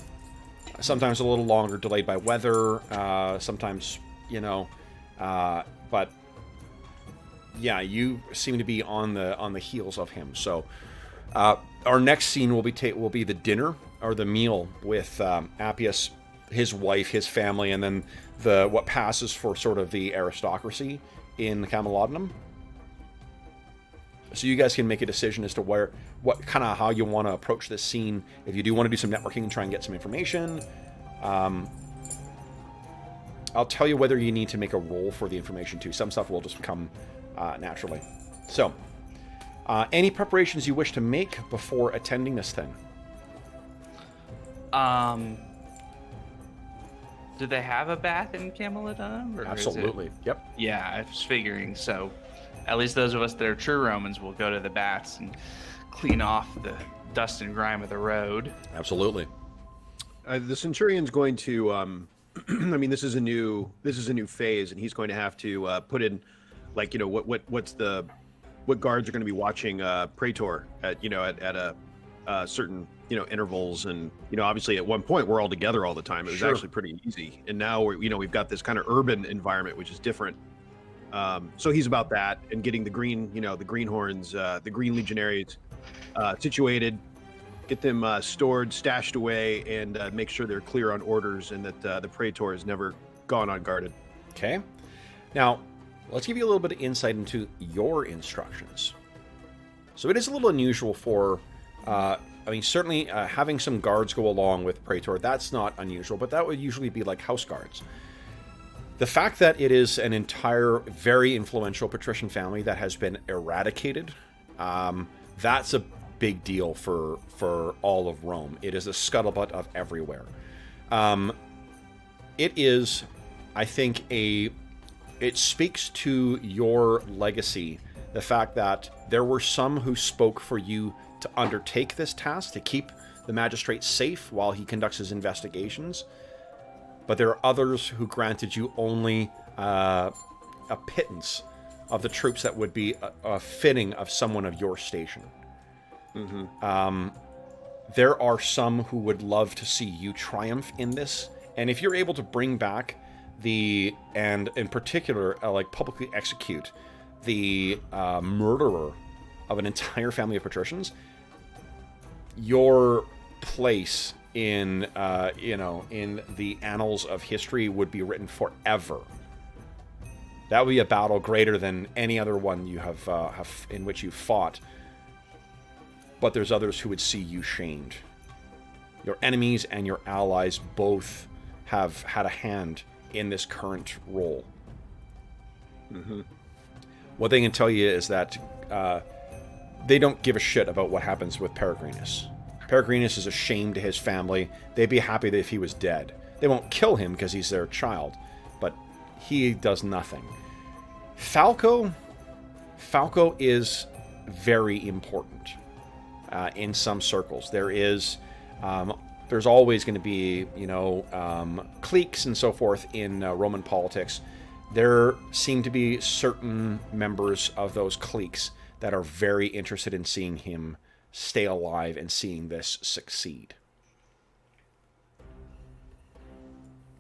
Sometimes a little longer, delayed by weather. Sometimes, you know, but yeah, you seem to be on the heels of him. So our next scene will be the dinner or the meal with Appius, his wife, his family, and then what passes for sort of the aristocracy in Camelotnum. So you guys can make a decision as to how you want to approach this scene. If you do want to do some networking and try and get some information, I'll tell you whether you need to make a roll for the information too. Some stuff will just come naturally. So, any preparations you wish to make before attending this thing? Do they have a bath in Camelotnum? Absolutely. Yep. Yeah, I was figuring. So, at least those of us that are true Romans will go to the baths and clean off the dust and grime of the road. Absolutely. The Centurion's going to. I mean, this is a new phase, and he's going to have to put in, like, what guards are going to be watching Praetor at a certain intervals, and obviously at one point we're all together all the time. It was actually pretty easy, and now we've got this kind of urban environment which is different. So he's about that, and getting the greenhorns, the Green Legionaries situated, get them stored, stashed away, and make sure they're clear on orders, and that the Praetor has never gone unguarded. Okay. Now, let's give you a little bit of insight into your instructions. So it is a little unusual for, certainly having some guards go along with Praetor, that's not unusual, but that would usually be like house guards. The fact that it is an entire, very influential patrician family that has been eradicated, that's a big deal for all of Rome. It is a scuttlebutt of everywhere. It is, I think, it speaks to your legacy, the fact that there were some who spoke for you to undertake this task, to keep the magistrate safe while he conducts his investigations. But there are others who granted you only a pittance of the troops that would be fitting of someone of your station. Mm-hmm. There are some who would love to see you triumph in this, and if you're able to bring back and in particular, publicly execute the murderer of an entire family of patricians, your place in the annals of history would be written forever. That would be a battle greater than any other one you have in which you fought. But there's others who would see you shamed. Your enemies and your allies both have had a hand in this current role. Mm-hmm. What they can tell you is that they don't give a shit about what happens with Peregrinus. Peregrinus is a shame to his family. They'd be happy that if he was dead. They won't kill him because he's their child, but he does nothing. Falco is very important in some circles. There's always going to be, cliques and so forth in Roman politics. There seem to be certain members of those cliques that are very interested in seeing him stay alive and seeing this succeed.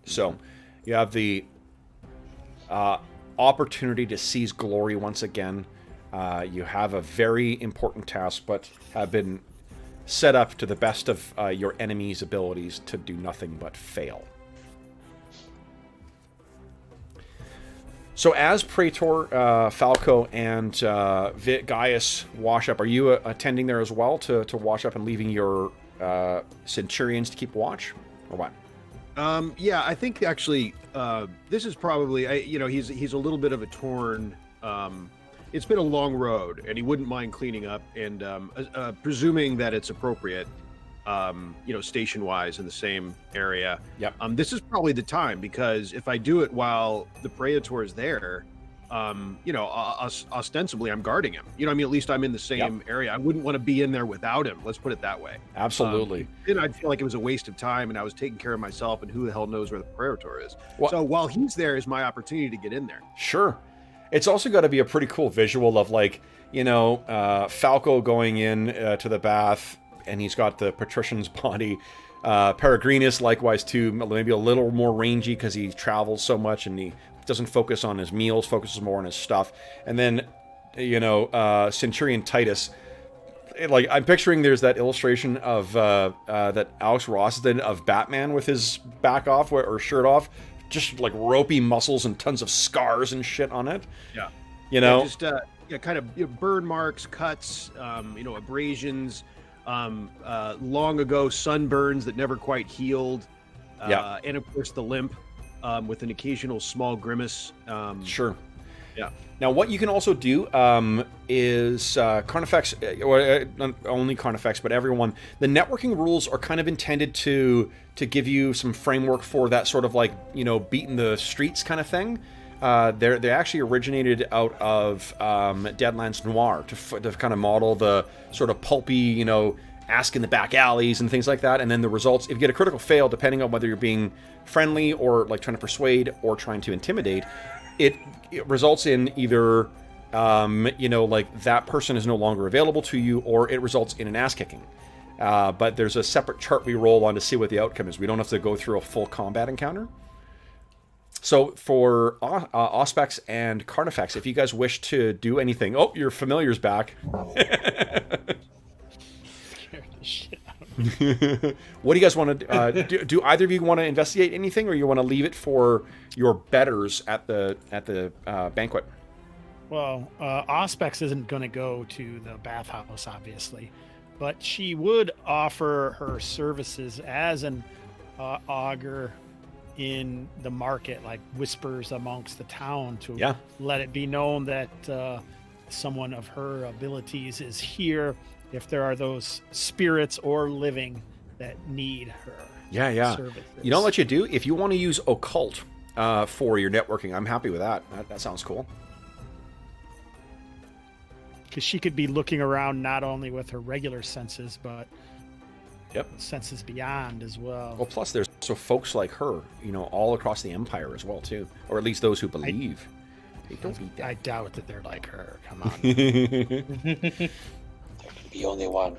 So, you have the opportunity to seize glory once again. You have a very important task, but have been set up to the best of your enemy's abilities to do nothing but fail. So as Praetor, Falco, and Gaius wash up, are you attending there as well to wash up and leaving your centurions to keep watch, or what? Yeah, I think actually this is probably, he's a little bit of a torn. It's been a long road, and he wouldn't mind cleaning up, and presuming that it's appropriate, station-wise in the same area. Yep. This is probably the time, because if I do it while the Praetor is there, ostensibly I'm guarding him. At least I'm in the same area. I wouldn't want to be in there without him. Let's put it that way. Absolutely. Then I'd feel like it was a waste of time, and I was taking care of myself, and who the hell knows where the Praetor is. Well, so while he's there is my opportunity to get in there. Sure. It's also got to be a pretty cool visual of Falco going in to the bath, and he's got the patrician's body. Peregrinus, likewise, too, maybe a little more rangy because he travels so much and he doesn't focus on his meals, focuses more on his stuff. And then, Centurion Titus. I'm picturing there's that illustration of that Alex Ross did of Batman with his back off or shirt off. just like ropey muscles and tons of scars and shit on it. Yeah. You know, just kind of burn marks, cuts, abrasions, long ago sunburns that never quite healed. And of course the limp, with an occasional small grimace. Sure. Yeah. Now, what you can also do is Carnifex, or not only Carnifex, but everyone. The networking rules are kind of intended to give you some framework for that sort of like beating the streets kind of thing. They actually originated out of Deadlands Noir to kind of model the sort of pulpy, ask in the back alleys and things like that. And then the results, if you get a critical fail, depending on whether you're being friendly or like trying to persuade or trying to intimidate, it results in either, like that person is no longer available to you, or it results in an ass kicking. But there's a separate chart we roll on to see what the outcome is. We don't have to go through a full combat encounter. So for Auspex and Carnifex, if you guys wish to do anything... Oh, your familiar's back. What do you guys want to do? Either of you want to investigate anything, or you want to leave it for your betters at the banquet? Well, Auspex isn't going to go to the bathhouse, obviously, but she would offer her services as an augur in the market, like whispers amongst the town to let it be known that someone of her abilities is here, if there are those spirits or living that need her services. You know what you do? If you want to use occult for your networking, I'm happy with that. That sounds cool. Because she could be looking around not only with her regular senses, but senses beyond as well. Well, plus there's so folks like her, all across the empire as well too, or at least those who believe. I doubt that they're like her. Come on. The only one.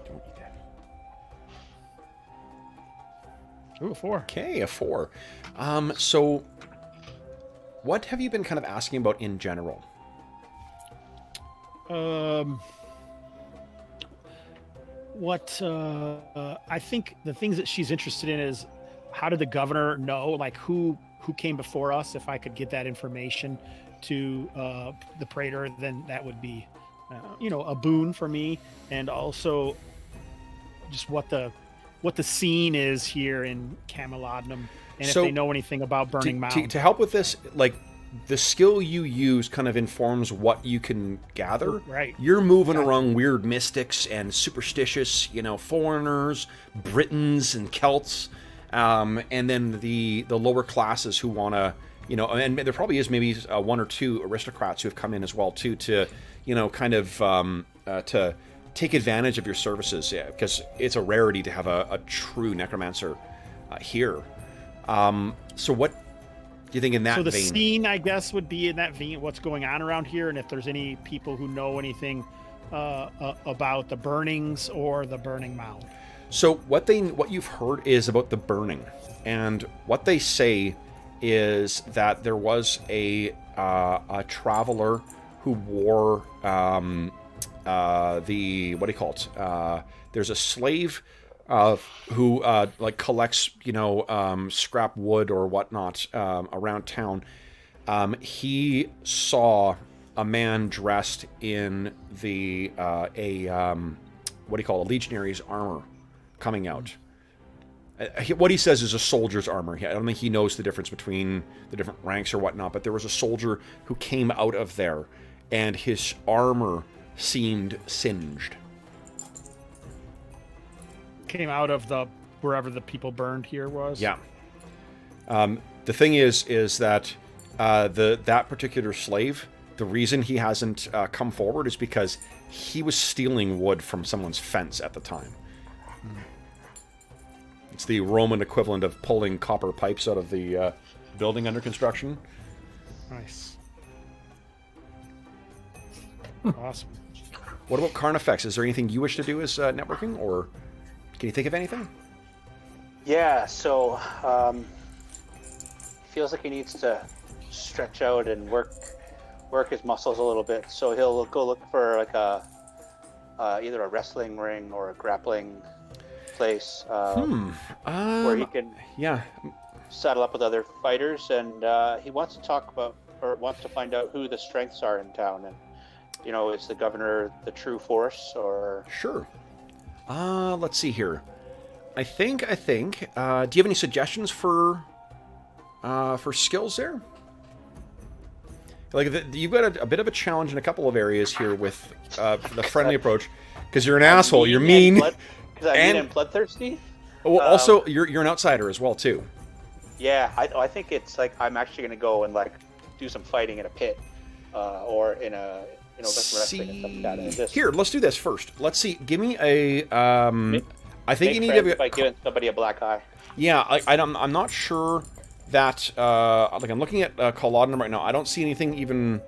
Ooh, a 4. Okay, a 4. So what have you been kind of asking about in general? I think the things that she's interested in is, how did the governor know, like who came before us? If I could get that information to the praetor, then that would be a boon for me. And also just what the scene is here in Camelotnum, and if they know anything about Burning Mound. To help with this, like, the skill you use kind of informs what you can gather. Right. You're moving around weird mystics and superstitious, foreigners, Britons and Celts, and then the lower classes who want to, and there probably is maybe one or two aristocrats who have come in as well too to, kind of to take advantage of your services, because it's a rarity to have a true necromancer here. So what do you think in that vein? So the scene, I guess, would be in that vein, what's going on around here, and if there's any people who know anything about the burnings or the Burning Mound. So what you've heard is about the burning, and what they say is that there was a traveler who wore what do you call it? There's a slave who like collects scrap wood or whatnot around town. He saw a man dressed in the what do you call it? A legionary's armor coming out. What he says is a soldier's armor. I don't think he knows the difference between the different ranks or whatnot, but there was a soldier who came out of there, and his armor seemed singed. Came out of wherever the people burned here was. Yeah. The thing is that that particular slave, the reason he hasn't come forward is because he was stealing wood from someone's fence at the time. It's the Roman equivalent of pulling copper pipes out of the building under construction. Nice. Awesome. What about Carnifex? Is there anything you wish to do as networking, or can you think of anything? Yeah, so feels like he needs to stretch out and work his muscles a little bit. So he'll go look for like either a wrestling ring or a grappling place where he can. Yeah. saddle up with other fighters, and he wants to talk about, or wants to find out who the strengths are in town, and is the governor the true force, or? Sure. Let's see here. I think. Do you have any suggestions for skills there? Like you've got a bit of a challenge in a couple of areas here with the friendly approach, because you're an asshole. You're mean. Because I'm mean and bloodthirsty. Well, also you're an outsider as well too. Yeah, I think it's like I'm actually going to go and like do some fighting in a pit, or in a wrestling and stuff like that. Here, let's do this first. Let's see. Give me a. I think you need to by giving somebody a black eye. Yeah, I'm not sure that. Like I'm looking at Culloden right now. I don't see anything even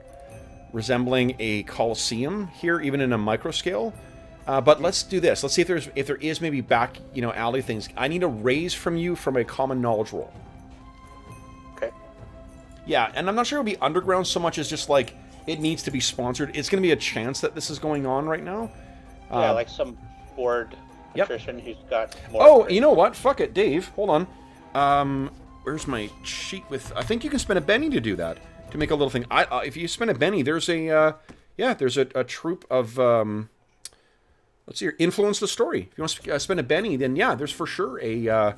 resembling a Colosseum here, even in a micro scale. But let's do this. Let's see if there is maybe back alley things. I need a raise from you from a common knowledge roll. Okay. Yeah, and I'm not sure it'll be underground so much as just like it needs to be sponsored. It's going to be a chance that this is going on right now. Yeah, like some bored patrician who's got more. Oh, you know what? Fuck it, Dave. Hold on. Where's my sheet with? I think you can spend a Benny to do that, to make a little thing. If you spend a Benny, there's a there's a troop of let's see here. Influence the story. If you want to spend a Benny, then yeah, there's for sure a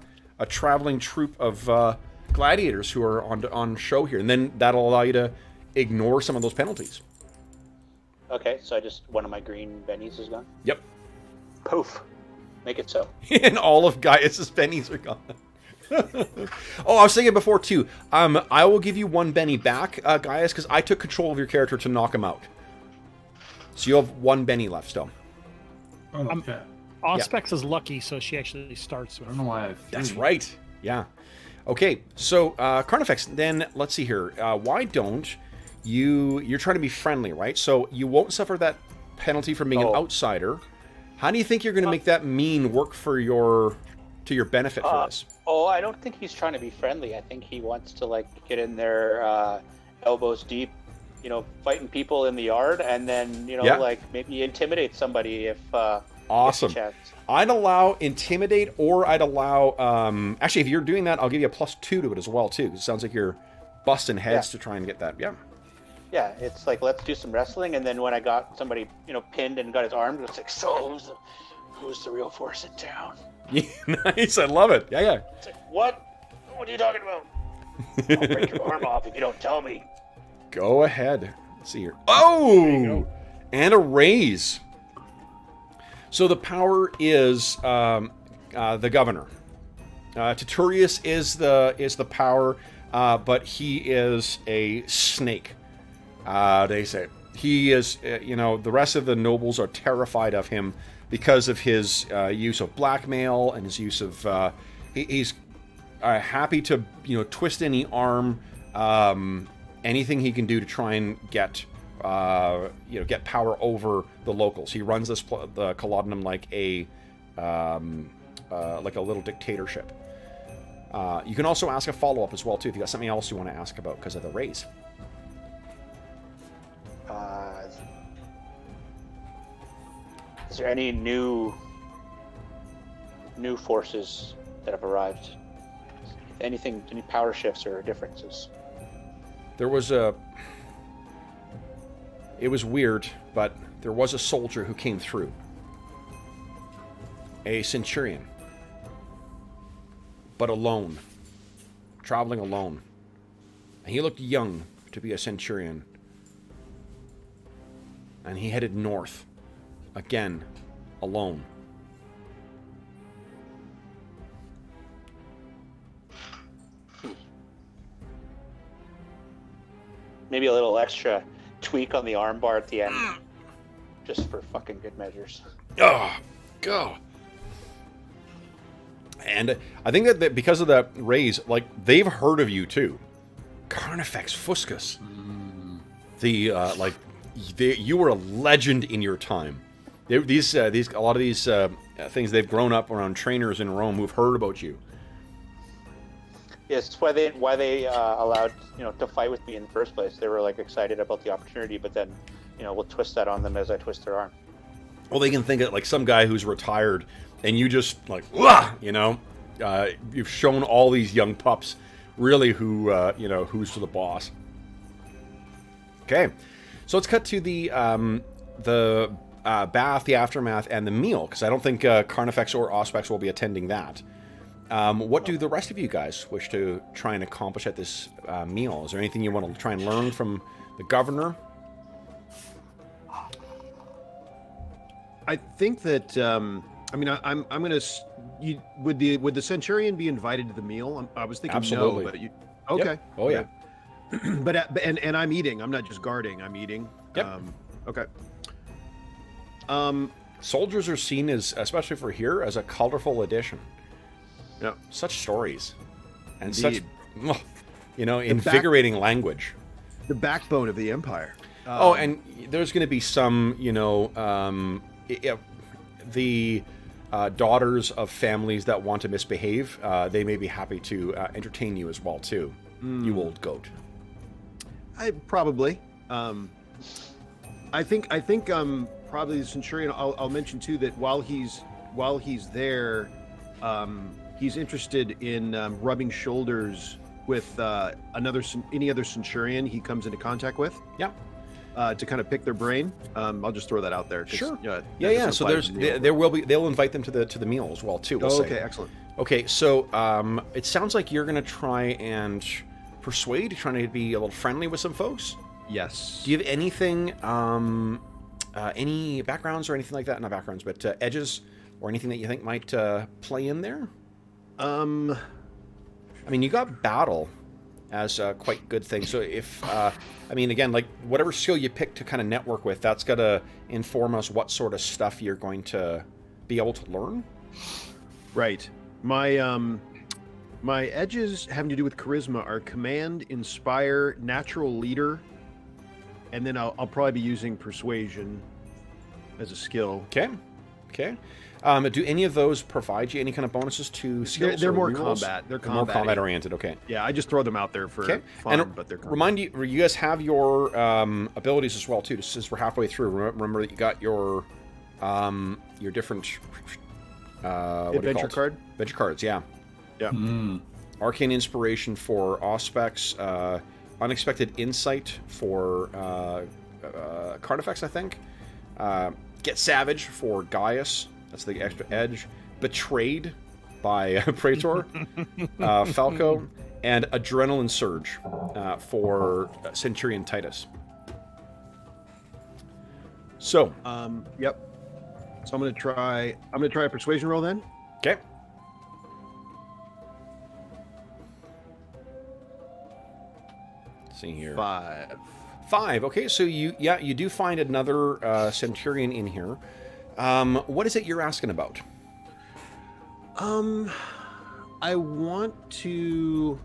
traveling troop of gladiators who are on show here, and then that'll allow you to ignore some of those penalties. Okay, so one of my green bennies is gone. Yep. Poof. Make it so. And all of Gaius's bennies are gone. Oh, I was thinking before too. I will give you one Benny back, Gaius, because I took control of your character to knock him out. So you have one Benny left still. Oh, okay. Auspex is lucky, so she actually starts with. I don't know why I have three. That's right. Yeah. Okay. So Carnifex. Then let's see here. Why don't you're trying to be friendly, right? So you won't suffer that penalty from being an outsider. How do you think you're going to make that mean work to your benefit for this? Oh, I don't think he's trying to be friendly. I think he wants to like get in there, elbows deep, fighting people in the yard, and then like maybe intimidate somebody if. Awesome. I'd allow intimidate, or I'd allow. Actually, if you're doing that, I'll give you a +2 to it as well too. It sounds like you're busting heads to try and get that. Yeah. Yeah, it's like, let's do some wrestling, and then when I got somebody, pinned and got his arm, it's like, so who's the real force in town? Yeah, nice, I love it. Yeah. It's like, what? What are you talking about? I'll break your arm off if you don't tell me. Go ahead. Let's see here. Oh! And a raise. So the power is the governor. Titurius is the power, but he is a snake. They say he is. The rest of the nobles are terrified of him because of his use of blackmail and his use of. He's happy to twist any arm, anything he can do to try and get power over the locals. He runs the Cullodenum like a little dictatorship. You can also ask a follow-up as well too if you got something else you want to ask about because of the raise. Is there any new forces that have arrived? Any power shifts or differences? It was weird, but there was a soldier who came through. A centurion. But alone. Traveling alone. And he looked young to be a centurion. And he headed north. Again, alone. Maybe a little extra tweak on the armbar at the end. Just for fucking good measures. Oh, go. And I think that because of that raise, like, they've heard of you too. Carnifex Fuscus. You were a legend in your time. A lot of these things, they've grown up around trainers in Rome who've heard about you. Yes, it's why they allowed to fight with me in the first place. They were like excited about the opportunity, but then we'll twist that on them as I twist their arm. Well, they can think of like some guy who's retired, and you just like, wah, you've shown all these young pups really who who's the boss. Okay, so let's cut to the bath, the aftermath, and the meal, because I don't think Carnifex or Auspex will be attending that. What do the rest of you guys wish to try and accomplish at this meal? Is there anything you want to try and learn from the governor? I think that I'm gonna. Would the Centurion be invited to the meal? I was thinking Absolutely. no, but you. Okay. Yep. Oh yeah. But and I'm eating. I'm not just guarding. I'm eating. Yep. Okay. Soldiers are seen as, especially for here, as a colorful addition. Yeah. Such stories, and Indeed. such, invigorating language. The backbone of the Empire. And there's going to be some, the daughters of families that want to misbehave. They may be happy to entertain you as well too. You old goat. I probably. I think probably the Centurion. I'll mention too that while he's there, he's interested in rubbing shoulders with any other Centurion he comes into contact with. Yeah. To kind of pick their brain. I'll just throw that out there. Sure. Yeah. So they'll invite them to the meal as well too. We'll say. Okay, excellent. Okay, so it sounds like you're going to try and persuade, trying to be a little friendly with some folks. Yes. Do you have anything, any backgrounds or anything like that? Not backgrounds, but edges or anything that you think might play in there? I mean, you got battle as a quite good thing. So if, again, like whatever skill you pick to kind of network with, that's got to inform us what sort of stuff you're going to be able to learn. Right. My edges having to do with charisma are command, inspire, natural leader, and then I'll probably be using persuasion as a skill. Okay. Do any of those provide you any kind of bonuses to skills? They're more rerolls? combat. They're more combat oriented. Okay. Yeah, I just throw them out there for fun, but they're combat. Remind you guys have your abilities as well too. Since we're halfway through, remember that you got your different adventure card. Adventure cards, yeah. Yeah. Arcane Inspiration for Auspex, Unexpected Insight for Carnifex, I think. Get Savage for Gaius. That's the extra edge. Betrayed by Praetor, Falco, and Adrenaline Surge for Centurion Titus. So, yep. So I'm gonna try a persuasion roll then. Okay. Let's see here. 5. Okay, so you do find another Centurion in here. What is it you're asking about? I want to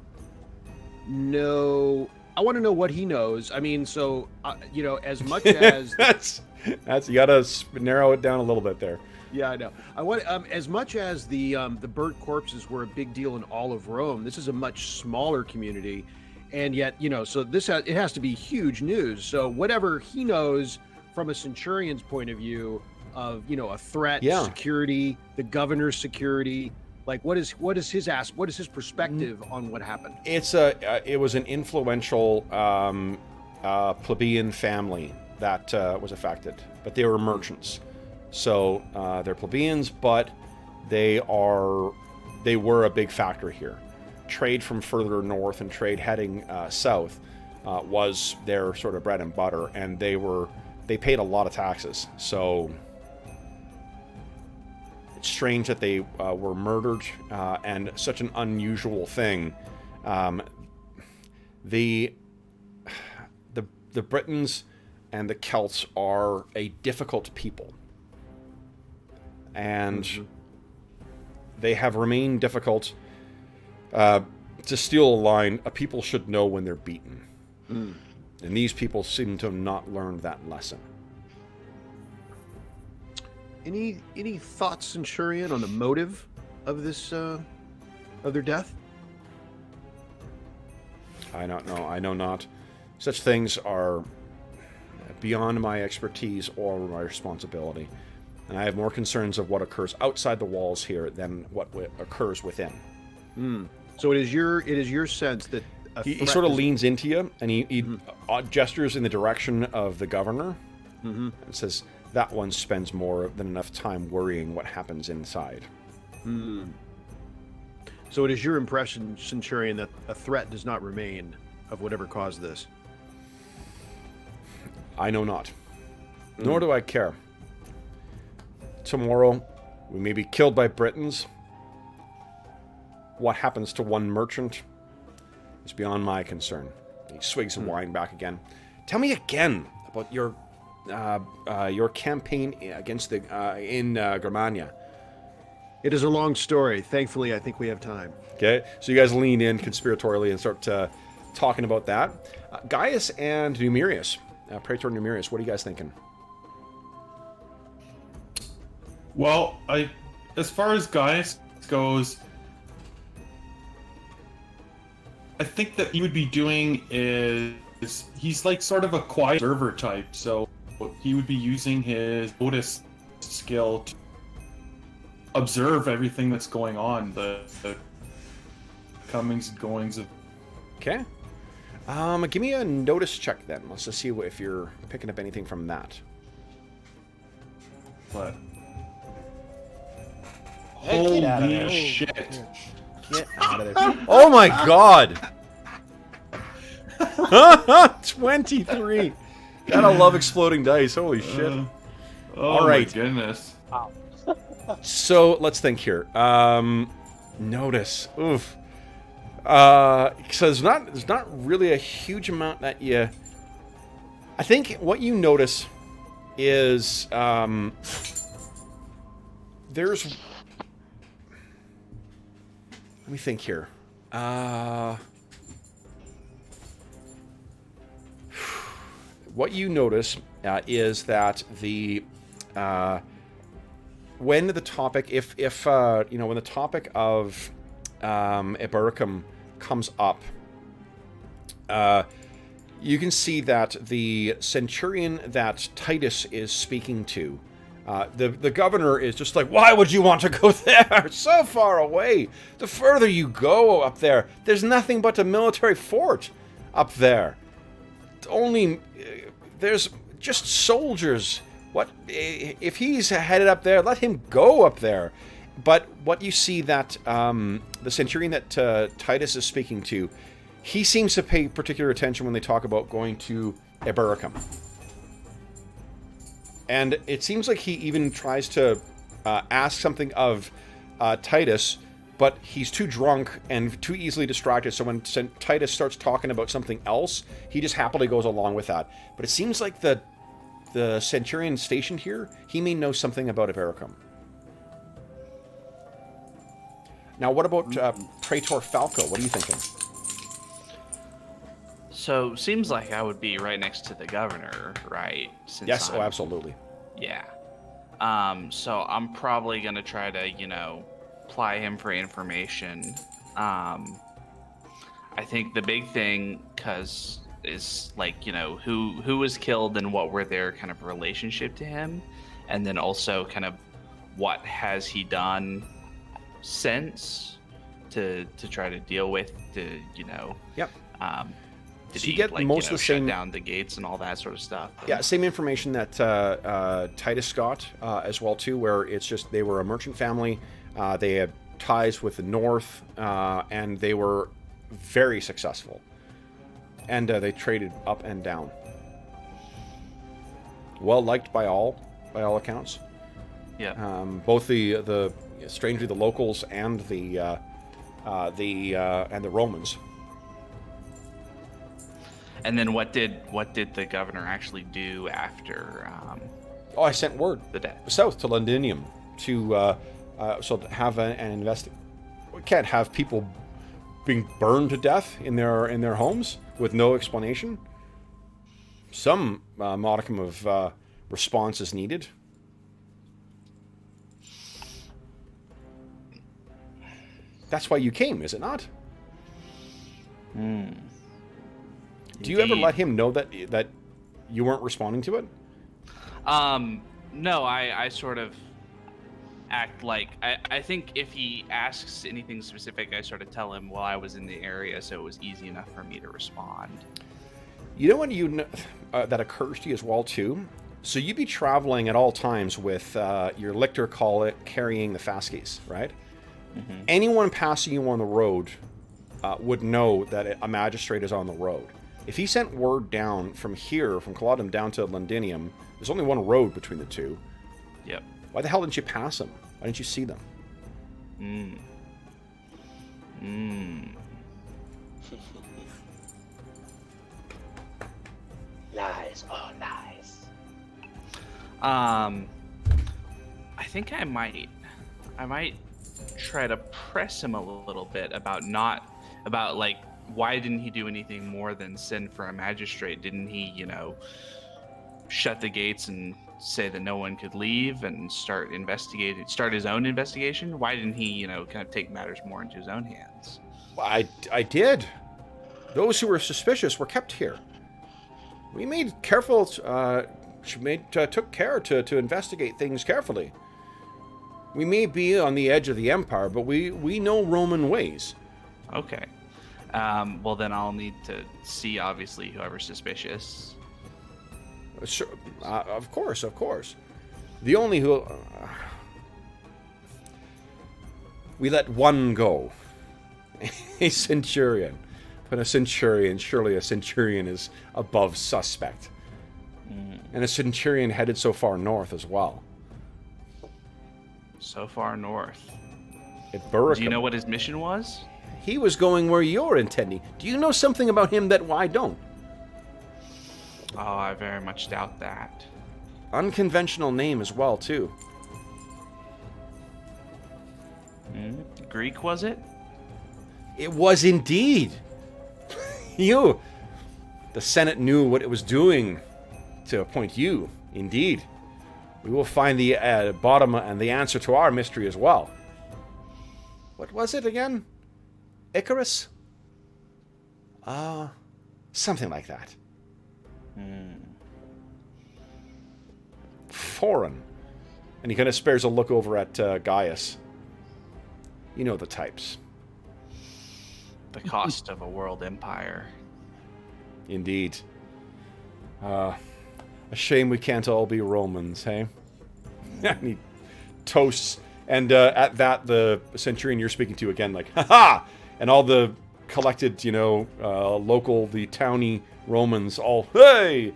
know what he knows. I mean, so as much as that's you gotta narrow it down a little bit there. Yeah, I know. I want as much as the burnt corpses were a big deal in all of Rome. This is a much smaller community, and yet so it has to be huge news. So whatever he knows from a Centurion's point of view of a threat, security, the governor's security. Like, what is his perspective on what happened? It was an influential plebeian family that was affected, but they were merchants. So they're plebeians, but they were a big factor here. Trade from further north and trade heading south was their sort of bread and butter, and they paid a lot of taxes. So it's strange that they were murdered, and such an unusual thing. The Britons and the Celts are a difficult people, and they have remained difficult. To steal a line, a people should know when they're beaten, and these people seem to have not learned that lesson. Any thoughts, Centurion, on the motive of this of their death? I don't know. I know not. Such things are beyond my expertise or my responsibility, and I have more concerns of what occurs outside the walls here than what occurs within. So it is your sense that he sort of leans into you, and he gestures in the direction of the governor, and says, "That one spends more than enough time worrying what happens inside." So it is your impression, Centurion, that a threat does not remain of whatever caused this. I know not. Nor do I care. Tomorrow, we may be killed by Britons. What happens to one merchant is beyond my concern. He swigs the wine back again. Tell me again about your campaign against the in Germania. It is a long story. Thankfully, I think we have time. Okay, so you guys lean in conspiratorially and start talking about that. Gaius and Numerius, Praetor Numerius, what are you guys thinking? Well, as far as Gaius goes, I think that he would be doing is he's like sort of a quiet observer type, so he would be using his notice skill to observe everything that's going on, the comings and goings of. Okay. Give me a notice check then. Let's just see if you're picking up anything from that. But Hey, get out of there. holy shit! Get out of there. Oh my god! 23! Gotta love exploding dice. Holy shit. Oh All right. my goodness. So let's think here. Notice. Oof. So there's not really a huge amount that you. I think what you notice is there's. Let me think here. What you notice is that the when the topic, if when the topic of Ibericum comes up, you can see that the centurion that Titus is speaking to, the governor is just like, why would you want to go there? It's so far away. The further you go up there, there's nothing but a military fort up there. There's just soldiers. What if he's headed up there? Let him go up there. But what you see that the centurion that Titus is speaking to, he seems to pay particular attention when they talk about going to Ibericum. And it seems like he even tries to ask something of Titus, but he's too drunk and too easily distracted. So when Titus starts talking about something else, he just happily goes along with that. But it seems like the centurion stationed here, he may know something about Ibericum. Now, what about Praetor Falco? What are you thinking? So, seems like I would be right next to the governor, right? Since Yes, I'm- absolutely. Yeah. So I'm probably gonna try to, ply him for information. I think the big thing, is like, who was killed and what were their kind of relationship to him, and then also kind of what has he done since to try to deal with Yep. did So you he get most of the shut same down the gates and all that sort of stuff? Yeah, same information that Titus got as well too, where it's just they were a merchant family. They had ties with the north, and they were very successful. And they traded up and down. Well liked by all accounts. Yeah. Both the strangely the locals and the Romans. And then what did the governor actually do after I sent word the death? south to Londinium to have an investigation. We can't have people being burned to death in their homes with no explanation. Some modicum of response is needed. That's why you came, is it not? Do you ever let him know that you weren't responding to it? No, I sort of act like I think if he asks anything specific, I sort of tell him while I was in the area, so it was easy enough for me to respond. You know what that occurs to you as well too? So you'd be traveling at all times with your lictor carrying the fastkeys, right? Mm-hmm. Anyone passing you on the road would know that a magistrate is on the road. If he sent word down from here, from Culloden down to Londinium, there's only one road between the two. Yep. Why the hell didn't you pass them? Why didn't you see them? Lies, oh lies. I think I might try to press him a little bit about like why didn't he do anything more than send for a magistrate? Didn't he, shut the gates and say that no one could leave and start his own investigation? Why didn't he, kind of take matters more into his own hands? I did. Those who were suspicious were kept here. We made careful. Took care to investigate things carefully. We may be on the edge of the empire, but we know Roman ways. Okay. Well, then I'll need to see, obviously, whoever's suspicious. Sure, of course. The only who... we let one go. A centurion. But surely a centurion is above suspect. And a centurion headed so far north as well. So far north. At Buricum. Do you know what his mission was? He was going where you're intending. Do you know something about him that I don't? Oh, I very much doubt that. Unconventional name as well, too. Greek, was it? It was indeed. The Senate knew what it was doing to appoint you. Indeed. We will find the bottom and the answer to our mystery as well. What was it again? Icarus? Something like that. Foreign. And he kind of spares a look over at Gaius. You know the types. The cost of a world empire. Indeed. A shame we can't all be Romans, hey? And he toasts. And at that, the centurion you're speaking to again, like, ha-ha! And all the collected, the towny Romans all, hey!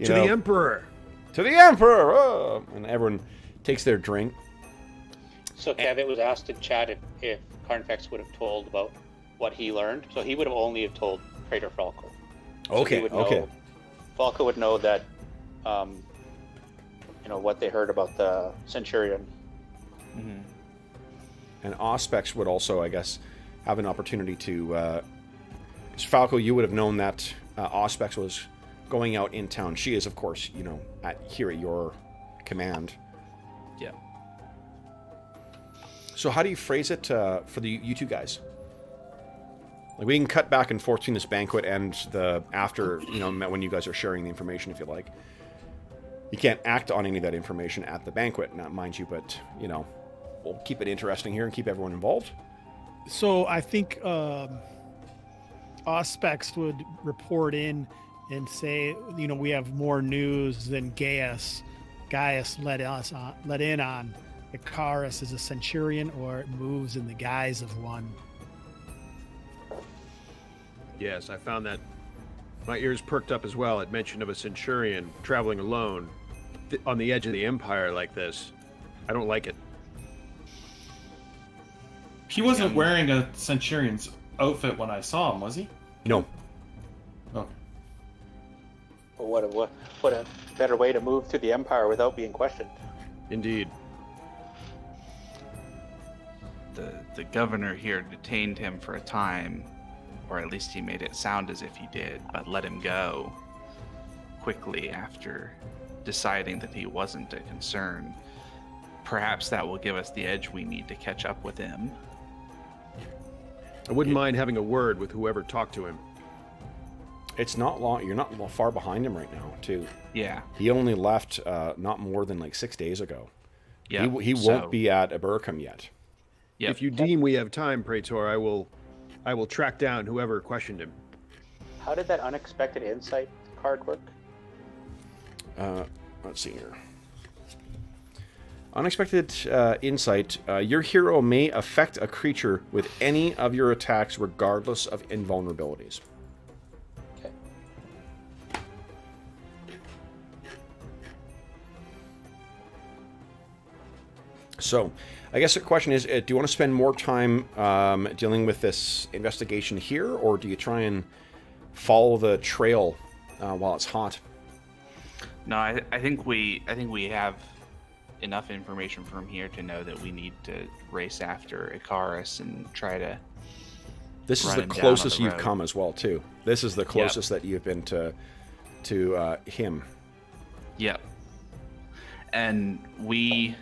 To the Emperor! To the Emperor! Oh! And everyone takes their drink. So Kev, it was asked in chat if Carnifex would have told about what he learned. So he would have only have told Praetor Falco. Okay, okay. Falco would know that, what they heard about the Centurion. Mm-hmm. And Auspex would also, I guess, have an opportunity to... Because Falco, you would have known that Auspex was going out in town. She is, of course, here at your command. Yeah. So how do you phrase it for you two guys? Like, we can cut back and forth between this banquet and the after, when you guys are sharing the information, if you like. You can't act on any of that information at the banquet, not mind you, but, we'll keep it interesting here and keep everyone involved. So I think Auspex would report in and say, we have more news than Gaius. Gaius let in on. Icarus is a centurion or it moves in the guise of one. Yes, I found that. My ears perked up as well at mention of a centurion traveling alone on the edge of the empire like this. I don't like it. He wasn't wearing a centurion's outfit when I saw him, was he? No. Okay. Well, what a better way to move through the empire without being questioned. Indeed. The governor here detained him for a time, or at least he made it sound as if he did, but let him go quickly after deciding that he wasn't a concern. Perhaps that will give us the edge we need to catch up with him. I wouldn't mind having a word with whoever talked to him. It's not long. You're not far behind him right now, too. Yeah. He only left not more than 6 days ago. Yeah. He won't be at Abercum yet. Yep. If you deem we have time, Praetor, I will track down whoever questioned him. How did that unexpected insight card work? Let's see here. Unexpected insight. Your hero may affect a creature with any of your attacks regardless of invulnerabilities. Okay. So, I guess the question is, do you want to spend more time dealing with this investigation here, or do you try and follow the trail while it's hot? No, I think we have enough information from here to know that we need to race after Icarus and try to. This is run the him down on closest the you've road. come as well, too. This is the closest that you've been to him. Yep. And we.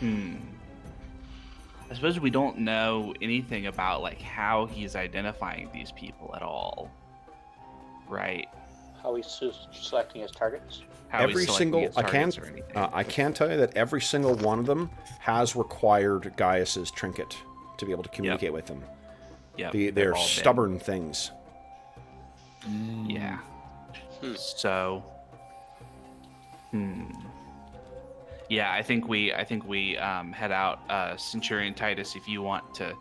I suppose we don't know anything about like how he's identifying these people at all, right? How he's selecting his targets? How he's Every selecting single his targets or anything. I can tell you that every single one of them has required Gaius's trinket to be able to communicate with them. Yep, They're they've all been. stubborn things. Yeah. So. Yeah, I think we head out. Centurion Titus, if you want to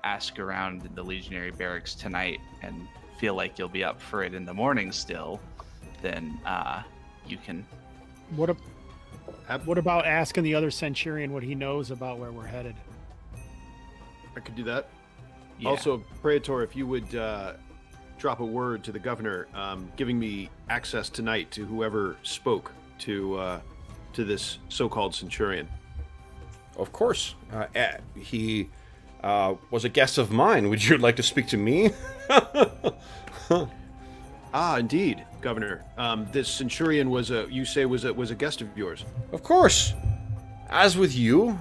ask around the Legionary Barracks tonight and feel like you'll be up for it in the morning still, then you can. What about asking the other Centurion what he knows about where we're headed? I could do that. Yeah. Also, Praetor, if you would drop a word to the governor, giving me access tonight to whoever spoke to this so-called Centurion. Of course. He was a guest of mine. Would you like to speak to me? Ah, indeed, Governor. This Centurion was a guest of yours. Of course. As with you,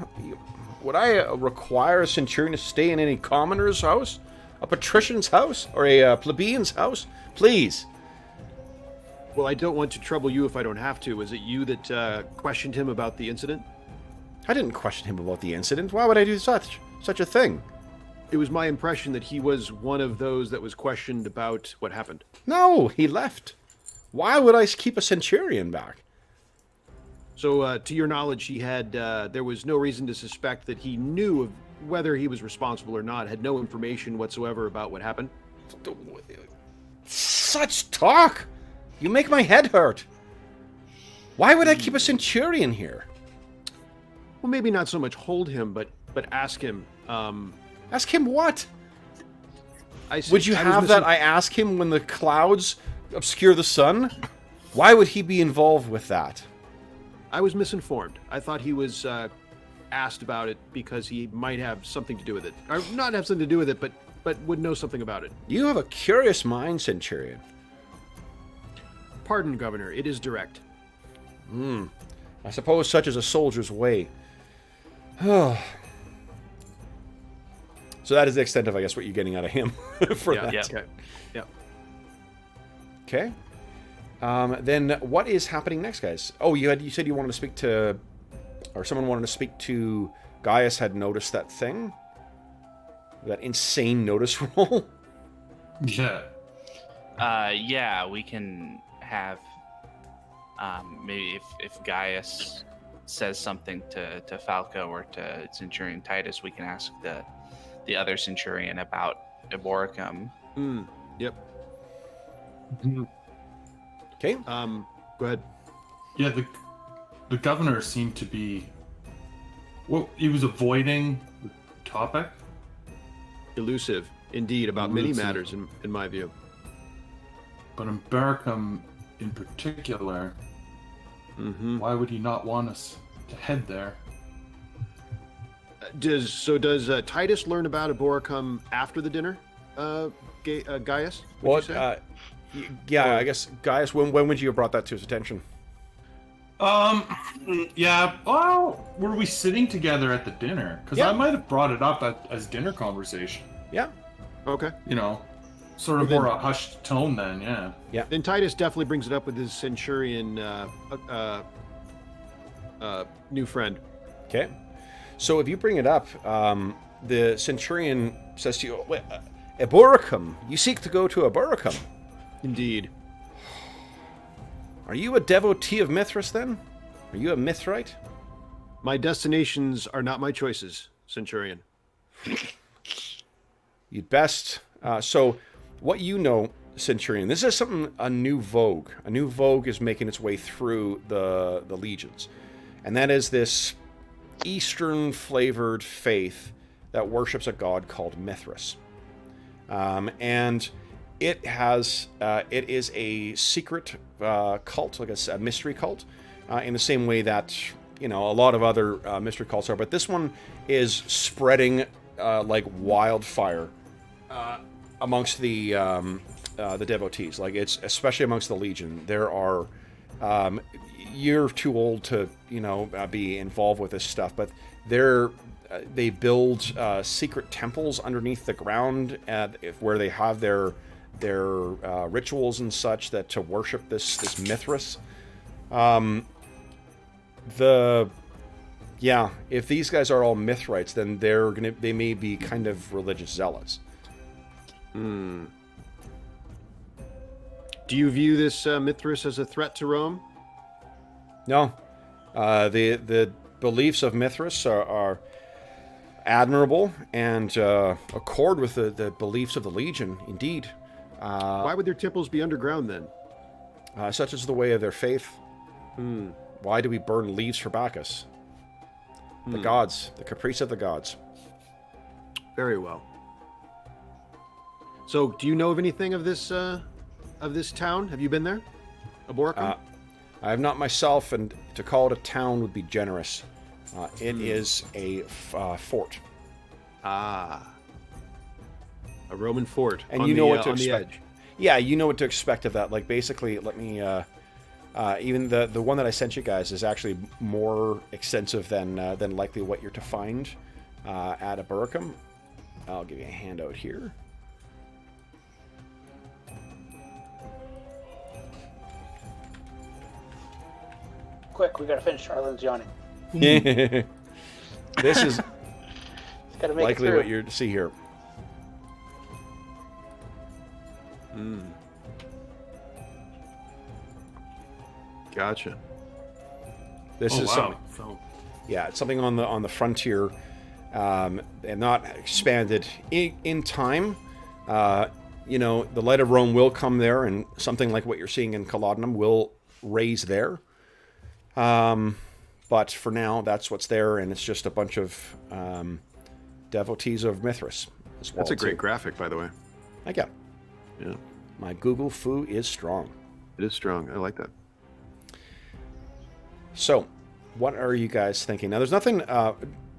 would I require a Centurion to stay in any commoner's house? A patrician's house? Or a plebeian's house? Please. Well, I don't want to trouble you if I don't have to. Was it you that questioned him about the incident? I didn't question him about the incident. Why would I do such a thing? It was my impression that he was one of those that was questioned about what happened. No, he left. Why would I keep a Centurion back? So, to your knowledge, he had there was no reason to suspect that he knew of whether he was responsible or not. Had no information whatsoever about what happened. Such talk! You make my head hurt. Why would I keep a Centurion here? Well, maybe not so much hold him, but ask him. Ask him what? Would Would you have that I ask him when the clouds obscure the sun? Why would he be involved with that? I was misinformed. I thought he was asked about it because he might have something to do with it. Or not have something to do with it, but would know something about it. You have a curious mind, Centurion. Pardon, Governor. It is direct. I suppose such is a soldier's way. So that is the extent of, I guess, what you're getting out of him for that. Yeah. Okay. Yeah. Okay. Then what is happening next, guys? Oh, you said you wanted to speak to, or someone wanted to speak to Gaius. Had noticed that thing, that insane notice roll. Yeah. Yeah, we can have maybe if Gaius says something to Falco or to Centurion Titus, we can ask the other Centurion about Eboricum. Yep. Okay. Go ahead. Yeah, the governor seemed to be. Well, he was avoiding the topic. Elusive, indeed, about many Elusive. matters, in my view. But in Barracum in particular, why would he not want us to head there? Does Titus learn about Eboricum after the dinner, Gaius? would you say? Yeah, I guess, Gaius, when would you have brought that to his attention? Yeah. Well, were we sitting together at the dinner? Because Yeah. I might have brought it up as dinner conversation. Yeah. Okay. You know, sort of Well, more a hushed tone then. Yeah. Then Titus definitely brings it up with his Centurion new friend. Okay. So if you bring it up, the centurion says to you, Eboracum, you seek to go to Eboracum. Indeed. Are you a devotee of Mithras, then? Are you a Mithrite? My destinations are not my choices, Centurion. You'd best... so, what you know, Centurion, this is a new vogue. A new vogue is making its way through the legions. And that is this Eastern-flavored faith that worships a god called Mithras. And it is a secret cult, like a mystery cult, in the same way that, a lot of other mystery cults are. But this one is spreading like wildfire amongst the devotees. Like, it's especially amongst the Legion. There are... you're too old to, be involved with this stuff, but they build secret temples underneath the ground where they have their rituals and such that to worship this Mithras. If these guys are all Mithrites, then they may be kind of religious zealots. Do you view this Mithras as a threat to Rome? No. The beliefs of Mithras are admirable and accord with the beliefs of the Legion, indeed. Why would their temples be underground, then? Such is the way of their faith. Why do we burn leaves for Bacchus? The gods, the caprice of the gods. Very well. So, do you know of anything of this town? Have you been there? Eboracum? I have not myself, and to call it a town would be generous. It is a fort. Ah. A Roman fort. And on you know what to on the expect. edge. Yeah, you know what to expect of that. Like, basically, let me... even the one that I sent you guys is actually more extensive than likely what you're to find at Eboracum. I'll give you a handout here. Quick, we gotta finish. Arlen's yawning. This is Gotta make likely it through. what you're to see here. Gotcha. This is something. So, Yeah, it's something on the frontier, and not expanded in time. The light of Rome will come there, and something like what you're seeing in Cullodenham will raise there. But for now, that's what's there, and it's just a bunch of devotees of Mithras as well. That's a great too. graphic, by the way. Like, yeah. Yeah. My Google foo is strong. It is strong. I like that. So, what are you guys thinking? Now, there's nothing.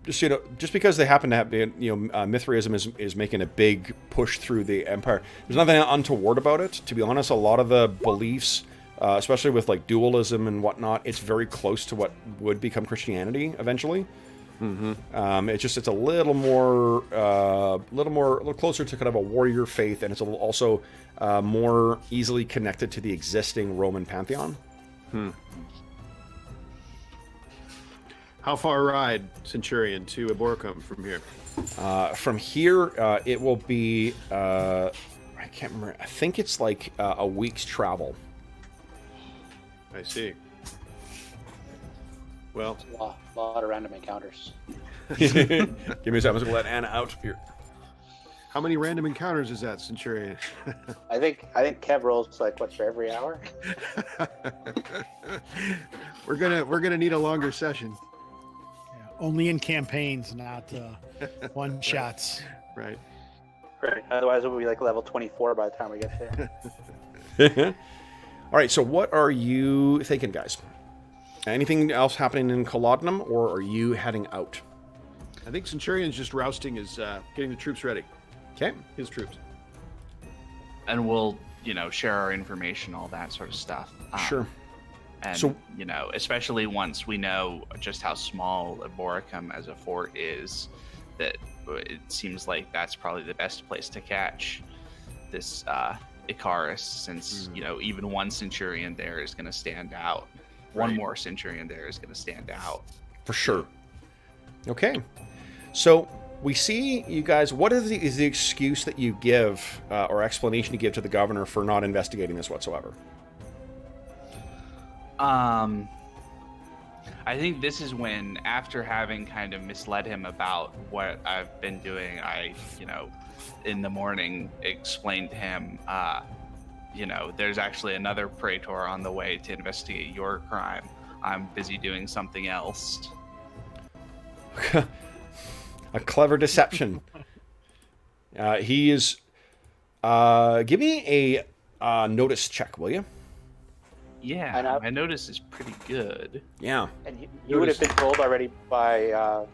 Just because they happen to have, Mithraism is making a big push through the empire. There's nothing untoward about it. To be honest, a lot of the beliefs, especially with like dualism and whatnot, it's very close to what would become Christianity eventually. It's a little closer to kind of a warrior faith, and it's also more easily connected to the existing Roman pantheon. How far a ride, Centurion, to Eboracum from here? From here, it will be, I can't remember, I think it's like a week's travel. I see. Well, A lot of random encounters. Give me a second, I'm just going to let Anna out here. how many random encounters is that, Centurion? I think Kev rolls like what, for every hour. We're gonna need a longer session. Yeah, only in campaigns, not one shots. Right. Right. Otherwise, it would be like level 24 by the time we get there. All right, so what are you thinking, guys? Anything else happening in Cullodenham, or are you heading out? I think Centurion's just rousting his, getting the troops ready. Okay. His troops. And we'll, share our information, all that sort of stuff. Sure. And, So- especially once we know just how small Eboracum as a fort is, that it seems like that's probably the best place to catch this Icarus, since, even one centurion there is going to stand out. One Right. more centurion there is going to stand out. For sure. Okay. So we see you guys. What is the excuse that you give or explanation you give to the governor for not investigating this whatsoever? I think this is when, after having kind of misled him about what I've been doing, I, in the morning explained to him, there's actually another praetor on the way to investigate your crime. I'm busy doing something else. A clever deception. He is. Give me a notice check, will you? Yeah, my notice is pretty good. Yeah. And you would have been told already by your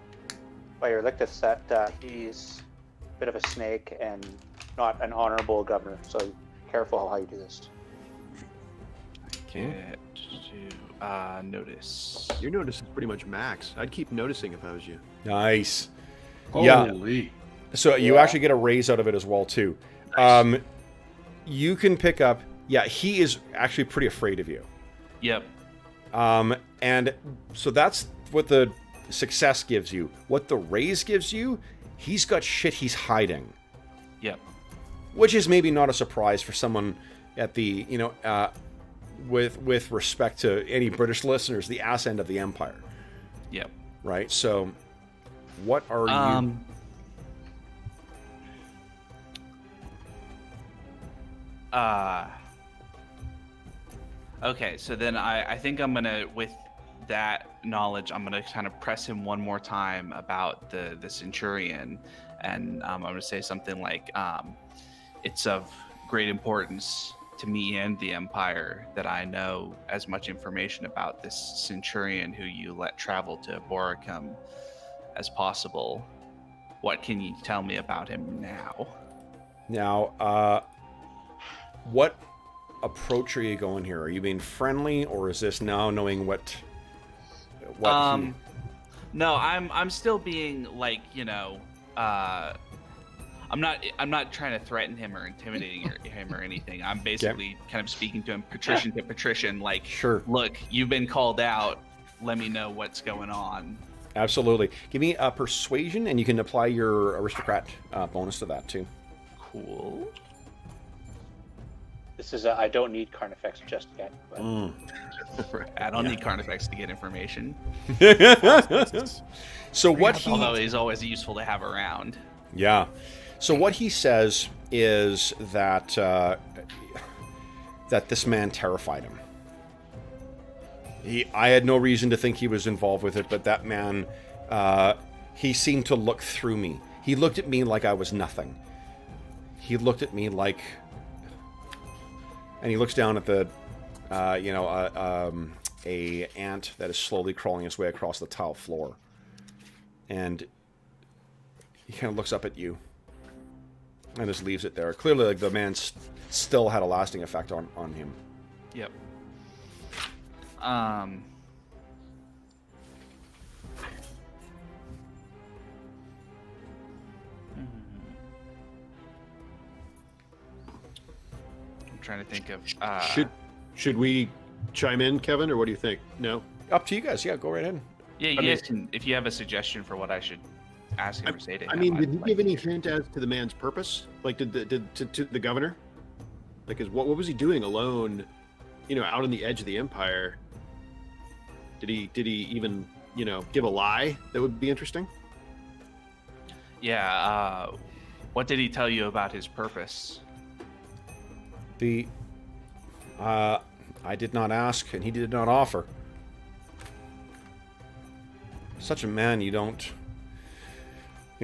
lictus that he's a bit of a snake and not an honorable governor. So careful how you do this. Get to notice. Your notice is pretty much max. I'd keep noticing if I was you. Nice. Holy. Yeah. So you actually get a raise out of it as well too. Nice. You can pick up. Yeah, he is actually pretty afraid of you. Yep. And so that's what the success gives you. What the raise gives you, he's got shit he's hiding. Yep. Which is maybe not a surprise for someone at the, with respect to any British listeners, the ass end of the empire. Yep. Right? So, what are you... Okay, so then I think I'm gonna, with that knowledge, I'm gonna kind of press him one more time about the centurion, and I'm gonna say something like, it's of great importance to me and the Empire that I know as much information about this centurion who you let travel to Boracum as possible. What can you tell me about him now? Now, what approach are you going here? Are you being friendly, or is this now knowing what No, I'm still being like, I'm not trying to threaten him or intimidating him or anything. I'm basically kind of speaking to him patrician to patrician, like, sure, look, you've been called out, let me know what's going on. Absolutely. Give me a persuasion, and you can apply your aristocrat bonus to that too. Cool. This is I don't need Carnifex just yet. But... I don't need Carnifex to get information. So what although he's always useful to have around. Yeah. So what he says is that that this man terrified him. I had no reason to think he was involved with it, but that man, he seemed to look through me. He looked at me like I was nothing. He looked at me like, and he looks down at the, a ant that is slowly crawling its way across the tile floor, and he kind of looks up at you, and just leaves it there. Clearly, like, the man still had a lasting effect on him. Yep. Trying to think of should we chime in, Kevin, or what do you think? No, up to you guys. Yeah, go right ahead. Yeah, you guys can, if you have a suggestion for what I should ask him or say to him. I mean, did he give any hint as to the man's purpose? Like, to the governor? Like, what was he doing alone? Out on the edge of the empire. Did he even give a lie that would be interesting? Yeah. What did he tell you about his purpose? I did not ask, and he did not offer. Such a man, he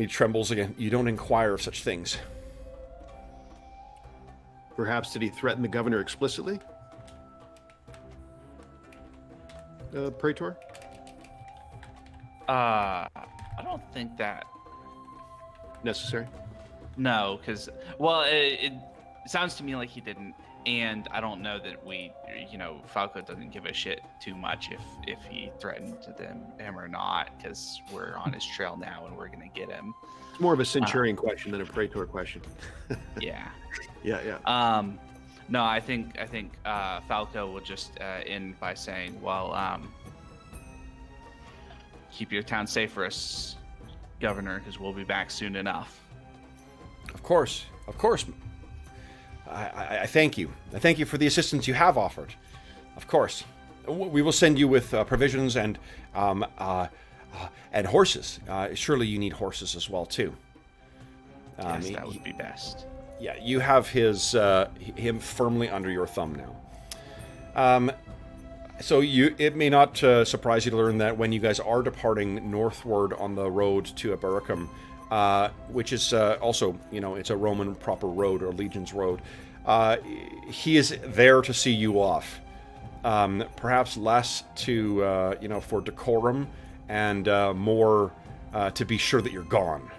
trembles again. You don't inquire of such things. Perhaps did he threaten the governor explicitly? Praetor? I don't think that Necessary? No, because, well, it sounds to me like he didn't, and I don't know that Falco doesn't give a shit too much if he threatened to him or not, because we're on his trail now and we're gonna get him. It's more of a centurion question than a praetor question. Yeah. Yeah. No, I think Falco will just end by saying, well, keep your town safe for us, Governor, because we'll be back soon enough. Of course. I thank you. I thank you for the assistance you have offered. Of course. We will send you with provisions and horses. Surely you need horses as well, too. Yes, that would be best. Yeah, you have him firmly under your thumb now. So it may not surprise you to learn that when you guys are departing northward on the road to Abericum, which is also, it's a Roman proper road or Legion's road, he is there to see you off. Perhaps less to, for decorum and more to be sure that you're gone.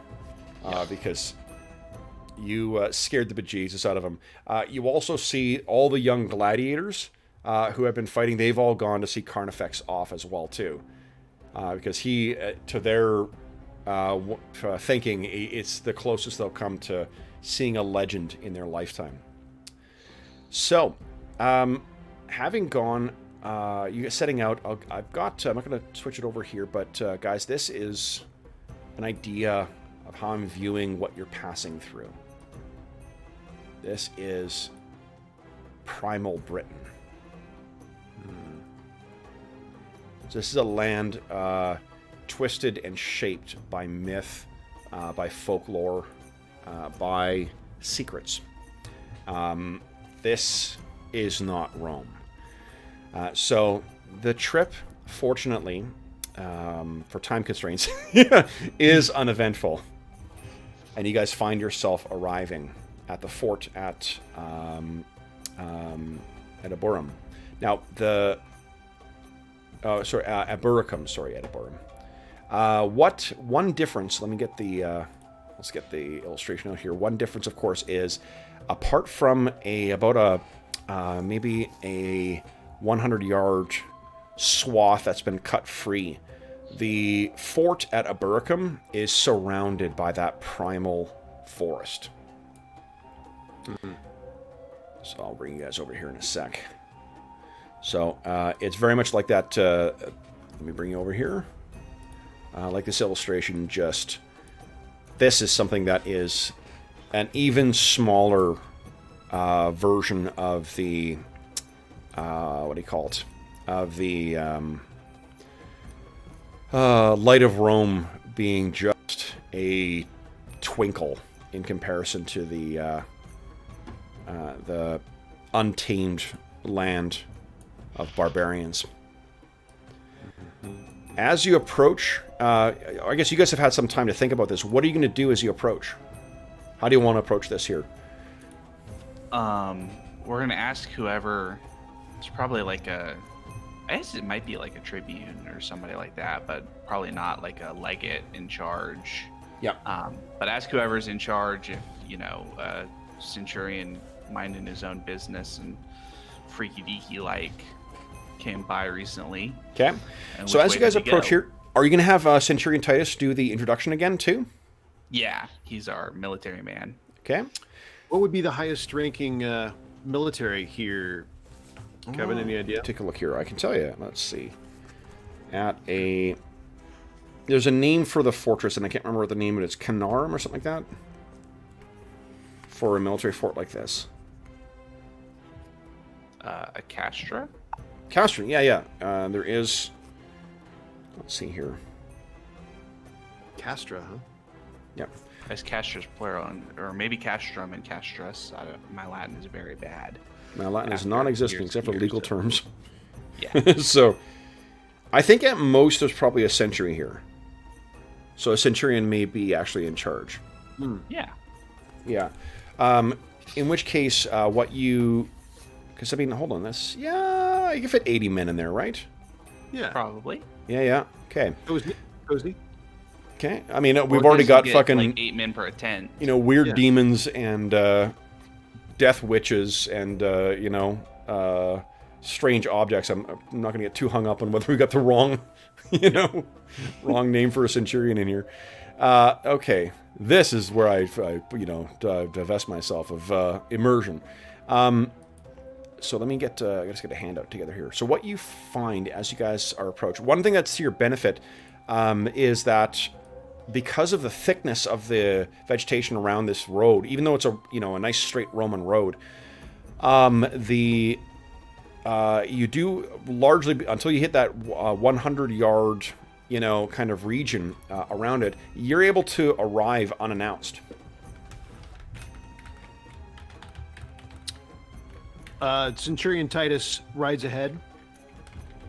Because you scared the bejesus out of him. You also see all the young gladiators who have been fighting. They've all gone to see Carnifex off as well, too. Because he, to their thinking, it's the closest they'll come to seeing a legend in their lifetime. So, having gone, you setting out, I'm not going to switch it over here, but guys, this is an idea of how I'm viewing what you're passing through. This is primal Britain. So this is a land twisted and shaped by myth, by folklore, by secrets. This is not Rome. So the trip, fortunately, for time constraints, is uneventful. And you guys find yourself arriving at the fort at Abericum. Now, Abericum, Abericum. What one difference? Let me get the. Let's get the illustration out here. One difference, of course, is apart from about maybe a 100-yard swath that's been cut free. The fort at Abericum is surrounded by that primal forest. Mm-hmm. So I'll bring you guys over here in a sec. So it's very much like that. Let me bring you over here. Like this illustration, just this is something that is an even smaller version of the what do you call it? Of the Light of Rome being just a twinkle in comparison to the untamed land of barbarians. As you approach, I guess you guys have had some time to think about this. What are you going to do as you approach? How do you want to approach this here? We're going to ask whoever. It's probably like I guess it might be like a tribune or somebody like that, but probably not like a legate in charge. Yeah. But ask whoever's in charge if, a centurion minding his own business and freaky deaky like came by recently. Okay. So as you guys approach here, are you going to have Centurion Titus do the introduction again too? Yeah, he's our military man. Okay. What would be the highest ranking military here? Kevin, any idea? Take a look here. I can tell you. Let's see. There's a name for the fortress, and I can't remember what the name of it is. Canarm or something like that? For a military fort like this. A Castra? Castra, yeah. There is... Let's see here. Castra, huh? Yep. As Castra's plural, or maybe Castrum and Castras. My Latin is very bad. My Latin is non-existent except for legal terms. Yeah. So, I think at most there's probably a century here. So a centurion may be actually in charge. Yeah. Yeah. In which case, what you... Because, hold on, this... Yeah, you can fit 80 men in there, right? Yeah. Probably. Yeah. Okay. Cozy. Okay. I mean, we've already got fucking... like 8 men per tent. Weird demons and death witches and, strange objects. I'm not going to get too hung up on whether we got the wrong, wrong name for a centurion in here. Okay. This is where I divest myself of immersion. So let me get a handout together here. So what you find as you guys are approaching, one thing that's to your benefit, is that because of the thickness of the vegetation around this road, even though it's a nice straight Roman road, you do largely, until you hit that 100-yard, kind of region around it, you're able to arrive unannounced. Centurion Titus rides ahead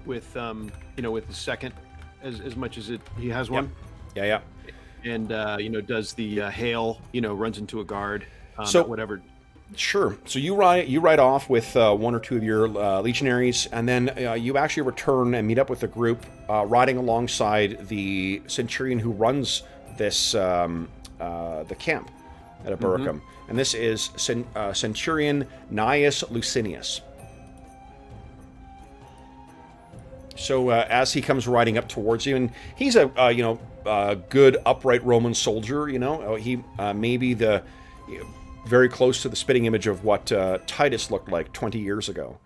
with, with the second, as much as he has one. Yeah. And, does the hail, runs into a guard, So- whatever. Sure. So you ride off with one or two of your legionaries, and then you actually return and meet up with the group, riding alongside the centurion who runs this the camp at Abericum, and this is Centurion Gnaeus Licinius. So as he comes riding up towards you, and he's a good upright Roman soldier. He may be the very close to the spitting image of what Titus looked like 20 years ago.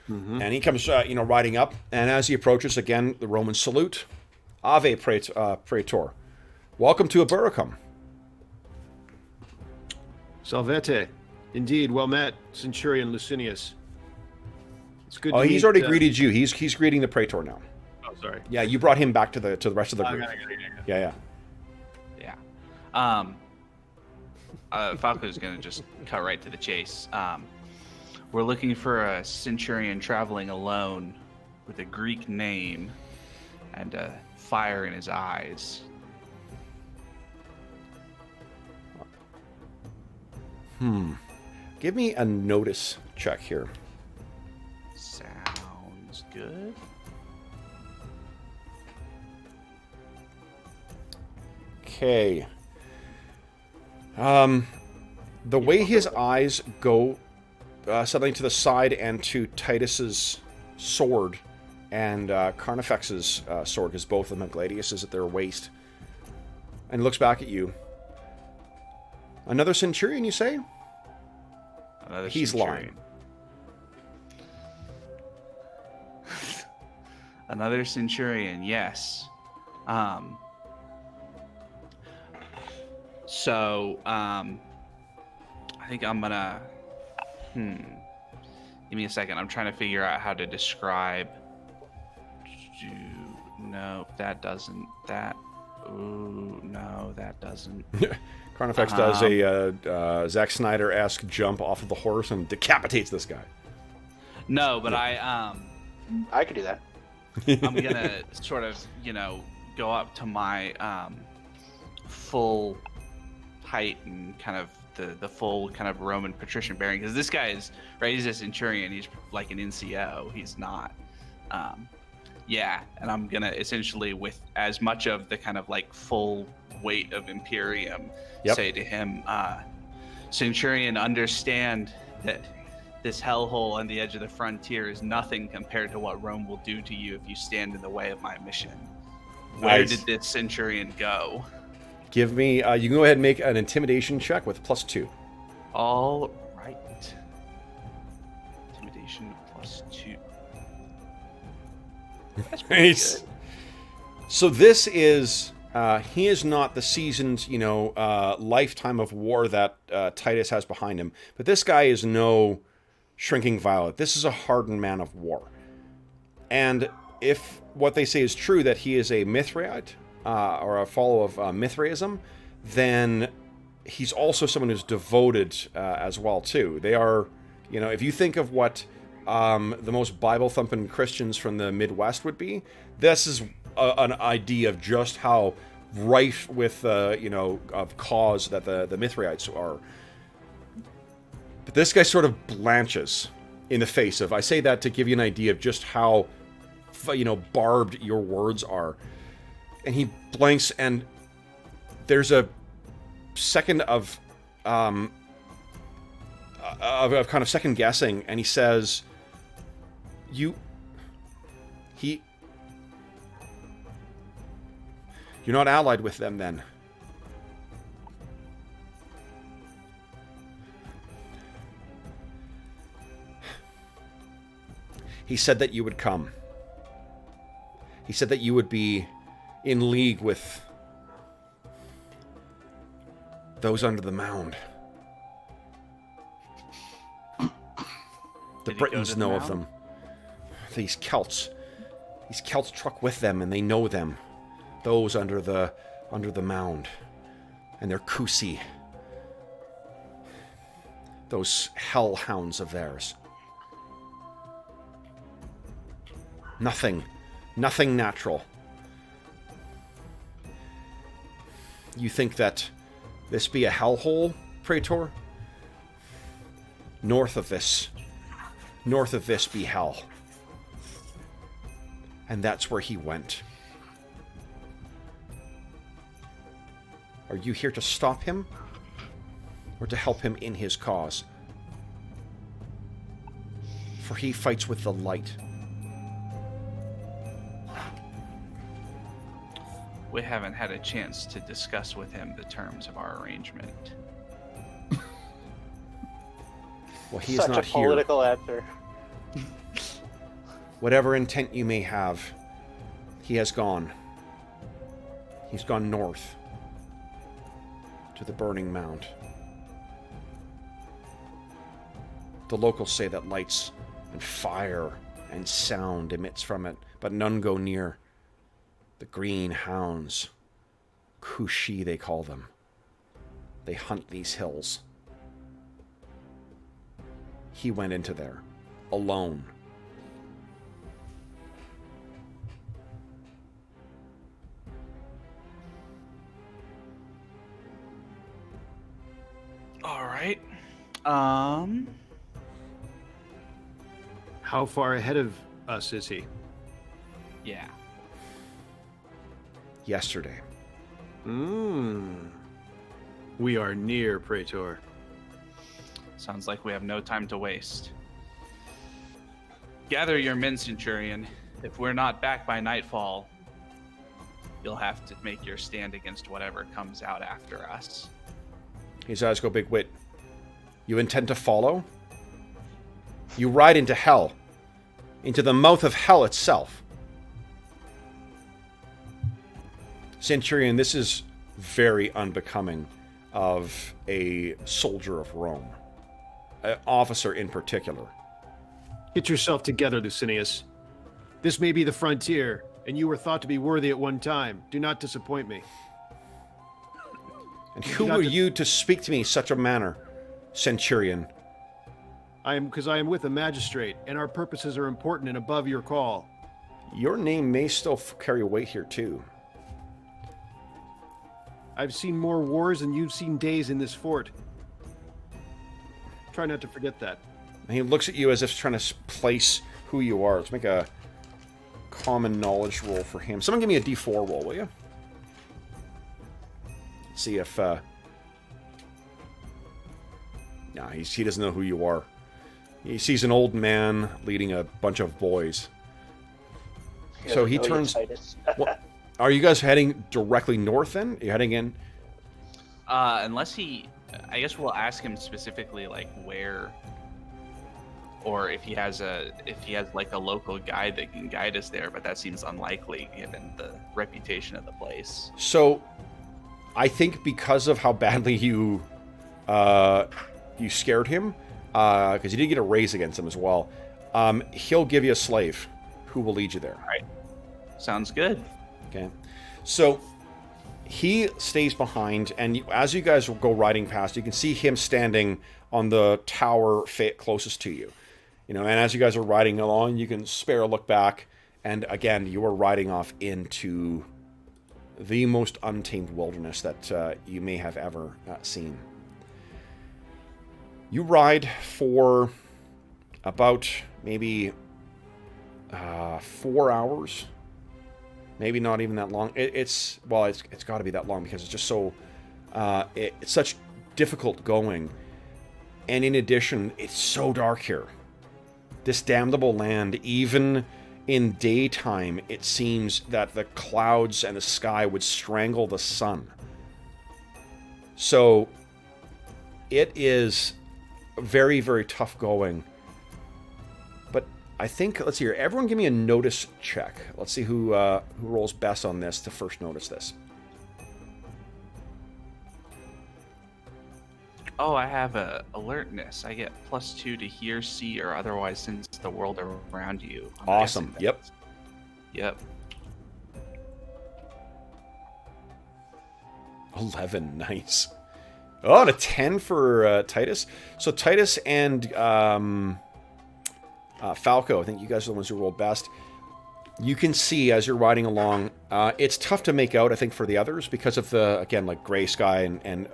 And he comes, riding up, and as he approaches, again, the Roman salute. Ave Praetor. Welcome to Abericum. Salvete. Indeed, well met, Centurion Licinius. It's good to He's meet, already greeted you. He's greeting the Praetor now. Oh, sorry. Yeah, you brought him back to the rest of the group. Yeah. Falco's going to just cut right to the chase. We're looking for a centurion traveling alone with a Greek name and fire in his eyes. Give me a notice check here. Sounds good. Okay. The way his eyes go suddenly to the side and to Titus's sword and Carnifex's sword, because both of them have gladiuses at their waist, and looks back at you. Another centurion, you say? Another He's centurion. lying. Another centurion, yes. So, I think I'm gonna... Give me a second. I'm trying to figure out how to describe... No, that doesn't. That... Ooh, no, that doesn't. Carnifex does a Zack Snyder-esque jump off of the horse and decapitates this guy. No, but I could do that. I'm gonna sort of, go up to my full height and kind of the full kind of Roman patrician bearing, because this guy is right. He's a centurion. He's like an NCO. He's not. And I'm gonna essentially, with as much of the kind of like full weight of Imperium, say to him, Centurion, understand that this hellhole on the edge of the frontier is nothing compared to what Rome will do to you if you stand in the way of my mission. Where Nice. did this centurion go? Give me... you can go ahead and make an intimidation check with +2. All right. Intimidation +2. That's pretty Nice. good. So this is... he is not the seasoned, lifetime of war that Titus has behind him. But this guy is no shrinking violet. This is a hardened man of war. And if what they say is true, that he is a Mithrite, or a follower of Mithraism, then he's also someone who's devoted as well, too. They are, if you think of what the most Bible-thumping Christians from the Midwest would be, this is an idea of just how rife with, of cause that the Mithraites are. But this guy sort of blanches in the face of... I say that to give you an idea of just how, barbed your words are. And he blanks, and there's a second of kind of second guessing, and he says, You're not allied with them, then? He said that you would come. He said that you would be in league with those under the Mound. The Did he go Britons to the know of Mound? them. These Celts truck with them, and they know them. Those under the Mound, and they're Kusi. Those hellhounds of theirs. Nothing natural. You think that this be a hellhole, Praetor? North of this be hell. And that's where he went. Are you here to stop him? Or to help him in his cause? For he fights with the light. We haven't had a chance to discuss with him the terms of our arrangement. Well, he is Such not a here. political answer. Whatever intent you may have, he has gone. He's gone north to the burning mound. The locals say that lights and fire and sound emits from it, but none go near. The green hounds, Kushi they call them. They hunt these hills. He went into there, alone. All right. How far ahead of us is he? Yeah. Yesterday. We are near, Praetor. Sounds like we have no time to waste. Gather your men, Centurion. If we're not back by nightfall, you'll have to make your stand against whatever comes out after us. His eyes go big wit. You intend to follow? You ride into hell. Into the mouth of hell itself. Centurion, this is very unbecoming of a soldier of Rome. An officer in particular. Get yourself together, Lucinius. This may be the frontier, and you were thought to be worthy at one time. Do not disappoint me. And who are you to speak to me in such a manner, Centurion? I am with a magistrate, and our purposes are important and above your call. Your name may still carry weight here, too. I've seen more wars than you've seen days in this fort. Try not to forget that. And he looks at you as if trying to place who you are. Let's make a common knowledge roll for him. Someone give me a D4 roll, will you? See if... Nah, he doesn't know who you are. He sees an old man leading a bunch of boys. So he turns... What, are you guys heading directly north then? Are you heading in? Unless he... I guess we'll ask him specifically, like, where... Or if he has like a local guide that can guide us there, but that seems unlikely given the reputation of the place. So, I think because of how badly you scared him, because you did get a raise against him as well, he'll give you a slave who will lead you there. All right. Sounds good. Okay. So, he stays behind, and as you guys go riding past, you can see him standing on the tower closest to you. You know, and as you guys are riding along, you can spare a look back, and again, you are riding off into the most untamed wilderness that you may have ever seen. You ride for about maybe 4 hours, maybe not even that long. It's got to be that long because it's just so it's such difficult going, and in addition, it's so dark here. This damnable land, even in daytime, it seems that the clouds and the sky would strangle the sun. So, it is very, very tough going. But I think, let's see here. Everyone give me a notice check. Let's see who rolls best on this to first notice this. Oh, I have a alertness. I get +2 to hear, see, or otherwise sense the world around you. I'm Awesome. guessing Yep. Yep. 11. Nice. Oh, and a 10 for Titus. So Titus and Falco, I think you guys are the ones who roll best. You can see as you're riding along, it's tough to make out, I think, for the others because of the, again, like gray sky and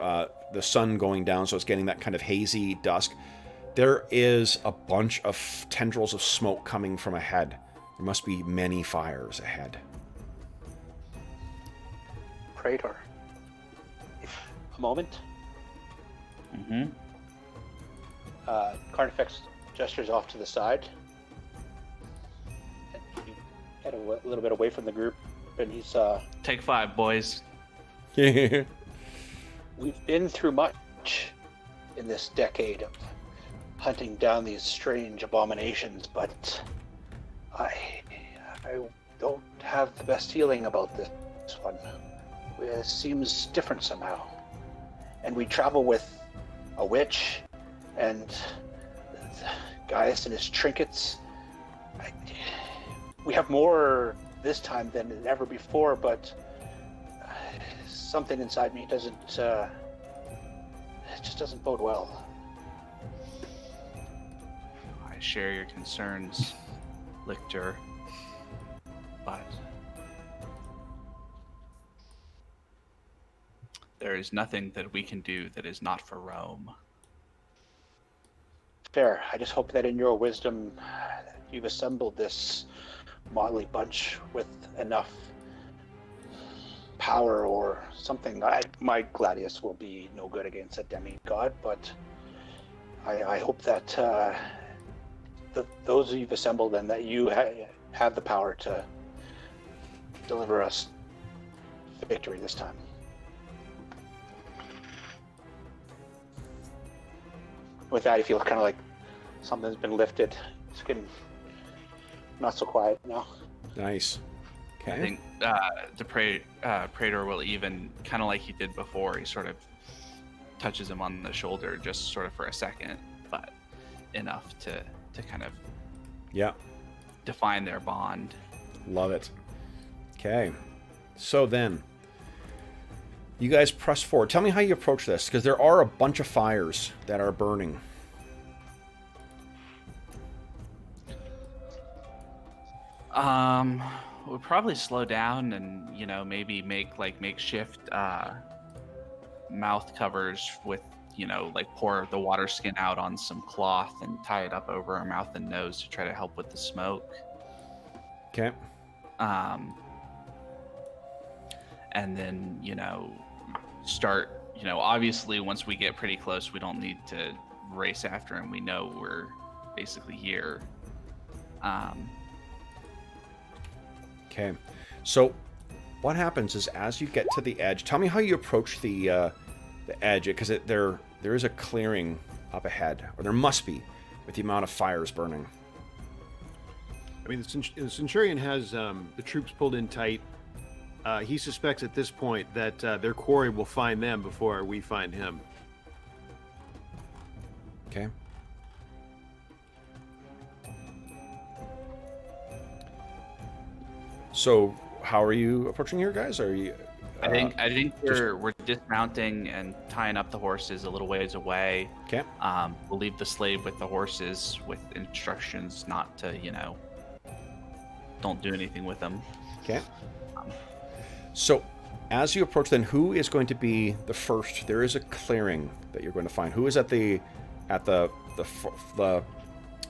the sun going down, so it's getting that kind of hazy dusk. There is a bunch of tendrils of smoke coming from ahead. There must be many fires ahead. Praetor. A moment. Mm-hmm. Carnifex gestures off to the side. And he get a little bit away from the group, and he's Take 5, boys. we've been through much in this decade of hunting down these strange abominations, but I don't have the best feeling about this one. It seems different somehow. And we travel with a witch and Gaius and his trinkets. We have more this time than ever before, but something inside me doesn't, it just doesn't bode well. I share your concerns, Lictor, but there is nothing that we can do that is not for Rome. Fair. I just hope that in your wisdom, you've assembled this motley bunch with enough power or something. My Gladius will be no good against a demigod, but I hope that those you've assembled and that you have the power to deliver us victory this time. With that, you feel kind of like something's been lifted. It's getting not so quiet now. Nice. Okay. I think the Praetor will even, kind of like he did before, he sort of touches him on the shoulder just sort of for a second, but enough to kind of define their bond. Love it. Okay. So then, you guys press forward. Tell me how you approach this, because there are a bunch of fires that are burning. We'll probably slow down and, maybe make like makeshift mouth covers with, pour the water skin out on some cloth and tie it up over our mouth and nose to try to help with the smoke. Okay. And then, start, obviously once we get pretty close, we don't need to race after him. We know we're basically here. Okay. So what happens is as you get to the edge, tell me how you approach the edge, because there is a clearing up ahead, or there must be, with the amount of fires burning. I mean, the Centurion has the troops pulled in tight. He suspects at this point that their quarry will find them before we find him. Okay. So, how are you approaching here, guys? Are you? I think we're dismounting and tying up the horses a little ways away. Okay. We'll leave the slave with the horses with instructions not to, don't do anything with them. Okay. So, as you approach, then who is going to be the first? There is a clearing that you're going to find. Who is at the what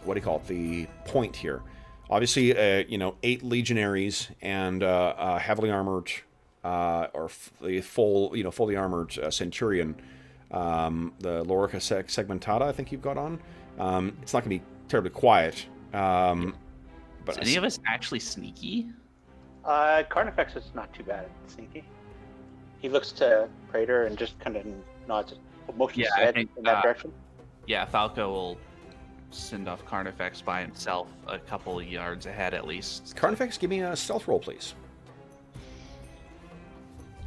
do you call it? The point here. Obviously, 8 legionaries and heavily armored, or the fully armored centurion. The Lorica Segmentata, I think you've got on. It's not going to be terribly quiet. But is any of us actually sneaky? Carnifex is not too bad at sneaky. He looks to Praetor and just kind of nods, motions his head in that direction. Yeah, Falco will send off Carnifex by himself a couple of yards ahead at least. Carnifex, give me a stealth roll, please.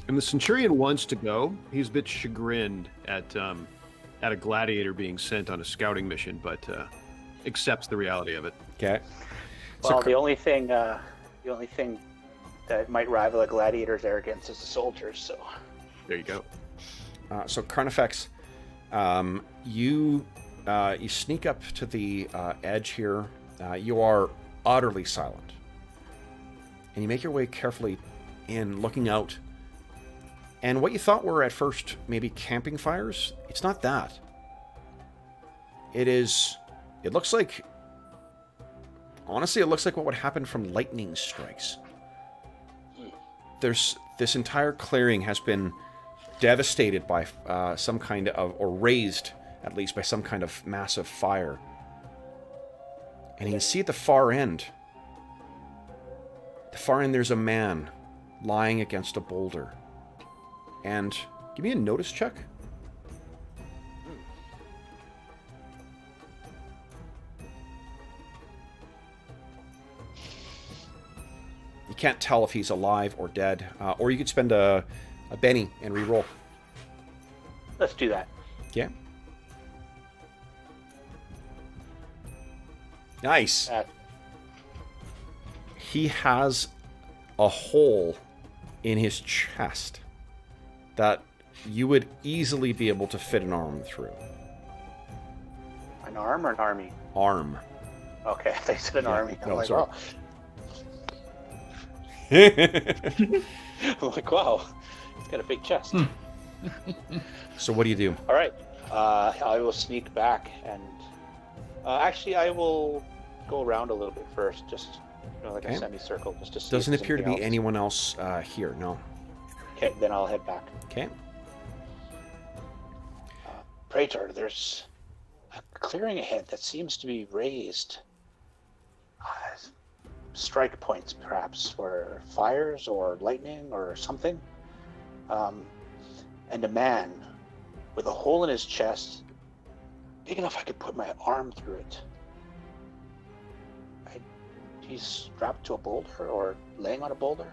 And the Centurion wants to go. He's a bit chagrined at a gladiator being sent on a scouting mission, but accepts the reality of it. Okay. Well, the only thing that might rival a gladiator's arrogance is the soldiers. So There you go. So Carnifex, you sneak up to the edge here. You are utterly silent, and you make your way carefully in, looking out. And what you thought were at first maybe camping fires, it's not that. It looks like, honestly, it looks like what would happen from lightning strikes. This entire clearing has been devastated by some kind of, or razed at least by some kind of massive fire. And you can see at the far end, there's a man lying against a boulder. And give me a notice check. You can't tell if he's alive or dead, or you could spend a Benny and re-roll. let's do that. Yeah. Nice. He has a hole in his chest that you would easily be able to fit an arm through. An arm or an army? Arm. Okay, they said an army. I'm No, like, sorry. wow. I'm like, wow, he's got a big chest. So what do you do? All right, I will sneak back and actually I will go around a little bit first, just like Okay. a semicircle, just to see. Doesn't if there's appear to be anything else. anyone else here, no. Okay, then I'll head back. Okay. Praetor, there's a clearing ahead that seems to be raised. Strike points, perhaps, for fires or lightning or something. And a man with a hole in his chest, big enough I could put my arm through it. He's strapped to a boulder or laying on a boulder.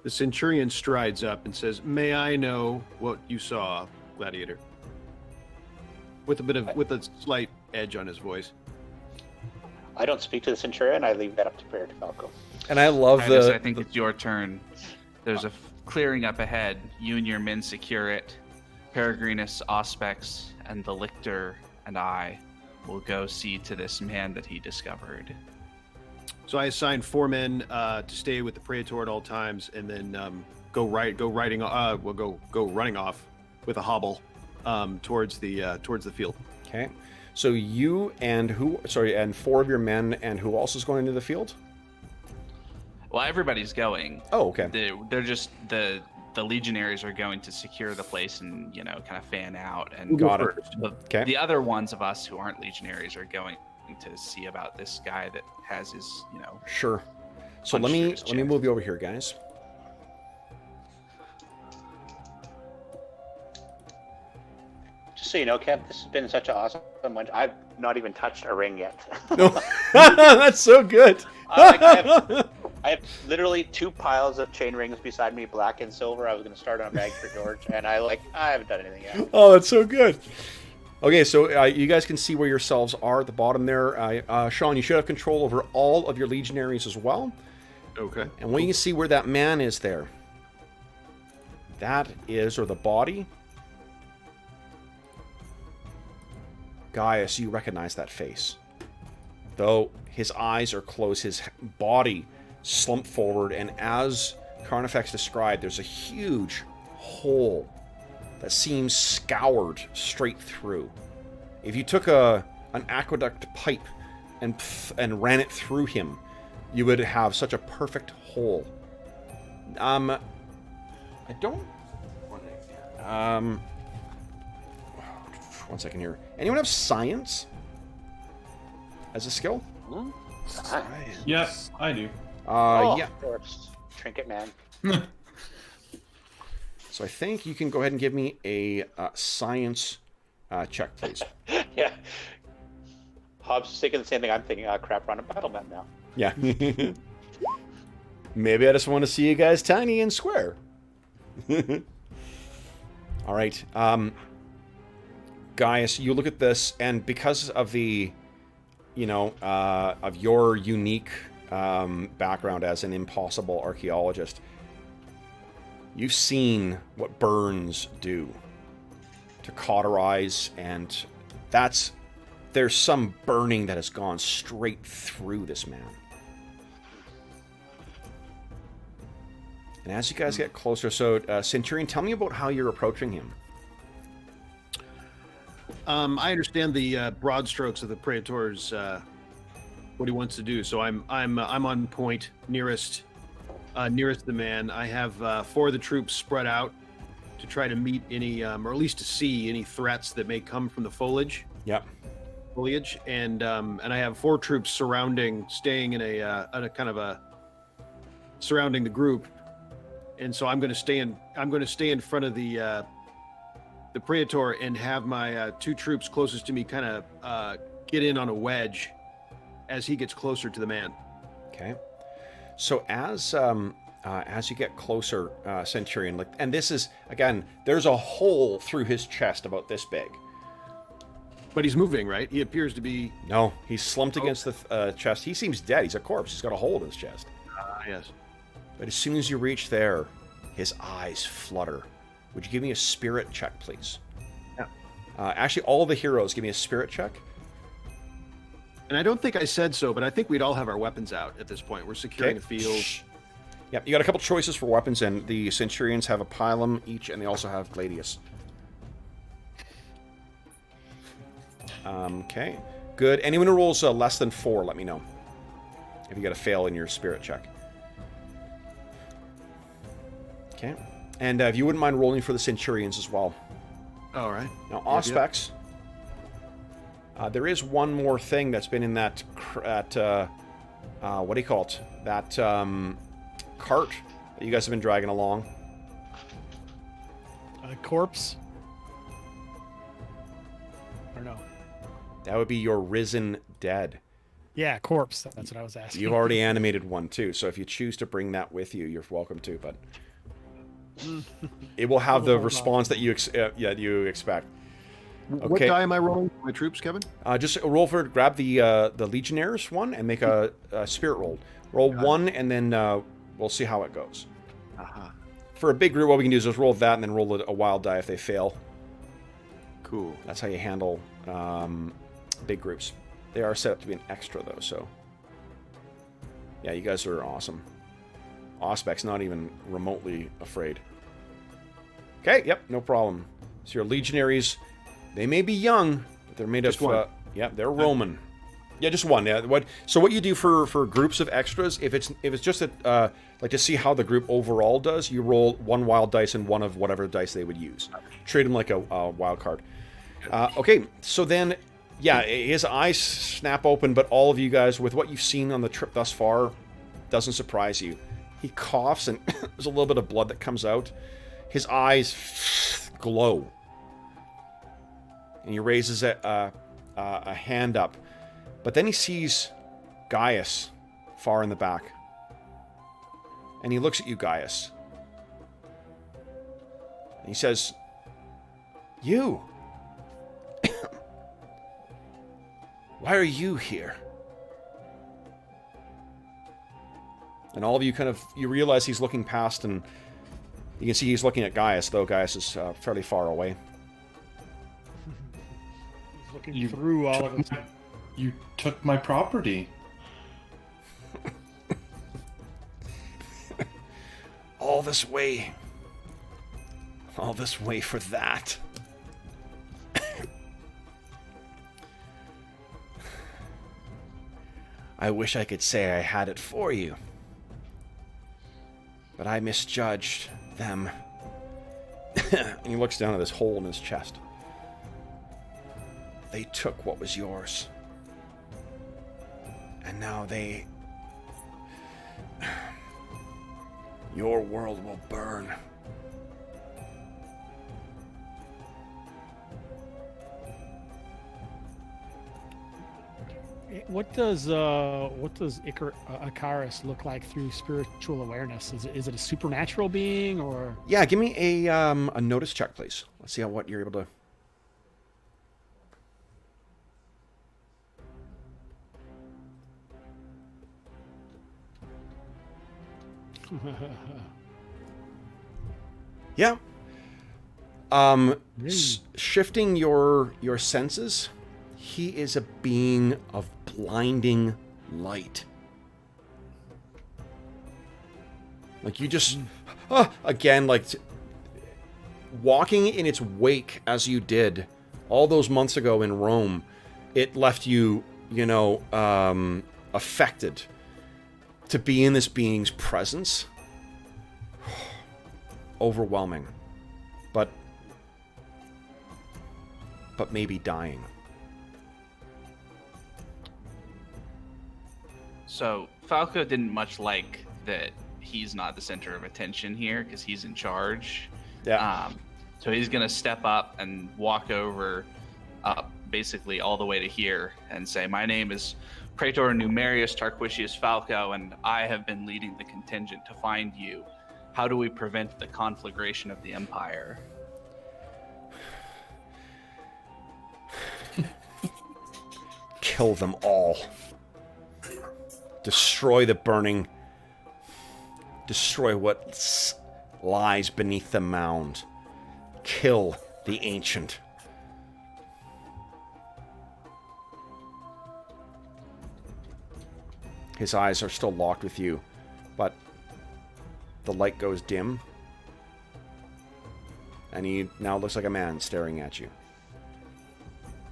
The Centurion strides up and says, "May I know what you saw, Gladiator?" With a slight edge on his voice. I don't speak to the Centurion. I leave that up to Praetor Falco. And I love Titus, I think it's your turn. There's a clearing up ahead. You and your men secure it. Peregrinus, Auspex, and the Lictor and I will go see to this man that he discovered. So I assign 4 men to stay with the Praetor at all times, and then go running off with a hobble towards the field. Okay. So you and and 4 of your men, and who else is going into the field? Well, everybody's going. Oh, okay. They're just the legionaries are going to secure the place and kind of fan out. And Got it. Okay. The other ones of us who aren't legionaries are going to see about this guy that has his Sure. So let me move you over here, guys. Just so you know, Kev, this has been such an awesome one. I've not even touched a ring yet. No, that's so good. I have literally 2 piles of chain rings beside me, black and silver. I was going to start on a bag for George, and I haven't done anything yet. Oh, that's so good. Okay, so you guys can see where yourselves are at the bottom there. Sean, you should have control over all of your legionaries as well. Okay. And when you see where that man is there, that is, or the body, Gaius, you recognize that face. Though his eyes are closed, his body slumped forward, and as Carnifex described, there's a huge hole that seems scoured straight through. If you took an aqueduct pipe and ran it through him, you would have such a perfect hole. I don't. One second here. Anyone have science as a skill? Yes, I do. Yeah. Of course. Trinket man. So I think you can go ahead and give me a science check, please. Yeah. Hobbs is thinking the same thing I'm thinking. Crap, we're on a battle map now. Yeah. Maybe I just want to see you guys tiny and square. All right. Gaius, you look at this, and because of the, of your unique background as an impossible archaeologist, you've seen what burns do to cauterize, and there's some burning that has gone straight through this man. And as you guys get closer, so Centurion, tell me about how you're approaching him. I understand the broad strokes of the Praetor's what he wants to do. So I'm on point, nearest the man. I have 4 of the troops spread out to try to meet any, or at least to see any threats that may come from the foliage. Yep. And I have 4 troops staying in a kind of surrounding the group. And so I'm going to stay in front of the Praetor and have my 2 troops closest to me kind of get in on a wedge as he gets closer to the man. Okay. So as you get closer, Centurion, and this is, again, there's a hole through his chest about this big. But he's moving, right? He appears to be... No, he's slumped against the chest. He seems dead. He's a corpse. He's got a hole in his chest. Yes. But as soon as you reach there, his eyes flutter. Would you give me a spirit check, please? Yeah. Actually, all the heroes, give me a spirit check. And I don't think I said so, but I think we'd all have our weapons out at this point. We're securing the field. Yep, you got a couple choices for weapons, and the Centurions have a pilum each, and they also have Gladius. Okay, good. Anyone who rolls less than 4, let me know. If you got a fail in your spirit check. Okay. And if you wouldn't mind rolling for the Centurions as well. All right. Now, Auspex, there is one more thing that's been in that what do you call it? That cart that you guys have been dragging along. Corpse? Or no? That would be your risen dead. Yeah, corpse. That's what I was asking. You've already animated one, too, so if you choose to bring that with you, you're welcome to, but... It will have the response that you expect. Okay. What die am I rolling for my troops, Kevin? Just grab the Legionnaires one and make a spirit roll. Roll 1, and then we'll see how it goes. For a big group, what we can do is just roll that and then roll a wild die if they fail. Cool. That's how you handle big groups. They are set up to be an extra, though, so... Yeah, you guys are awesome. Auspex not even remotely afraid. Okay, yep, no problem. So your legionaries, they may be young, but they're made Just of... one. Yeah, they're Roman. Yeah, just one. Yeah. So what you do for groups of extras, if it's just like to see how the group overall does, you roll 1 wild dice and 1 of whatever dice they would use. Treat them like a wild card. Okay, so then, yeah, his eyes snap open, but all of you guys, with what you've seen on the trip thus far, doesn't surprise you. He coughs, and there's a little bit of blood that comes out. His eyes glow. And he raises a hand up. But then he sees Gaius far in the back. And he looks at you, Gaius. And he says, "You! Why are you here?" And all of you you realize he's looking past, and you can see he's looking at Gaius, though Gaius is fairly far away. He's looking through all of us. You took my property. All this way for that. I wish I could say I had it for you. But I misjudged them. And he looks down at this hole in his chest. They took what was yours. And now your world will burn. What does Icarus look like through spiritual awareness? Is it a supernatural being or? Yeah, give me a notice check, please. Let's see what you're able to. Yeah. Shifting your senses, he is a being of blinding light. Like you just, again, like walking in its wake as you did all those months ago in Rome, it left you, affected to be in this being's presence. Overwhelming. But maybe dying. So Falco didn't much like that he's not the center of attention here because he's in charge. Yeah. So he's gonna step up and walk over, basically all the way to here, and say, "My name is Praetor Numerius Tarquitius Falco, and I have been leading the contingent to find you. How do we prevent the conflagration of the Empire?" Kill them all. Destroy the burning. Destroy what lies beneath the mound. Kill the ancient. His eyes are still locked with you, but the light goes dim, and he now looks like a man staring at you.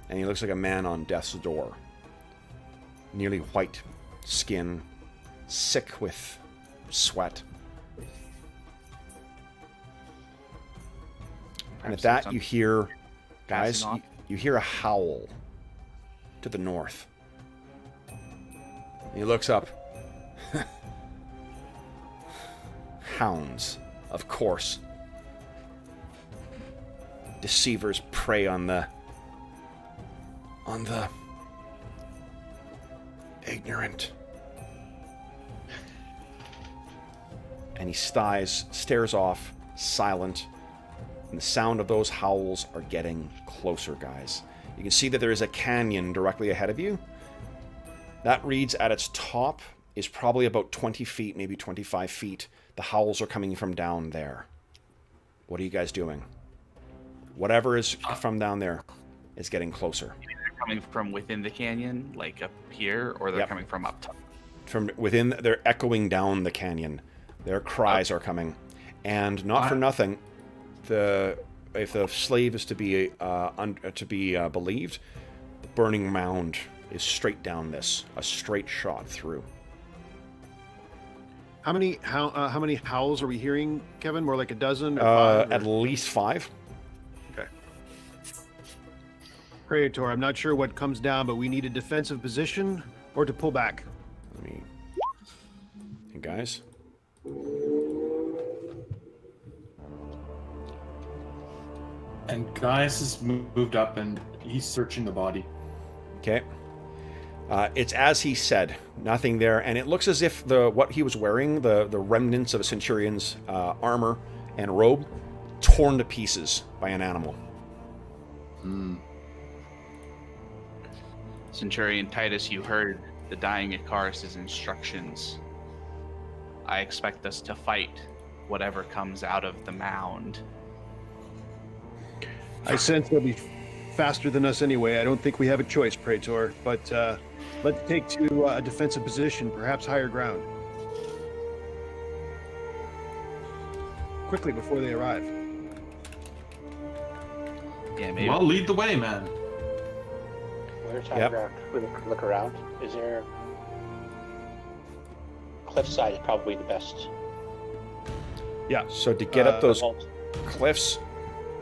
And he looks like a man on death's door. Nearly white skin, sick with sweat. And at that, you hear, guys, you hear a howl to the north. He looks up. Hounds, of course. Deceivers prey on the ignorant. And he stares off, silent. And the sound of those howls are getting closer, guys. You can see that there is a canyon directly ahead of you. That reads at its top is probably about 20 feet, maybe 25 feet. The howls are coming from down there. What are you guys doing? Whatever is from down there is getting closer. They're coming from within the canyon, like up here, or they're coming from up top? From within, they're echoing down the canyon. Their cries are coming. And not for nothing, if the slave is to be believed, the burning mound is straight down this, a straight shot through. How many howls are we hearing, Kevin? More like a dozen? Or five, at least 5. Okay. Praetor, I'm not sure what comes down, but we need a defensive position or to pull back. Hey guys. And Gaius has moved up and he's searching the body. Okay. It's as he said, nothing there, and it looks as if what he was wearing, the remnants of a centurion's armor and robe, torn to pieces by an animal. Centurion Titus, you heard the dying Icarus' instructions. I expect us to fight whatever comes out of the mound. I sense they'll be faster than us anyway. I don't think we have a choice, Praetor, but let's take to a defensive position, perhaps higher ground. Quickly before they arrive. Yeah, maybe. Well, lead the way, man. Where's high ground? We look around. Is there... Cliffside is probably the best. Yeah. So to get up those cliffs,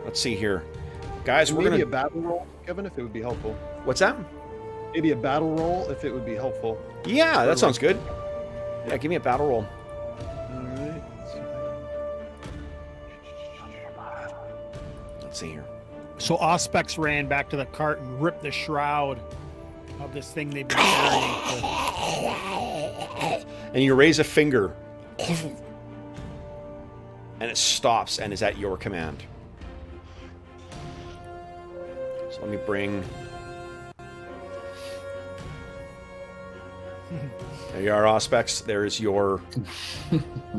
let's see here. Guys, we're maybe gonna... a battle roll, Kevin, if it would be helpful. What's that? Maybe a battle roll, if it would be helpful. Yeah, that sounds good. Yeah, give me a battle roll. Alright. Let's see here. So Auspex ran back to the cart and ripped the shroud of this thing they've been carrying. And you raise a finger. And it stops and is at your command. So let me bring... There you are, Auspex. There's your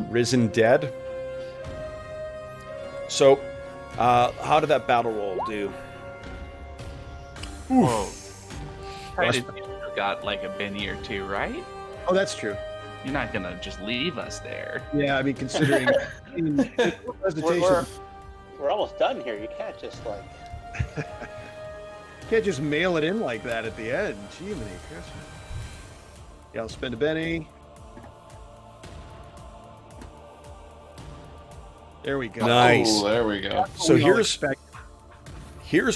risen dead. So, how did that battle roll do? Whoa. You got like a Benny or two, right? Oh, that's true. You're not gonna just leave us there. Yeah, I mean, considering We're almost done here. You can't just like. can't just mail it in like that at the end. Gee, many Christmas. Yeah, I'll spend a Benny. There we go. Nice. Oh, there we go. So We all here's expect-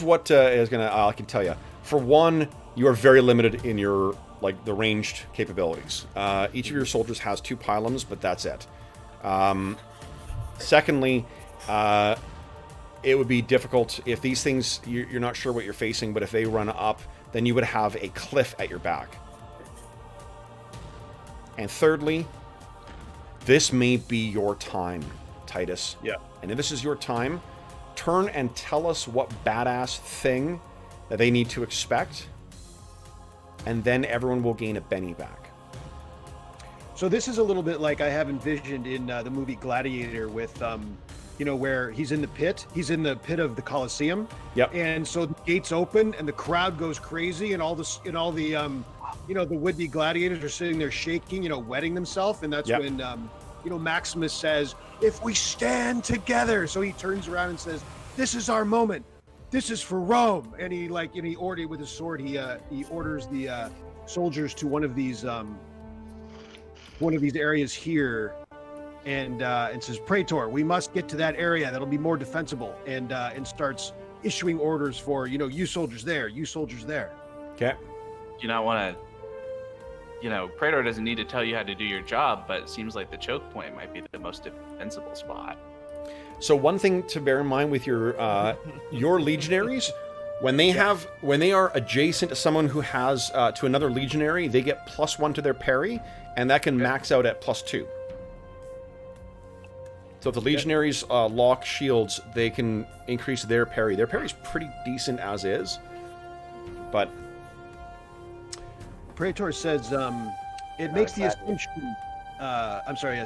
what is gonna. I can tell you. For one, you are very limited in your the ranged capabilities. Each of your soldiers has 2 pylons, but that's it. Secondly, it would be difficult if these things you're not sure what you're facing, but if they run up, then you would have a cliff at your back. And thirdly, this may be your time, Titus. Yeah. And if this is your time, turn and tell us what badass thing that they need to expect, and then everyone will gain a Benny back. So this is a little bit like I have envisioned in the movie Gladiator with, where he's in the pit. He's in the pit of the Colosseum. Yep. And so the gates open and the crowd goes crazy, and all the would-be gladiators are sitting there shaking, wetting themselves, and that's Yep. when Maximus says, "If we stand together." So he turns around and says, "This is our moment. This is for Rome." And he ordered with his sword. He orders the soldiers to one of these areas here, and says, "Praetor, we must get to that area. That'll be more defensible." And starts issuing orders for you soldiers there, you soldiers there. Okay. You not want to. Praetor doesn't need to tell you how to do your job, but it seems like the choke point might be the most defensible spot. So one thing to bear in mind with your legionaries, when they are adjacent to someone who has to another legionary, they get +1 to their parry, and that can max out at +2. So if the legionaries lock shields, they can increase their parry. Their parry's pretty decent as is, but Praetor says it makes the assumption.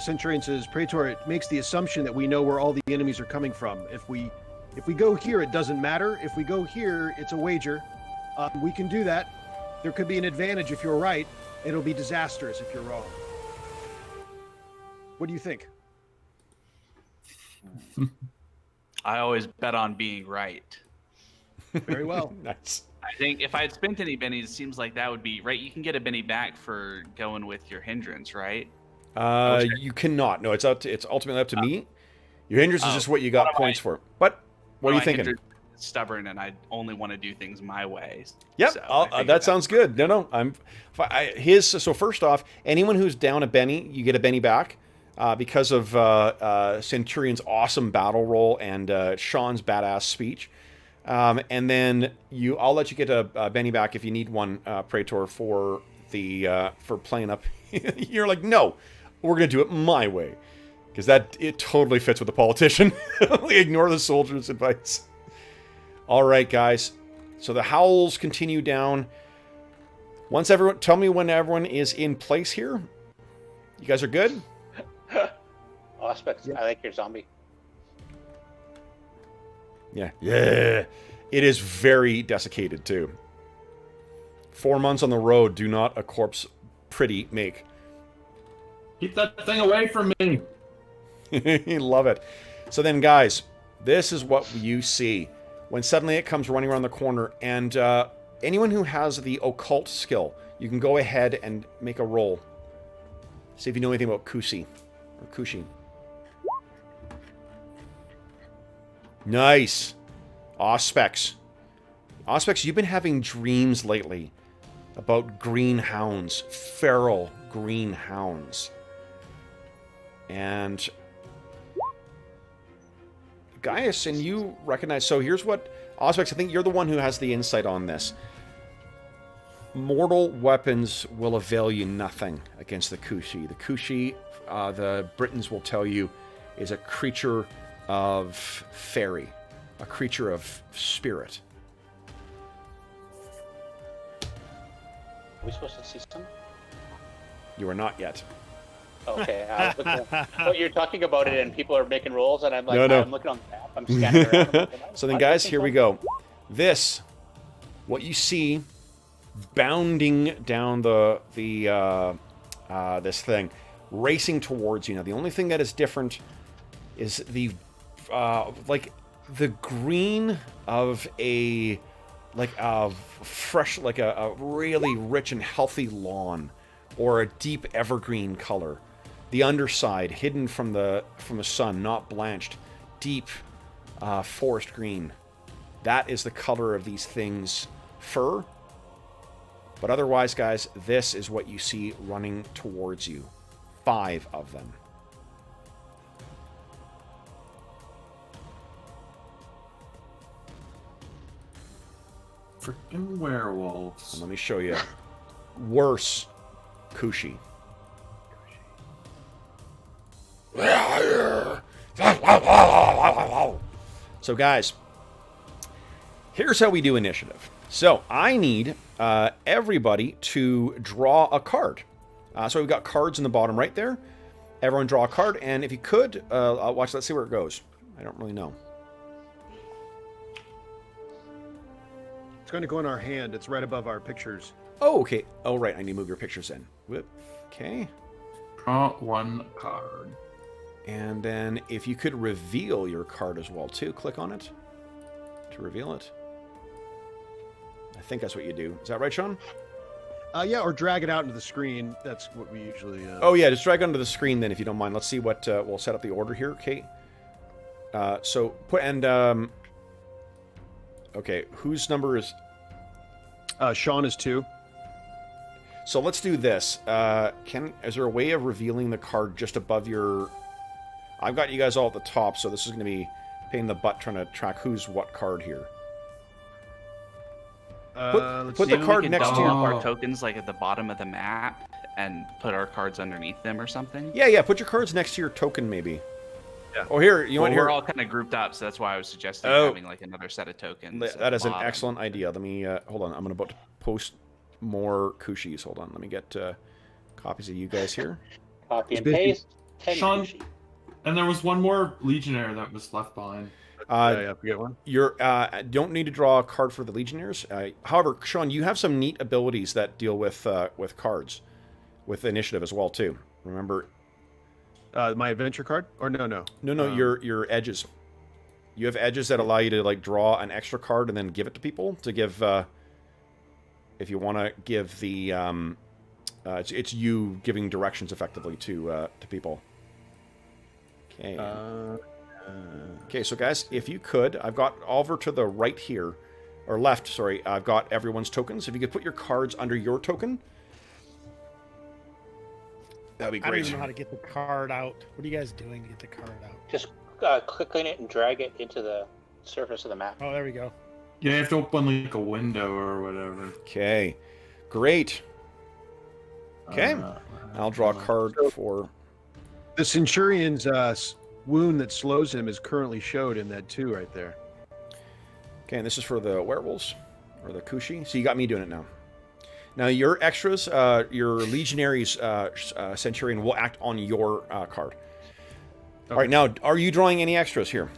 Centurion says, "Praetor, it makes the assumption that we know where all the enemies are coming from. If we go here, it doesn't matter. If we go here, it's a wager. We can do that. There could be an advantage if you're right. It'll be disastrous if you're wrong." What do you think? I always bet on being right. Very well. nice. I think if I had spent any bennies, it seems like that would be right. You can get a benny back for going with your hindrance, right? You cannot. No, it's ultimately up to me. Your hindrance is just what you got points for. But what are you thinking? Stubborn, and I only want to do things my way. Yep, So that sounds good. No, so first off, anyone who's down a Benny, you get a Benny back because of Centurion's awesome battle roll and Sean's badass speech. And then I'll let you get a Benny back if you need one, Praetor, for playing up. You're like, no, we're gonna do it my way, because it totally fits with the politician. We ignore the soldier's advice. All right, guys. So the howls continue down. Tell me when everyone is in place here. You guys are good? Auspex, I like your zombie. Yeah. It is very desiccated, too. 4 months on the road do not a corpse pretty make. Keep that thing away from me. Love it. So then, guys, this is what you see when suddenly it comes running around the corner, and anyone who has the occult skill, you can go ahead and make a roll. See if you know anything about Kushi or Kushin. Nice. Auspex, you've been having dreams lately about green hounds, feral green hounds. And Gaius, and you recognize, so here's what, Auspex, I think you're the one who has the insight on this. mortal weapons will avail you nothing against the Kushi. The Kushi, the Britons will tell you, is a creature of fairy, a creature of spirit. Are we supposed to see some? You are not yet. Okay, I was looking at, well, you're talking about it, and people are making rolls, and I'm like, No. I'm looking on the map, I'm scanning around. I'm looking, So then, guys, here we go. This, what you see, bounding down this thing, racing towards you. Now, the only thing that is different is the like the green of a fresh, like a really rich and healthy lawn, or a deep evergreen color. The underside hidden from the sun, not blanched, deep forest green. That is the color of these things' fur. But otherwise, guys, this is what you see running towards you. 5 of them. Freaking werewolves. And let me show you. Worse, Kushi. So, guys, here's how we do initiative. So, I need everybody to draw a card. So, we've got cards in the bottom right there. Everyone draw a card, and if you could, watch, let's see where it goes. I don't really know. It's going to go in our hand. It's right above our pictures. Oh, okay. Oh, right. I need to move your pictures in. Whoop. Okay. Draw 1 card. And then if you could reveal your card as well, too. Click on it to reveal it. I think that's what you do. Is that right, Sean? Yeah, or drag it out into the screen. That's what we usually... Oh, yeah. Just drag it onto the screen then, if you don't mind. Let's see what... we'll set up the order here. Okay. So, put... And... okay. Whose number is... Sean is 2. So let's do this. Is there a way of revealing the card just above your... I've got you guys all at the top, so this is going to be a pain in the butt trying to track who's what card here. Put the card next to your your... our tokens like at the bottom of the map and put our cards underneath them or something. Yeah. Put your cards next to your token, maybe. Yeah. Oh, here. You want We're here? all kind of grouped up, so that's why I was suggesting having like another set of tokens. That is an excellent idea. Let me... hold on. I'm about to post more Kushis. Hold on. Let me get copies of you guys here. Copy and paste. Sean, and there was one more Legionnaire that was left behind. I forget one. You don't need to draw a card for the Legionnaires. However, Sean, you have some neat abilities that deal with cards, with initiative as well too. Remember, My adventure card? Or no. No, your edges. You have edges that allow you to like draw an extra card and then give it to people to give. If you want to give the, it's you giving directions effectively to people. Okay. Okay, so guys, if you could, I've got over to the right here, or left, sorry, I've got everyone's tokens. If you could put your cards under your token, that'd be I don't great. even know how to get the card out. What are you guys doing to get the card out? Just click on it and drag it into the surface of the map. Oh, there we go. Yeah, you have to open like a window or whatever. Okay, great. Okay, I'll draw a card for... The Centurion's wound that slows him is currently showed in that 2 right there. Okay, and this is for the werewolves, or the Kushi. So you got me doing it now. Now your extras, your Legionaries Centurion will act on your card. Okay. All right, now, are you drawing any extras here?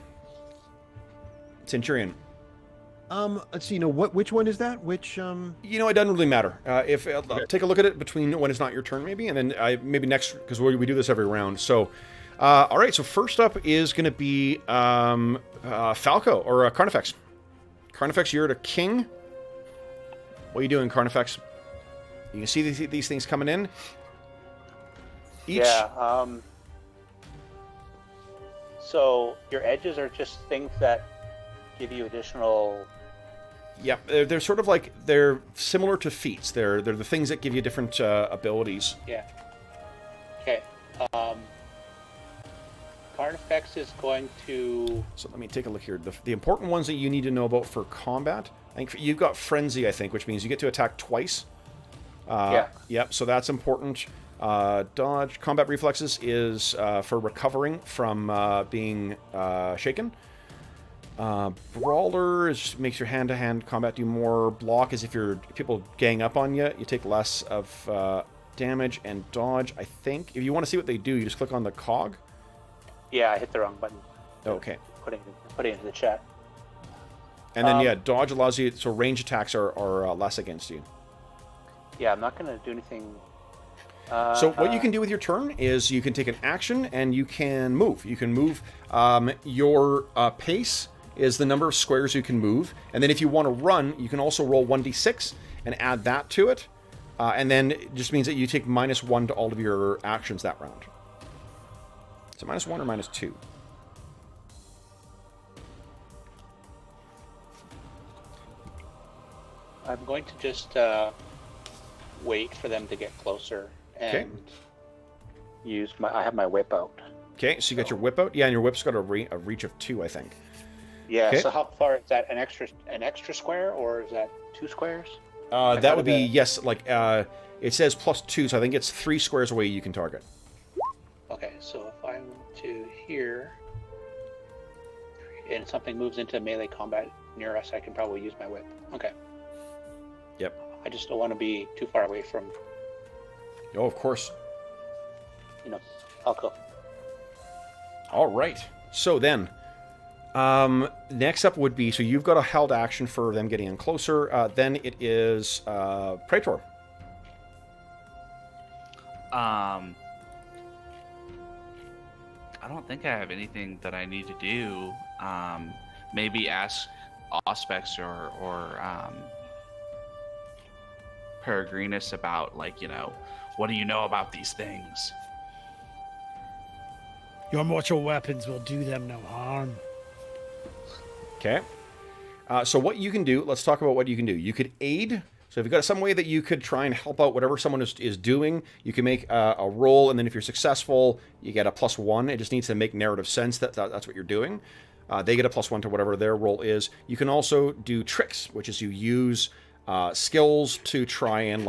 Centurion. Let's see. Which one is that? Which You know, it doesn't really matter. Take a look at it between when it's not your turn, maybe, and then maybe next, because we do this every round. So, all right. So first up is going to be Falco or Carnifex. Carnifex, you're at a king. What are you doing, Carnifex? You can see these things coming in. Yeah. So your edges are just things that give you additional... Yeah, they're sort of like, they're similar to feats. They're the things that give you different abilities. Yeah. Okay. Carnifex is going to... So let me take a look here. The important ones that you need to know about for combat, I think you've got Frenzy, I think, which means you get to attack twice Yep, so that's important. Dodge. Combat reflexes is for recovering from being shaken. Brawler is, makes your hand-to-hand combat do more. Block is if people gang up on you, you take less of damage. And dodge, I think, if you want to see what they do, you just click on the cog. Yeah, I hit the wrong button. Okay. Putting it into the chat. And then, dodge allows you, so range attacks are less against you. Yeah, I'm not going to do anything. So what you can do with your turn is you can take an action and you can move. You can move. Your pace is the number of squares you can move. And then if you want to run, you can also roll 1d6 and add that to it. And then it just means that you take -1 to all of your actions that round. So -1 or -2? I'm going to just wait for them to get closer and use I have my whip out. Okay, so you got your whip out. Yeah, and your whip's got a reach of 2, I think. Yeah. Okay. So how far is that? An extra square, or is that 2 squares? That would be yes. Like it says +2, so I think it's 3 squares away you can target. Okay, so if I went to here and something moves into melee combat near us, I can probably use my whip. Okay. Yep. I just don't want to be too far away from. Oh, of course. I'll go. All right. So then, next up would be, so you've got a held action for them getting in closer. Then it is Praetor. I don't think I have anything that I need to do. Maybe ask Auspex or Peregrinus about, what do you know about these things? Your mortal weapons will do them no harm. Okay. So what you can do, let's talk about what you can do. You could aid. So if you've got some way that you could try and help out whatever someone is doing, you can make a roll, and then if you're successful, you get a +1. It just needs to make narrative sense that that's what you're doing. They get a +1 to whatever their roll is. You can also do tricks, which is you use skills to try and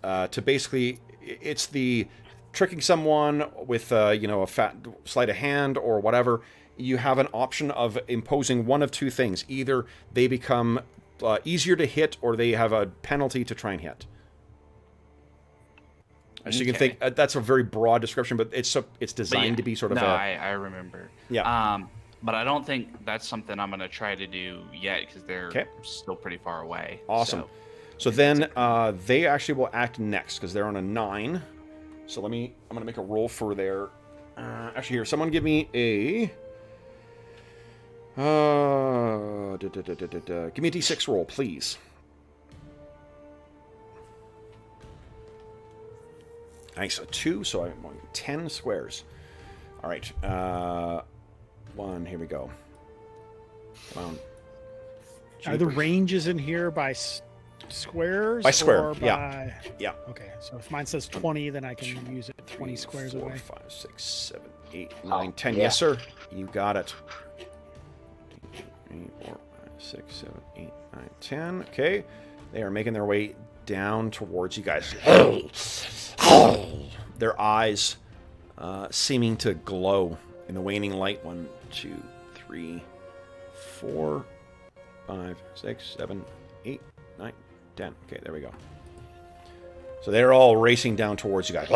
to basically, it's the tricking someone with a fat sleight of hand or whatever. You have an option of imposing one of 2 things. Either they become easier to hit, or they have a penalty to try and hit. So you can think that's a very broad description, but it's designed to be sort of I remember. Yeah. But I don't think that's something I'm going to try to do yet because they're still pretty far away. Awesome. So then they actually will act next because they're on a 9. So I'm going to make a roll for their. Actually, here, someone give me a. Give me a d6 roll, please. Nice, a 2, so I'm going 10 squares. All right, 1. Here we go. Come on. Are the ranges in here by squares? By square, or by... Yeah. Okay, so if mine says 20, then I can use it 20 squares 4, away. 5, 6, 7, 8, 9, 10. Yes, sir. You got it. 3, 4, 5, 6, 7, 8, 9, 10. Okay. They are making their way down towards you guys. Their eyes seeming to glow in the waning light. 1, 2, 3, 4, 5, 6, 7, 8, 9, 10. Okay, there we go. So they're all racing down towards you guys.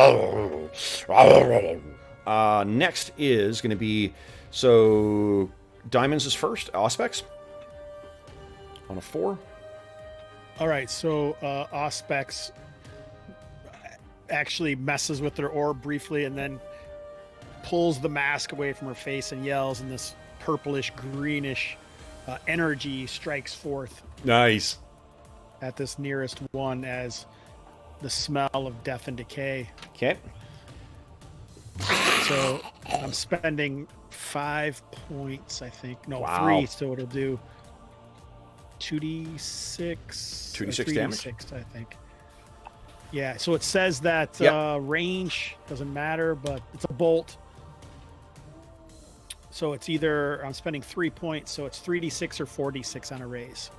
Next is going to be, so Diamonds is first. Auspex on a 4. All right, so Auspex actually messes with their orb briefly and then pulls the mask away from her face and yells, and this purplish greenish energy strikes forth. Nice. At this nearest one as the smell of death and decay. Okay. So I'm spending 5 points, I think. No, Wow. 3, so it'll do 2d6. 2d6 damage? 3d6, I think. Yeah, so it says that range doesn't matter, but it's a bolt. So it's either, I'm spending 3 points, so it's 3d6 or 4d6 on a raise.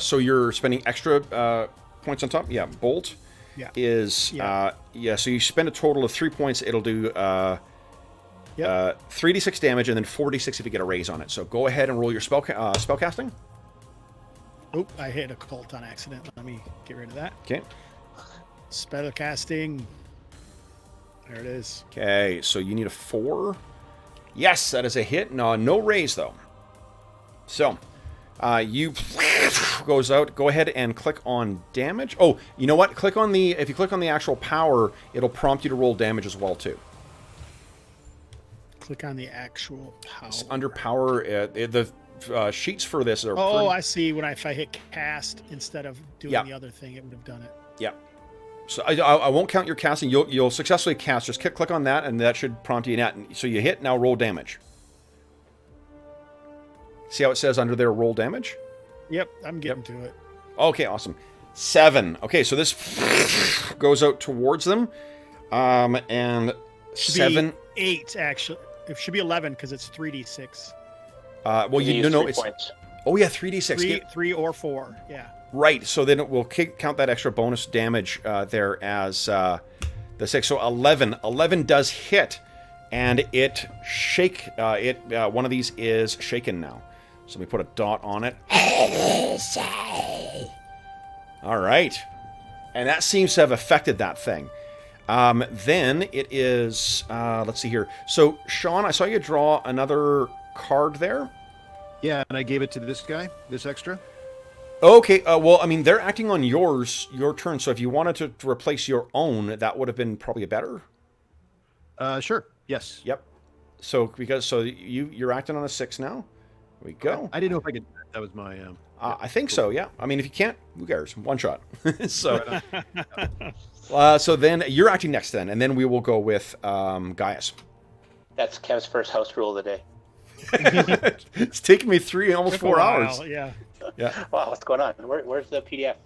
So you're spending extra points on top. Yeah, bolt Yeah. is so you spend a total of 3 points. It'll do 3d6 damage and then 4d6 if you get a raise on it. So go ahead and roll your spellcasting. Oop, I hit a cult on accident. Let me get rid of that. Okay. Spellcasting. There it is. Okay, so you need a 4. Yes, that is a hit. No raise though. So you goes out. Go ahead and click on damage. Oh, you know what? If you click on the actual power, it'll prompt you to roll damage as well too. Click on the actual power. Under power, the sheets for this are. Oh, I see. If I hit cast instead of doing Yeah. the other thing, it would have done it. Yeah. So I won't count your casting. You'll successfully cast. Just click on that, and that should prompt you in that. So you hit. Now roll damage. See how it says under there, roll damage? Yep, I'm getting to it. Okay, awesome. 7. Okay, so this goes out towards them. And Should 7. be 8, actually. It should be 11 because it's 3d6. You use 3 it's. points. Oh, yeah, 3d6. 3 or 4, yeah. Right, so then it will count that extra bonus damage there as the 6. So 11. 11 does hit, and it one of these is shaken now. So let me put a dot on it. All right. And that seems to have affected that thing. Then it is, let's see here. So, Sean, I saw you draw another card there. Yeah, and I gave it to this guy, this extra. Okay, well, I mean, they're acting on your turn, so if you wanted to replace your own, that would have been probably better. Sure. Yes. Yep. So you're acting on a 6 now. There we go. I didn't know if I could. That was my. I think so. Yeah. I mean, if you can't, who cares? One shot. So. So then you're acting next, then, and then we will go with Gaius. That's Kev's first house rule of the day. It's taken me almost 4 hours. Yeah. Yeah. Wow, what's going on? Where's the PDF?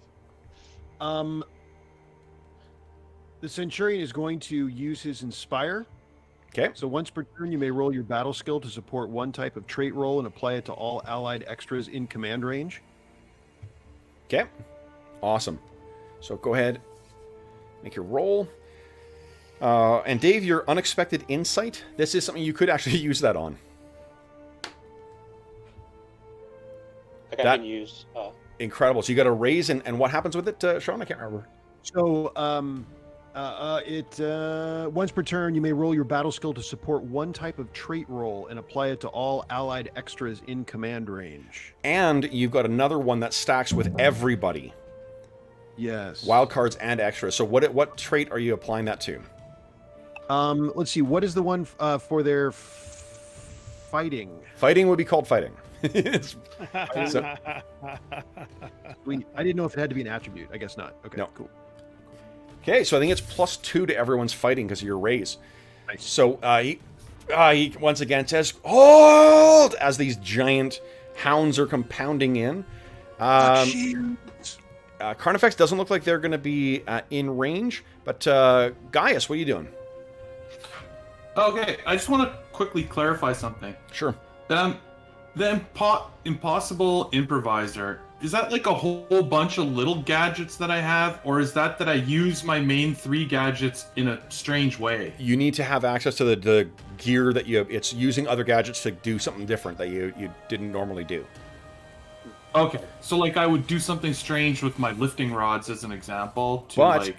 The Centurion is going to use his Inspire. Okay. So once per turn, you may roll your battle skill to support one type of trait roll and apply it to all allied extras in command range. Okay. Awesome. So go ahead, make your roll. And Dave, your unexpected insight. This is something you could actually use that on. Like I can use. Incredible. So you got a raise, and what happens with it, Sean? I can't remember. So once per turn, you may roll your battle skill to support one type of trait roll and apply it to all allied extras in command range. And you've got another one that stacks with everybody. Yes. Wild cards and extras. So what trait are you applying that to? Let's see. What is the one for their fighting? Fighting would be called fighting. I didn't know if it had to be an attribute. I guess not. Okay. No. Cool. Okay, so I think it's +2 to everyone's fighting because of your raise. Nice. So he once again says, "Hold!" as these giant hounds are compounding in. Carnifex doesn't look like they're going to be in range, but Gaius, what are you doing? Okay, I just want to quickly clarify something. Sure. The impossible improviser, is that like a whole bunch of little gadgets that I have, or is that I use my main 3 gadgets in a strange way? You need to have access to the gear that you have. It's using other gadgets to do something different that you didn't normally do. Okay, so like I would do something strange with my lifting rods as an example. But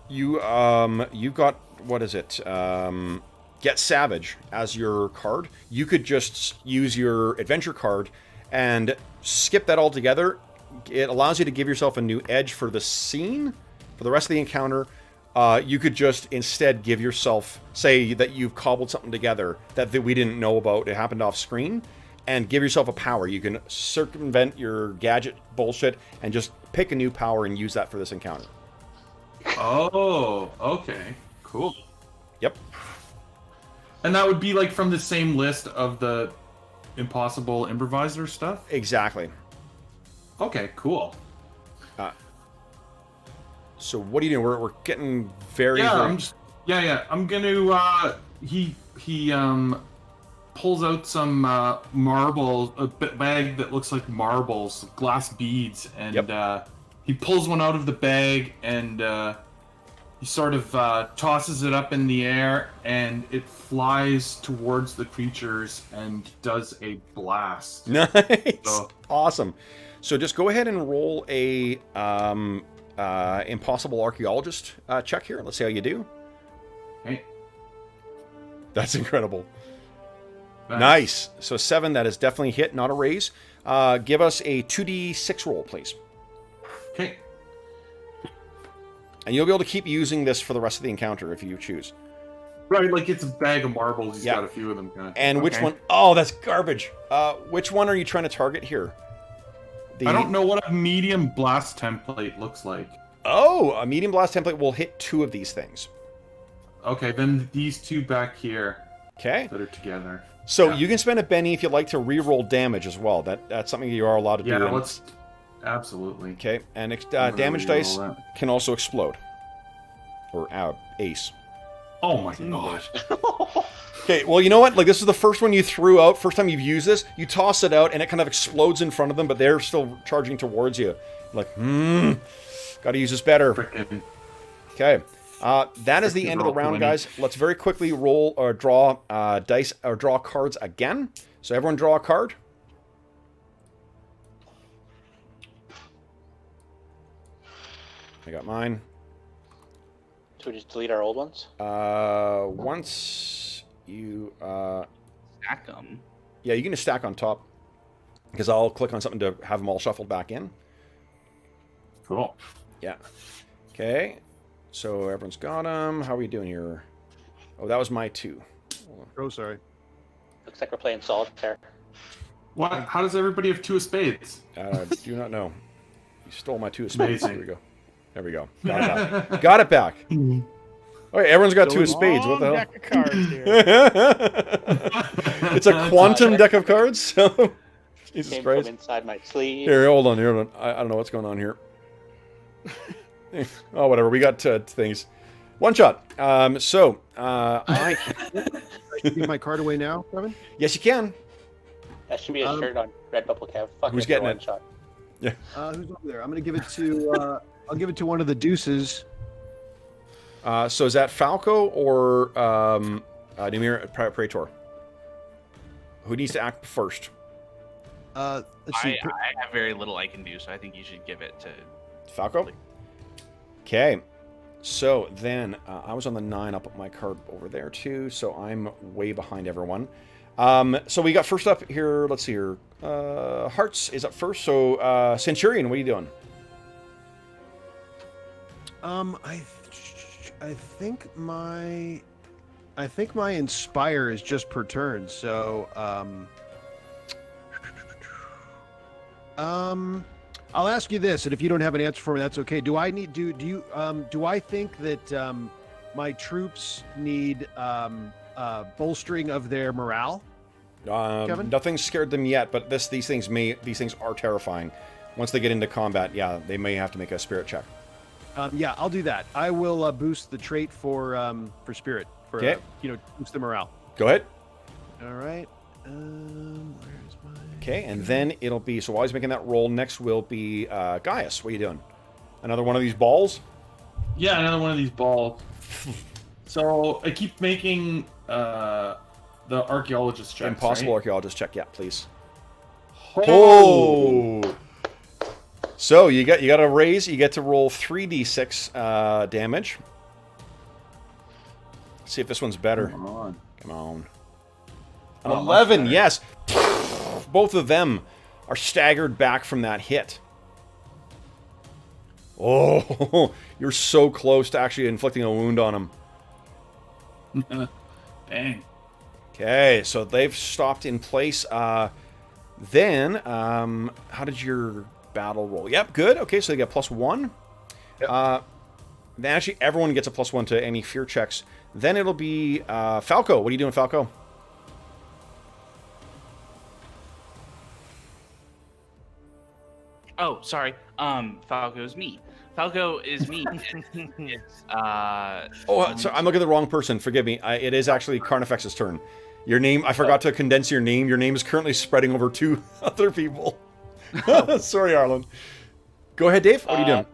you've got, what is it? Get Savage as your card. You could just use your adventure card and skip that altogether. It allows you to give yourself a new edge for the scene, for the rest of the encounter. You could just instead give yourself, say that you've cobbled something together that we didn't know about, it happened off screen, and give yourself a power. You can circumvent your gadget bullshit and just pick a new power and use that for this encounter. Oh, okay. Cool. Yep. And that would be like from the same list of the impossible improviser stuff? Exactly. Okay, cool. So what are you doing? We're getting very... I'm gonna he pulls out some marble, a bag that looks like marbles, glass beads, and he pulls one out of the bag and he sort of tosses it up in the air, and it flies towards the creatures and does a blast. Nice. So- Awesome. So just go ahead and roll a impossible archaeologist check here. Let's see how you do. Okay. That's incredible. Nice. So 7, that is definitely hit, not a raise. Give us a 2d6 roll, please. Okay. And you'll be able to keep using this for the rest of the encounter if you choose. Right, like it's a bag of marbles. He's Yeah. got a few of them. Kind of. And which Okay. one? Oh, that's garbage. Which one are you trying to target here? I don't know what a medium blast template looks like. Oh, a medium blast template will hit 2 of these things. Okay, then these two back here Okay. that are together. So Yeah. you can spend a Benny if you'd like to re-roll damage as well. That's something you are allowed to Yeah, do. and- let's absolutely. Okay, and I'm gonna damage re-roll dice that. can also explode. Or ace. Oh my gosh. Okay, well, you know what? Like, this is the first one you threw out. First time you've used this. You toss it out, and it kind of explodes in front of them, but they're still charging towards you. Like, gotta use this better. Frickin'. Okay. That is the Frickin' end of the roll round, 20. guys. Let's very quickly roll or draw dice or draw cards again. So everyone draw a card. I got mine. Should we just delete our old ones? Once you Stack them. yeah, you can just stack on top because I'll click on something to have them all shuffled back in. Cool. Yeah. Okay. So everyone's got them. How are we doing here? Oh, that was my 2. Oh, sorry. Looks like we're playing solitaire. What? How does everybody have 2 of spades? Do not know. You stole my 2 of spades. Amazing. There we go. There we go. Got it back. Got it back. Okay, everyone's got 2 of spades. What the hell? Deck of cards here. It's a quantum deck of cards. So, Jesus Came Christ. from inside my sleeve. Here, hold on. Here, hold on. I don't know what's going on here. Oh, whatever. We got things. One shot. I Give my card away now, Kevin? yes, you can. That should be a shirt on Redbubble, Kev. Fuck Who's it, getting one it? shot. Who's over there? I'm gonna give it to. I'll give it to one of the deuces. So is that Falco or Numir Praetor? Who needs to act first? Let's see. I have very little I can do, so I think you should give it to. Falco? Okay. So then, I was on the 9. I'll put my card over there too, so I'm way behind everyone. So we got first up here, let's see here. Hearts is up first, so Centurion, what are you doing? I think my Inspire is just per turn, so I'll ask you this, and if you don't have an answer for me, that's okay. Do I think that my troops need bolstering of their morale? Kevin? Nothing's scared them yet, but these things are terrifying. Once they get into combat, yeah, they may have to make a spirit check. Yeah, I'll do that. I will boost the trait for spirit for Okay. boost the morale. Go ahead. All right. Where's my? Okay, and then it'll be, so while he's making that roll, next will be Gaius. What are you doing? Another one of these balls? Yeah, another one of these balls. So I keep making the archaeologist checks. Impossible right? archaeologist check, yeah, please. Oh! So you got a raise. You get to roll 3d6 damage. Let's see if this one's better. Come on. Come on. An Oh, much 11, better. yes. Both of them are staggered back from that hit. Oh, you're so close to actually inflicting a wound on them. Dang. Okay, so they've stopped in place. Then, how did your battle roll? Yep, good. Okay, so they get +1. Yep. Then actually, everyone gets a +1 to any fear checks. Then it'll be Falco. What are you doing, Falco? Oh, sorry. Falco's me. Falco is me. It's Oh, sorry, I'm looking at the wrong person. Forgive me. It is actually Carnifex's turn. Your name, I forgot to condense your name. Your name is currently spreading over 2 other people. Sorry, Arlen. Go ahead, Dave. What are you doing?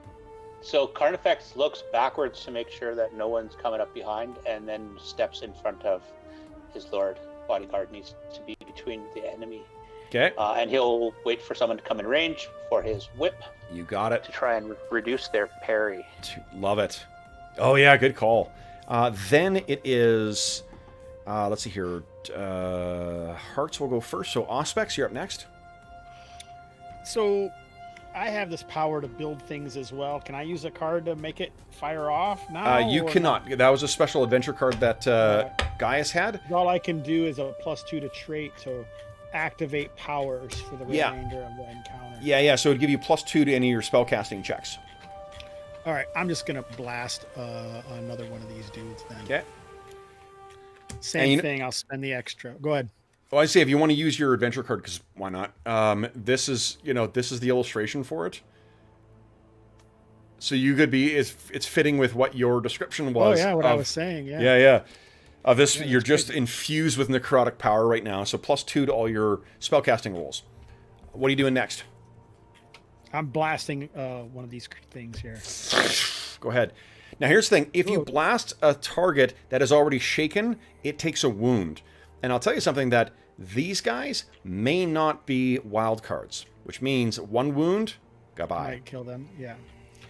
So Carnifex looks backwards to make sure that no one's coming up behind, and then steps in front of his lord. Bodyguard needs to be between the enemy. Okay. And he'll wait for someone to come in range for his whip You got it. to try and reduce their parry. Love it. Oh, yeah, good call. Then it is... let's see here. Hearts will go first. So, Auspex, you're up next. So I have this power to build things as well. Can I use a card to make it fire off now? You or cannot. That was a special adventure card that Gaius had. All I can do is a +2 to trait to activate powers for the remainder of the encounter. Yeah. So it would give you +2 to any of your spellcasting checks. All right, I'm just gonna blast another one of these dudes then. Okay. Same thing. I'll spend the extra. Go ahead. Well, I say if you want to use your adventure card, because why not? This is the illustration for it. So you could be it's fitting with what your description was. Oh yeah, what I was saying. Yeah. Yeah. Of this, you're just infused with necrotic power right now. So +2 to all your spellcasting rolls. What are you doing next? I'm blasting one of these things here. Go ahead. Now here's the thing: if you blast a target that is already shaken, it takes a wound. And I'll tell you something that these guys may not be wild cards, which means 1 wound, goodbye. Might kill them. Yeah.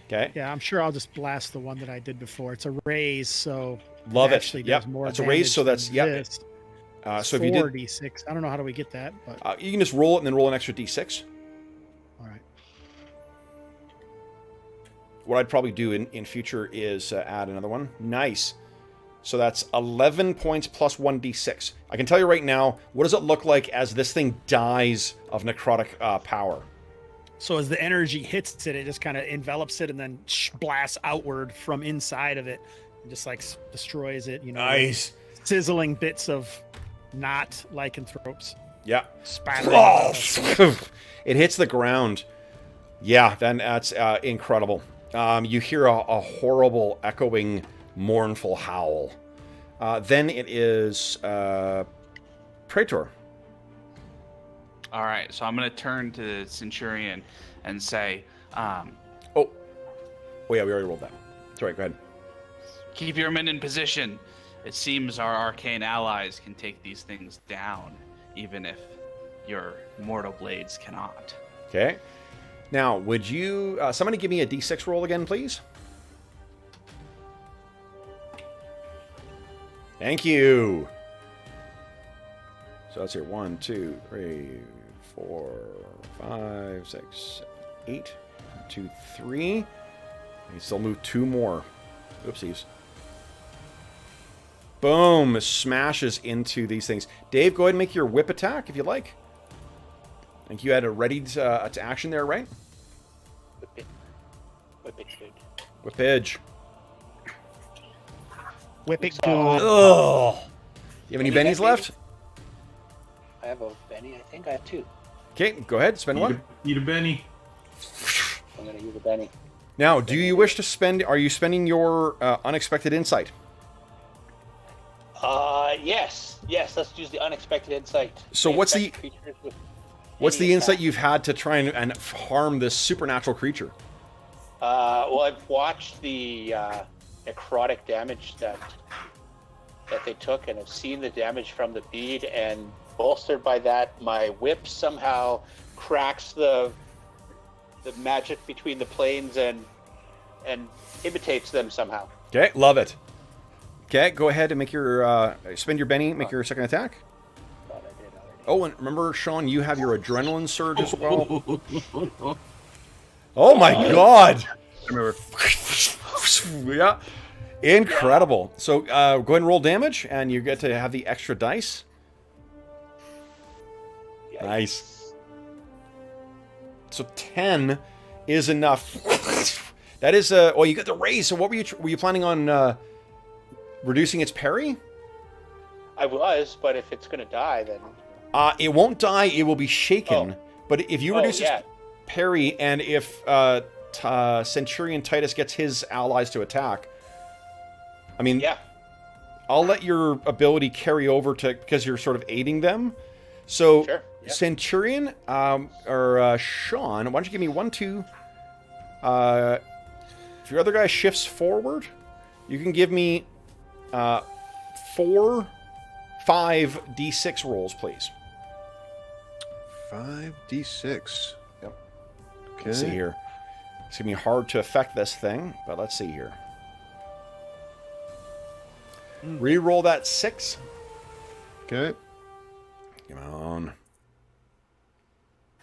Okay. Yeah, I'm sure I'll just blast the one that I did before. It's a raise, so Love it. actually Yep. does more That's a raise, so damage that's than yep. this. So if you did 4d6. I don't know how do we get that, but you can just roll it and then roll an extra d6. all right. What I'd probably do in future is add another one. Nice. So that's 11 points plus 1d6. I can tell you right now, what does it look like as this thing dies of necrotic power? So as the energy hits it, it just kind of envelops it and then blasts outward from inside of it, and just like destroys it. Nice. Sizzling bits of not lycanthropes. Yeah. Spattering. It hits the ground. Yeah, then that's incredible. You hear a horrible, echoing, mournful howl. Then it is Praetor. All right, so I'm going to turn to the Centurion and say, Oh, yeah, we already rolled that. That's right, go ahead. keep your men in position. It seems our arcane allies can take these things down, even if your mortal blades cannot. Okay. Now, would you... somebody give me a d6 roll again, please? Thank you. So let's hear 1, 2, 3, 4, 5, 6, 7, 8. 2, 3. You still move 2 more. Oopsies. Boom! Smashes into these things. Dave, go ahead and make your whip attack if you like. I think you had a ready to action there, right? Whip it good. Whippage. Whip it So, good. Ugh. You have any bennies Benny? left? I have a Benny. I think I have 2. Okay, go ahead. Spend one. Eat a Benny. I'm going to use a Benny. Now, do you wish to spend... Are you spending your unexpected insight? Yes. Let's use the unexpected insight. So May what's infect creatures with What's any the insight attack. you've had to try and harm this supernatural creature? Well, I've watched the necrotic damage that they took, and I've seen the damage from the bead, and bolstered by that, my whip somehow cracks the magic between the planes and imitates them somehow. Okay, love it. Okay, go ahead and make your spend your Benny, make your second attack. Thought I did already. Oh, and remember, Sean, you have your adrenaline surge as well. Oh my god! Remember. Yeah, incredible. So go ahead and roll damage, and you get to have the extra dice. Yikes. Nice. So 10 is enough. That is well, you got the raise. So what were you planning on reducing its parry? I was, but if it's going to die, then... It won't die. It will be shaken. But if you reduce its parry, and if Centurion Titus gets his allies to attack, I mean, Yeah. I'll let your ability carry over to because you're sort of aiding them. So Sure. Yeah. Centurion or Sean, why don't you give me 1, 2, If your other guy shifts forward, you can give me 5 d6 rolls, please. 5d6. Yep. Okay. Let's see here. It's going to be hard to affect this thing, but let's see here. Reroll that 6. Okay. Come on.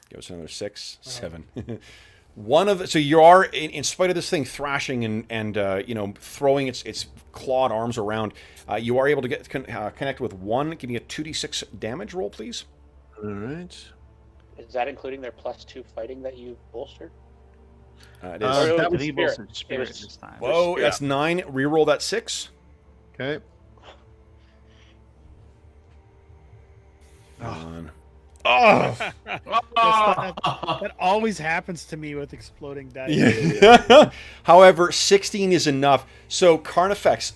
Give us another 6, 7. So you are, in spite of this thing thrashing and throwing its clawed arms around, you are able to get connect with 1. Give me a 2d6 damage roll, please. All right. Is that including their +2 fighting that you bolstered? It is. That was He spirit. bolstered spirit It was- this time. Whoa, that's 9. Reroll that 6. Okay. On. That always happens to me with exploding dice. Yeah. However, 16 is enough. So, Carnifex,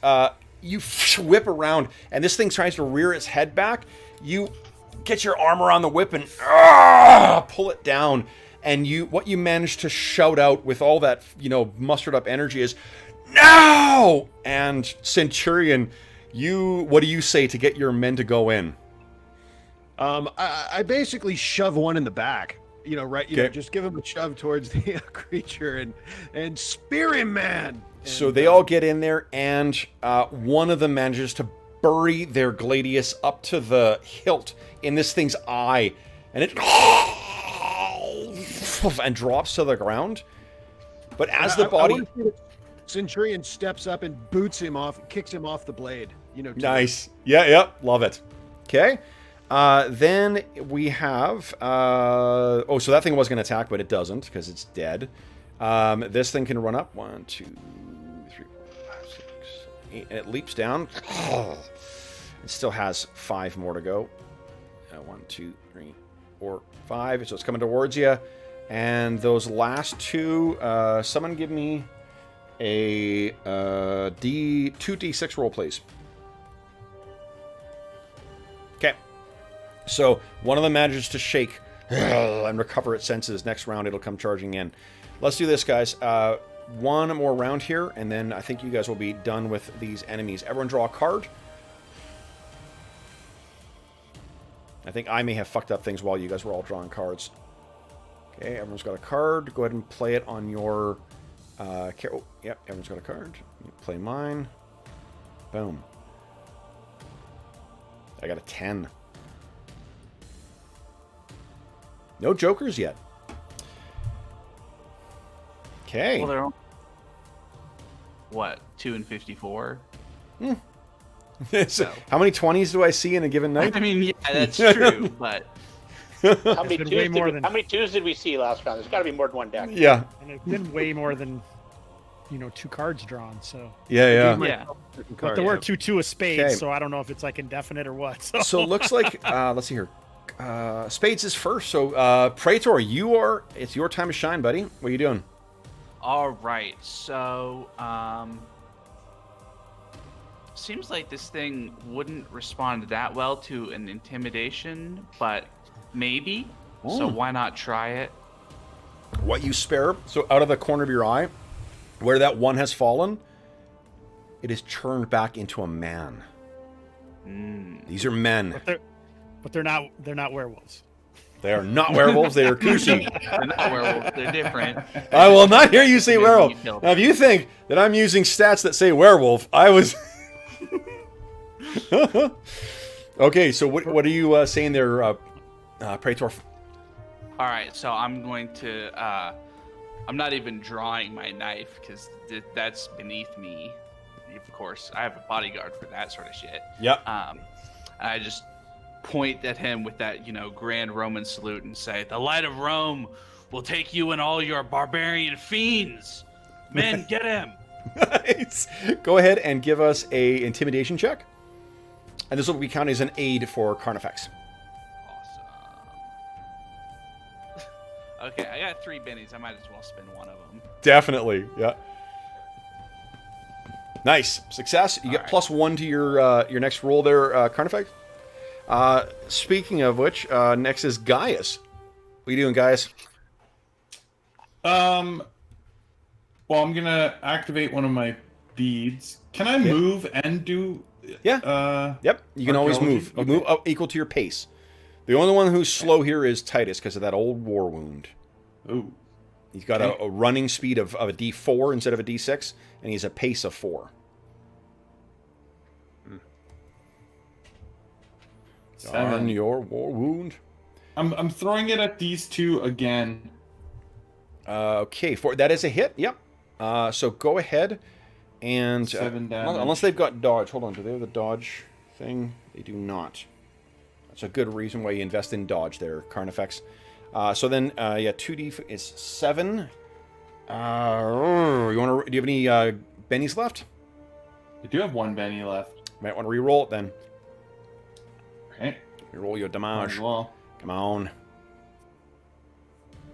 you whip around, and this thing tries to rear its head back. You get your arm around the whip and pull it down. And what you manage to shout out with all that, mustered up energy is, "No!" And Centurion, what do you say to get your men to go in? I basically shove one in the back. Just give him a shove towards the creature and spear him, man. So they all get in there, and one of them manages to bury their gladius up to the hilt in this thing's eye, and it and drops to the ground. But as the body, Centurion steps up and boots him off, kicks him off the blade. Nice, yeah, love it. Okay. Then we have... so that thing was going to attack, but it doesn't, because it's dead. This thing can run up. 1, 2, 3, 4, 5, 6, 8. And it leaps down. It still has 5 more to go. 1, 2, 3, 4, 5. So it's coming towards you. And those last 2... someone give me a 2d6 roll, please. Okay. So one of them manages to shake and recover its senses. Next round, it'll come charging in. Let's do this, guys. One more round here, and then I think you guys will be done with these enemies. Everyone draw a card. I think I may have fucked up things while you guys were all drawing cards. Okay, everyone's got a card. Go ahead and play it on your... yep, everyone's got a card. Play mine. Boom. I got a 10. No jokers yet. Okay. Well, they're all... What, 2 and 54? So, how many 20s do I see in a given night? I mean, yeah, that's true, but... How many twos did we see last round? There's got to be more than one deck. Yeah. And it's been way more than 2 cards drawn. So Yeah. But there were 2 of spades, Okay. so I don't know if it's like indefinite or what. So it looks like let's see here. Spades is first. So Praetor, it's your time to shine, buddy. What are you doing? All right, so seems like this thing wouldn't respond that well to an intimidation, but maybe. So why not try it? What you spare, so out of the corner of your eye, where that 1 has fallen, it is turned back into a man. These are men. But they're not werewolves. They are not werewolves. They are Kushi. They're not werewolves. They're different. I will not hear you say Maybe werewolf. you killed Now, if you think that I'm using stats that say werewolf, I was... Okay, so what are you saying there, Praetor? All right, so I'm going to. I'm not even drawing my knife because that's beneath me. Of course, I have a bodyguard for that sort of shit. Yep. I just point at him with that, grand Roman salute and say, "The light of Rome will take you and all your barbarian fiends. Men, get him!" Nice. Go ahead and give us a intimidation check, and this will be counted as an aid for Carnifex. Awesome. Okay, I got 3 bennies. I might as well spend one of them. Definitely, yeah. Nice success. You get +1 to your next roll there, Carnifex. Speaking of which, next is Gaius. What are you doing, Gaius? Well, I'm gonna activate one of my beads. Can I move and do? Yeah. Yep. You can always archaeology? move. You move up equal to your pace. The only one who's slow here is Titus because of that old war wound. Ooh. He's got a running speed of a D4 instead of a D6, and he's a pace of 4. Seven. On your war wound. I'm throwing it at these two again. Okay, that is a hit. Yep. So go ahead and 7 damage. unless they've got dodge. Hold on, do they have the dodge thing? They do not. That's a good reason why you invest in dodge there, Carnifex. So then, 2D is 7. Do you have any bennies left? I do have 1 Benny left. Might want to re-roll it then. Okay. Re-roll your damage. Well, Come on.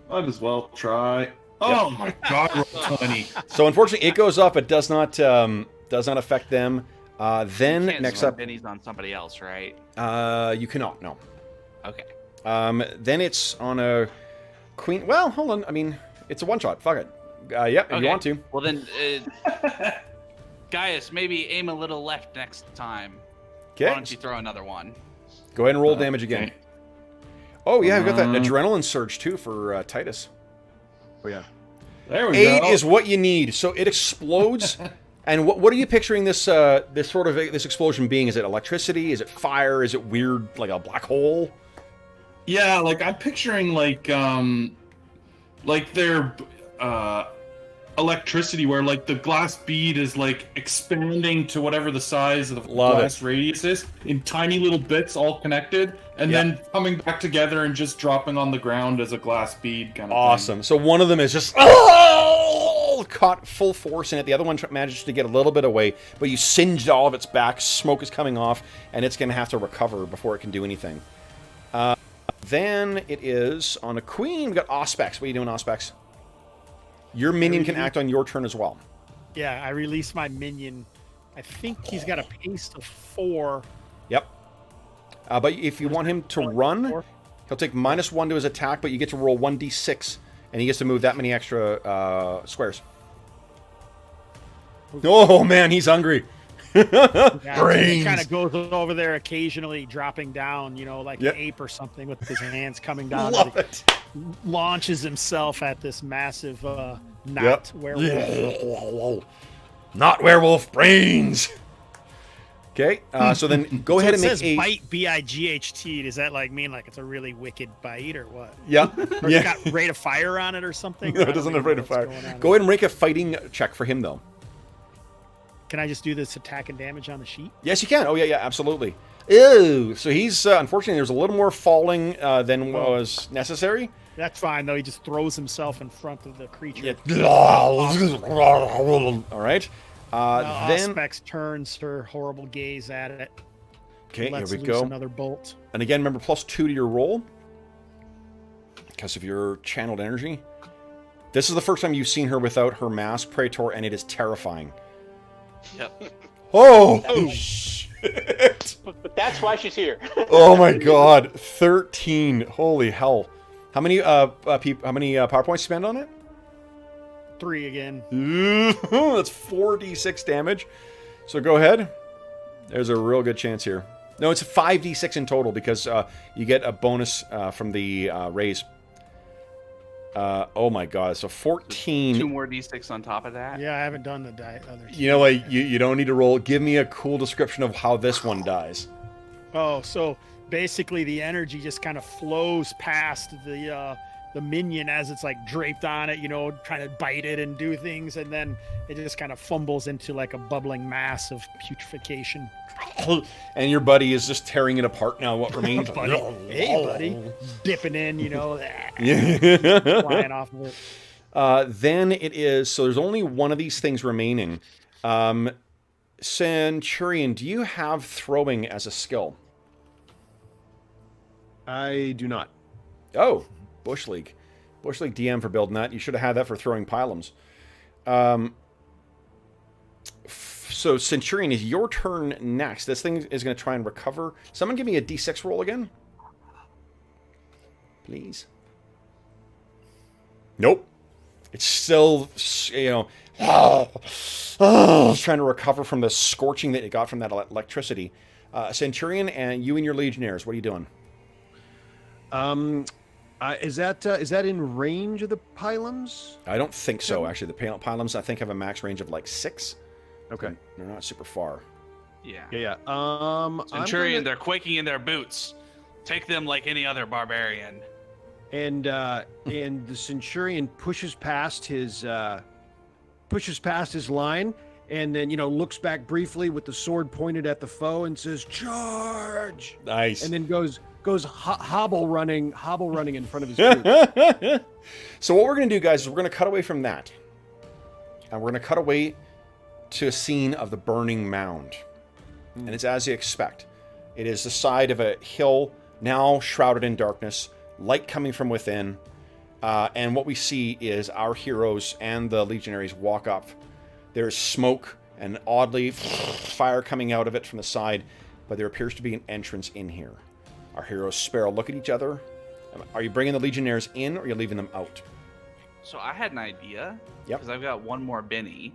might as well try. Oh my god, roll 20. So unfortunately, it goes up. It does not affect them. Then You can't next spend up, bennies on somebody else, right? you cannot. No. Okay. Then it's on a queen. Well, hold on. I mean, it's a one shot. Fuck it. Yep, if you want to. Well then, Gaius, maybe aim a little left next time. Why Okay. don't you throw another one? Go ahead and roll damage again. Okay. Oh yeah, I've got that adrenaline surge too for Titus. Oh yeah. There we 8 go. is what you need. So it explodes. And what are you picturing this this explosion being? Is it electricity? Is it fire? Is it weird like a black hole? Yeah, like I'm picturing like their electricity where like the glass bead is like expanding to whatever the size of the Love glass radius is in tiny little bits all connected and Yeah. then coming back together and just dropping on the ground as a glass bead kind of Awesome. So one of them is just caught full force in it. The other one manages to get a little bit away, but you singed all of its back. Smoke is coming off, and it's going to have to recover before it can do anything. Then it is on a queen. We've got Auspex. What are you doing, Auspex? Your minion can act on your turn as well. Yeah, I release my minion. I think he's got a pace of 4. Yep. But if you want him to run, he'll take -1 to his attack, but you get to roll 1d6, and he gets to move that many extra squares. Oh, man, he's hungry. Yeah, he kind of goes over there occasionally, dropping down, like Yep. an ape or something with his hands coming down. Love as it. he launches himself at this massive knot werewolf. Not werewolf brains. Okay, so then go ahead It and make says a bite, B-I-G-H-T. Does that mean like it's a really wicked bite or what? yeah, Or it's got rate of fire on it or something? No, I it doesn't don't have rate even of know fire. what's going on Go ahead and make a fighting check for him, though. Can I just do this attack and damage on the sheet? Yes, you can. Oh, yeah, absolutely. Ew. So he's, unfortunately, there's a little more falling than was necessary. That's fine, though. He just throws himself in front of the creature. Yeah. All right. Now Then, Auspex turns her horrible gaze at it. okay, here Lets we loose go. another bolt. And again, remember, +2 to your roll. Because of your channeled energy. This is the first time you've seen her without her mask, Praetor, and it is terrifying. Yep. Oh, shit. But that's why she's here. Oh my god, 13. Holy hell. How many power points spend on it? 3 again. That's 4d6 damage. So go ahead. There's a real good chance here. No, it's 5d6 in total because you get a bonus from the raise. Oh my god, so 14. 2 more d6 on top of that. Yeah, I haven't done the other two. You know what? You don't need to roll. Give me a cool description of how this one dies. Oh, so basically the energy just kind of flows past the minion as it's like draped on it, trying to bite it and do things, and then it just kind of fumbles into like a bubbling mass of putrefaction. And your buddy is just tearing it apart now, what remains. Buddy. Hey, buddy. Dipping in, Yeah. flying off of it. Then it is, so there's only one of these things remaining. Centurion, do you have throwing as a skill? I do not. Oh, Bush League. Bush League DM for building that. You should have had that for throwing pylons. So, Centurion, is your turn next. This thing is going to try and recover. Someone give me a d6 roll again. Please. Nope. It's still, trying to recover from the scorching that it got from that electricity. Centurion, and you and your legionnaires, what are you doing? Is that in range of the pylons? I don't think so, actually. The pylons, I think, have a max range of like 6. Okay. They're not super far. Yeah. Yeah. Centurion, they're quaking in their boots. Take them like any other barbarian. And the Centurion pushes past his line, and then looks back briefly with the sword pointed at the foe and says, "Charge!" Nice. And then goes hobble running in front of his group. So what we're going to do, guys, is we're going to cut away from that. And we're going to cut away to a scene of the burning mound. And it's as you expect. It is the side of a hill, now shrouded in darkness, light coming from within. And what we see is our heroes and the legionaries walk up. There's smoke and oddly fire coming out of it from the side, but there appears to be an entrance in here. Our heroes Sparrow look at each other. Are you bringing the legionnaires in, or are you leaving them out? So I had an idea. Yep. Because I've got one more Benny,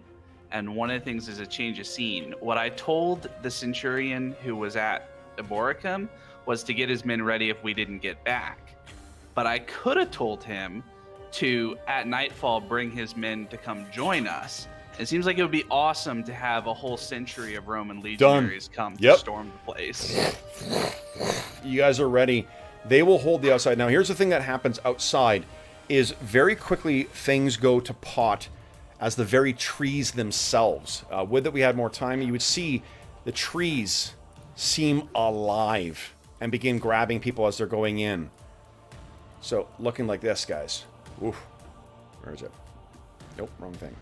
and one of the things is a change of scene. What I told the Centurion who was at Eboricum was to get his men ready if we didn't get back. But I could have told him to, at nightfall, bring his men to come join us. It seems like it would be awesome to have a whole century of Roman legionaries come to storm the place. You guys are ready. They will hold the outside. Now, here's the thing that happens outside is very quickly things go to pot as the very trees themselves. Would that we had more time, you would see the trees seem alive and begin grabbing people as they're going in. So, looking like this, guys. Oof. Where is it? Nope, wrong thing.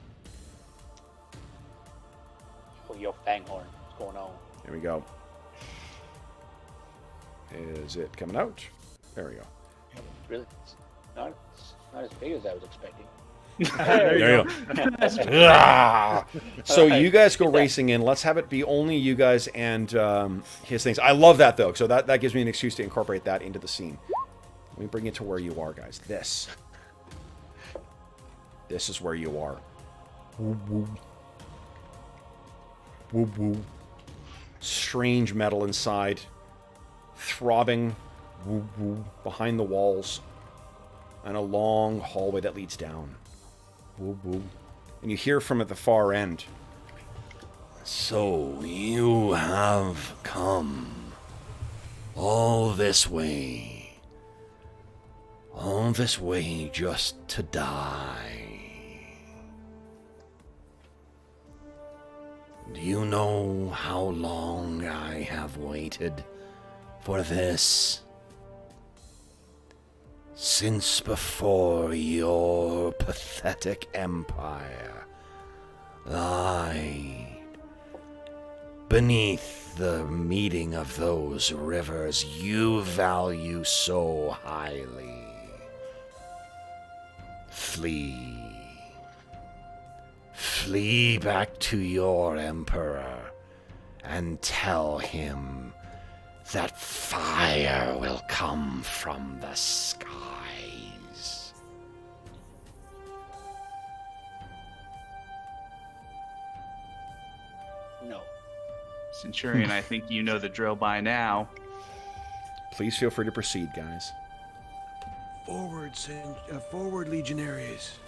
Oh, yo, Fanghorn. What's going on? Here we go. Is it coming out? There we go. Really? It's not as big as I was expecting. There you go. So you guys go racing in. Let's have it be only you guys and his things. I love that, though. So that gives me an excuse to incorporate that into the scene. Let me bring it to where you are, guys. This is where you are. Woo woo. Woo woo. Strange metal inside. Throbbing. Woo woo. Behind the walls. And a long hallway that leads down. Woo woo. And you hear from at the far end. So you have come all this way. All this way just to die. Do you know how long I have waited for this? Since before your pathetic empire lied beneath the meeting of those rivers you value so highly. Flee. Flee back to your emperor and tell him that fire will come from the skies. No. Centurion, I think you know the drill by now. Please feel free to proceed, guys. Forward, legionaries.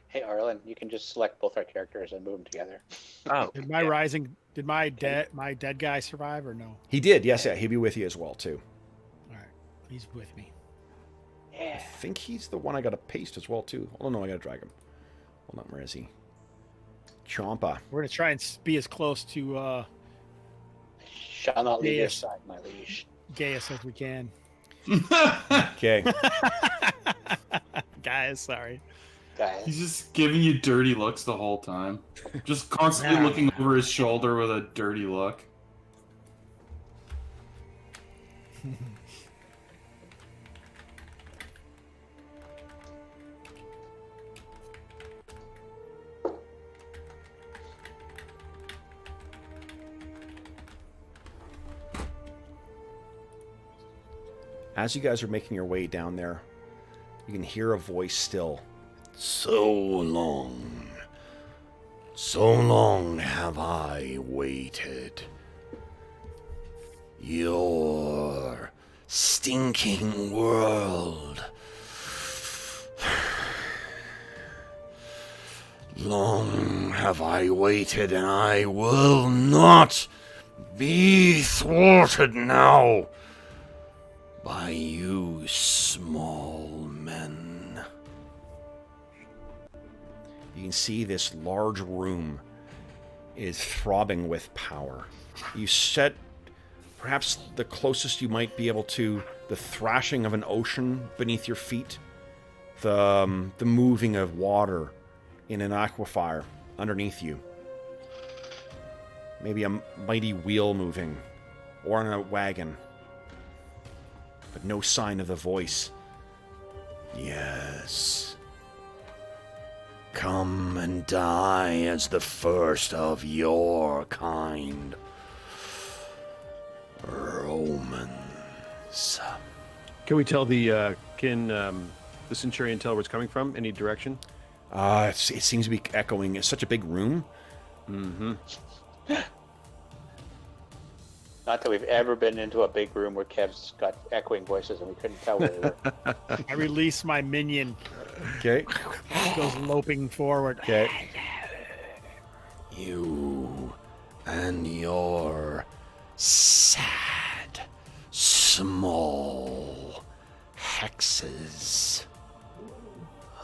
Hey, Arlen, you can just select both our characters and move them together. Oh, Did my dead guy survive or no? He did, yes, yeah. He'll be with you as well, too. All right, he's with me. I Yeah. think he's the one I got to paste as well, too. Oh, no, I got to drag him. Hold on, where is he? Chompa. We're gonna try and be as close to Shall not leave your Yes. side, my liege. Gaius as we can. Okay. Guys, sorry. Guys. He's just giving you dirty looks the whole time. Just constantly Yeah. looking over his shoulder with a dirty look. As you guys are making your way down there, you can hear a voice still. So long have I waited. Your stinking world. Long have I waited, and I will not be thwarted now by you small men. You can see this large room is throbbing with power. You set perhaps the closest you might be able to the thrashing of an ocean beneath your feet, the moving of water in an aquifer underneath you. Maybe a mighty wheel moving, or in a wagon. But no sign of the voice. Yes. Come and die as the first of your kind. Romans. Can we tell the Centurion tell where it's coming from? Any direction? It seems to be echoing. It's such a big room. Mm-hmm. Not that we've ever been into a big room where Kev's got echoing voices and we couldn't tell where they were. I release my minion. Okay. He goes loping forward. Okay. You and your sad, small hexes.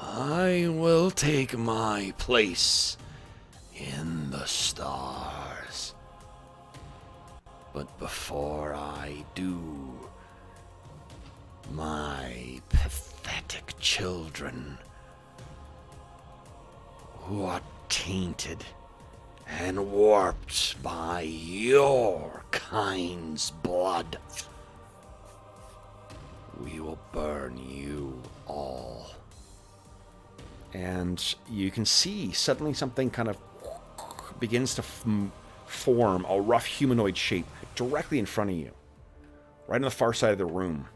I will take my place in the stars. But before I do, my pathetic children, who are tainted and warped by your kind's blood, we will burn you all. And you can see suddenly something kind of begins to form a rough humanoid shape directly in front of you, right on the far side of the room.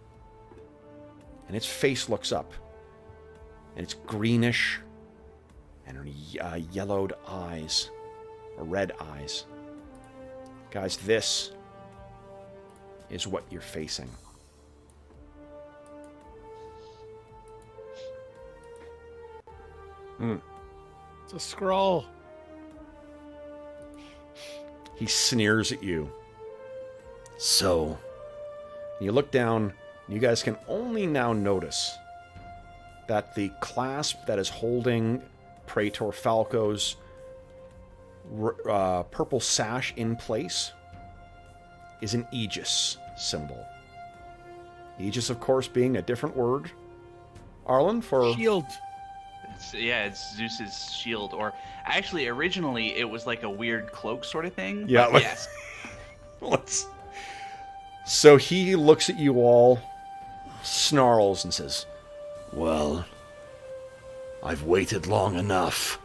And its face looks up, and it's greenish and yellowed eyes, or red eyes. Guys, this is what you're facing. It's a scroll. He sneers at you. So, You look down, and you guys can only now notice that the clasp that is holding Praetor Falco's purple sash in place is an Aegis symbol. Aegis, of course, being a different word, Arlen, for... Shield. It's Zeus's shield. Or actually, originally, it was like a weird cloak sort of thing. Yeah, but yes. So he looks at you all, snarls, and says, well, I've waited long enough.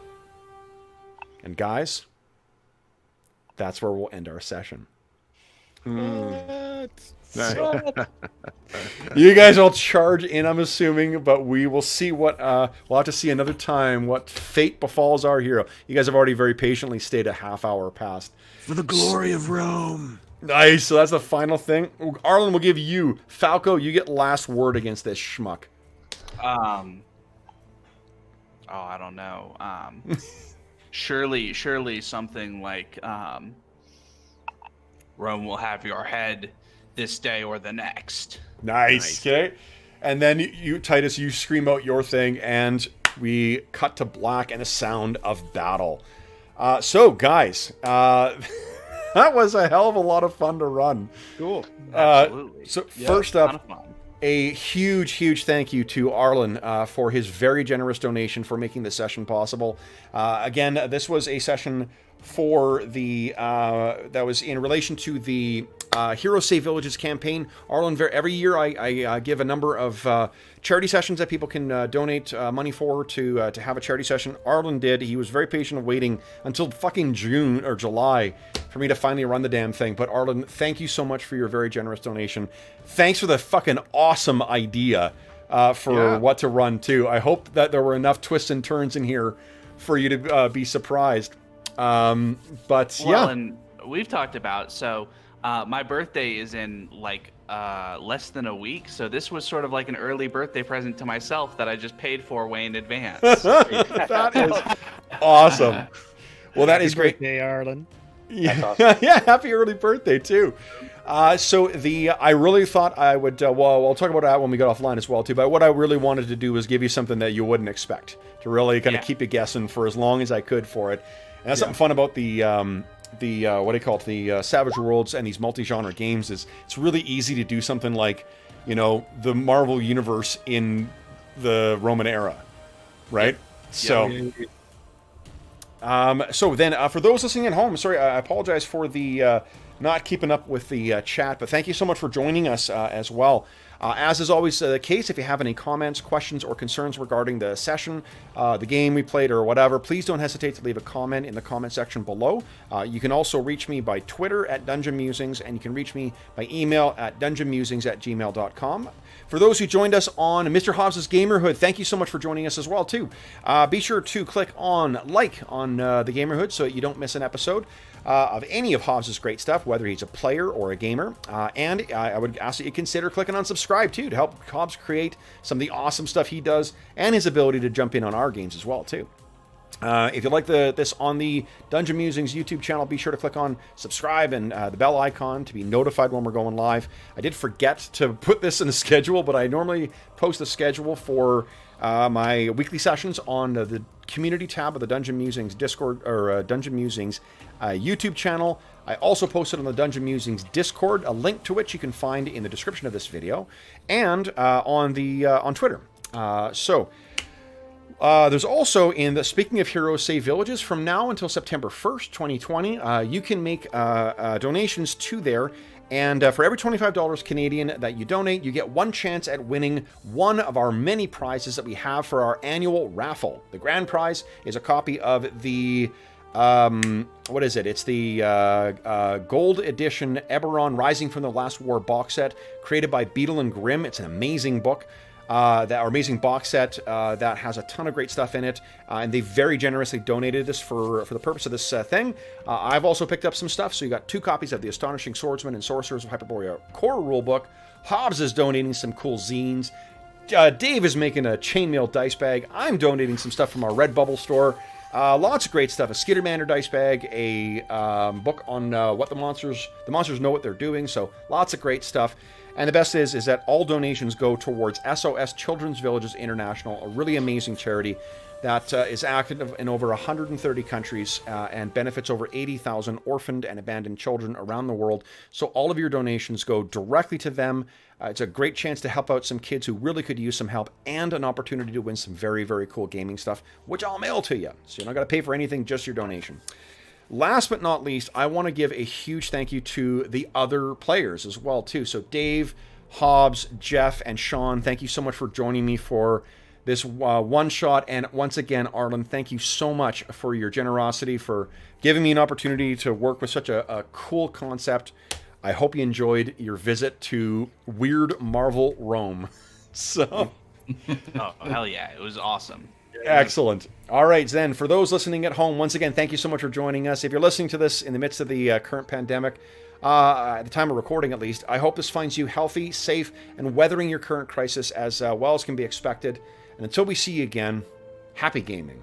and guys, that's where we'll end our session. What? You guys will charge in, I'm assuming, but we will see what, we'll have to see another time what fate befalls our hero. You guys have already very patiently stayed a half hour past. For the glory of Rome. Nice, so that's the final thing. Arlen will give you, Falco, you get last word against this schmuck. Oh, I don't know. Surely something like Rome will have your head this day or the next. Nice. Okay. And then you, Titus, you scream out your thing, and we cut to black and a sound of battle. So, guys, that was a hell of a lot of fun to run. Cool. Absolutely. So, Yeah, first Ton up, of fun. a huge thank you to Arlen for his very generous donation for making this session possible. Again, this was a session for the that was in relation to the Hero Save Villages campaign. Arlen, every year I give a number of charity sessions that people can donate money for to have a charity session. Arlen did. He was very patient of waiting until fucking June or July for me to finally run the damn thing. But Arlen, thank you so much for your very generous donation. Thanks for the fucking awesome idea for what to run too. I hope that there were enough twists and turns in here for you to be surprised. And we've talked about, so my birthday is in like less than a week, so this was sort of like an early birthday present to myself that I just paid for way in advance. That is awesome. Well, that is great. Birthday, Arlen. Yeah, awesome. yeah. Happy early birthday too. So I really thought I would. Well, I'll talk about that when we get offline as well too. But what I really wanted to do was give you something that you wouldn't expect, to really kind of keep you guessing for as long as I could for it. And that's something fun about the what do you call it? The Savage Worlds and these multi-genre games is it's really easy to do something like, the Marvel Universe in the Roman era, right? So. So then, for those listening at home, sorry, I apologize for the not keeping up with the chat, but thank you so much for joining us as well. As is always the case, if you have any comments, questions, or concerns regarding the session, the game we played, or whatever, please don't hesitate to leave a comment in the comment section below. You can also reach me by Twitter at Dungeon Musings, and you can reach me by email at dungeonmusings@gmail.com. For those who joined us on Mr. Hobbs' Gamerhood, thank you so much for joining us as well, too. Be sure to click on like on the Gamerhood so that you don't miss an episode of any of Hobbs' great stuff, whether he's a player or a gamer. And I would ask that you consider clicking on subscribe, too, to help Hobbs create some of the awesome stuff he does and his ability to jump in on our games as well, too. If you like this on the Dungeon Musings YouTube channel, be sure to click on subscribe and the bell icon to be notified when we're going live. I did forget to put this in the schedule, but I normally post the schedule for my weekly sessions on the community tab of the Dungeon Musings Discord, or Dungeon Musings YouTube channel. I also posted on the Dungeon Musings Discord, a link to which you can find in the description of this video, and on Twitter. There's also, speaking of Hero Save Villages, from now until September 1st, 2020, you can make donations to there, and for every $25 Canadian that you donate, you get one chance at winning one of our many prizes that we have for our annual raffle. The grand prize is a copy of the, what is it? It's the Gold Edition Eberron Rising from the Last War box set, created by Beadle and Grimm. It's an amazing book. That amazing box set that has a ton of great stuff in it, and they very generously donated this for the purpose of this thing. I've also picked up some stuff, so you got 2 copies of the Astonishing Swordsmen and Sorcerers of Hyperborea core rulebook. Hobbs is donating some cool zines. Dave is making a chainmail dice bag. I'm donating some stuff from our Redbubble store. Lots of great stuff. A Skittermander dice bag, a book on what the monsters know what they're doing. So lots of great stuff. And the best is that all donations go towards SOS Children's Villages International, a really amazing charity that is active in over 130 countries and benefits over 80,000 orphaned and abandoned children around the world. So all of your donations go directly to them. It's a great chance to help out some kids who really could use some help, and an opportunity to win some very, very cool gaming stuff, which I'll mail to you. So you're not going to pay for anything, just your donation. Last but not least, I want to give a huge thank you to the other players as well, too. So Dave, Hobbs, Jeff, and Sean, thank you so much for joining me for this one-shot. And once again, Arlen, thank you so much for your generosity, for giving me an opportunity to work with such a cool concept. I hope you enjoyed your visit to Weird Marvel Rome. So, Oh, hell yeah. It was awesome. Excellent. All right, then, for those listening at home, once again, thank you so much for joining us. If you're listening to this in the midst of the current pandemic, at the time of recording at least, I hope this finds you healthy, safe, and weathering your current crisis as well as can be expected. And until we see you again, happy gaming.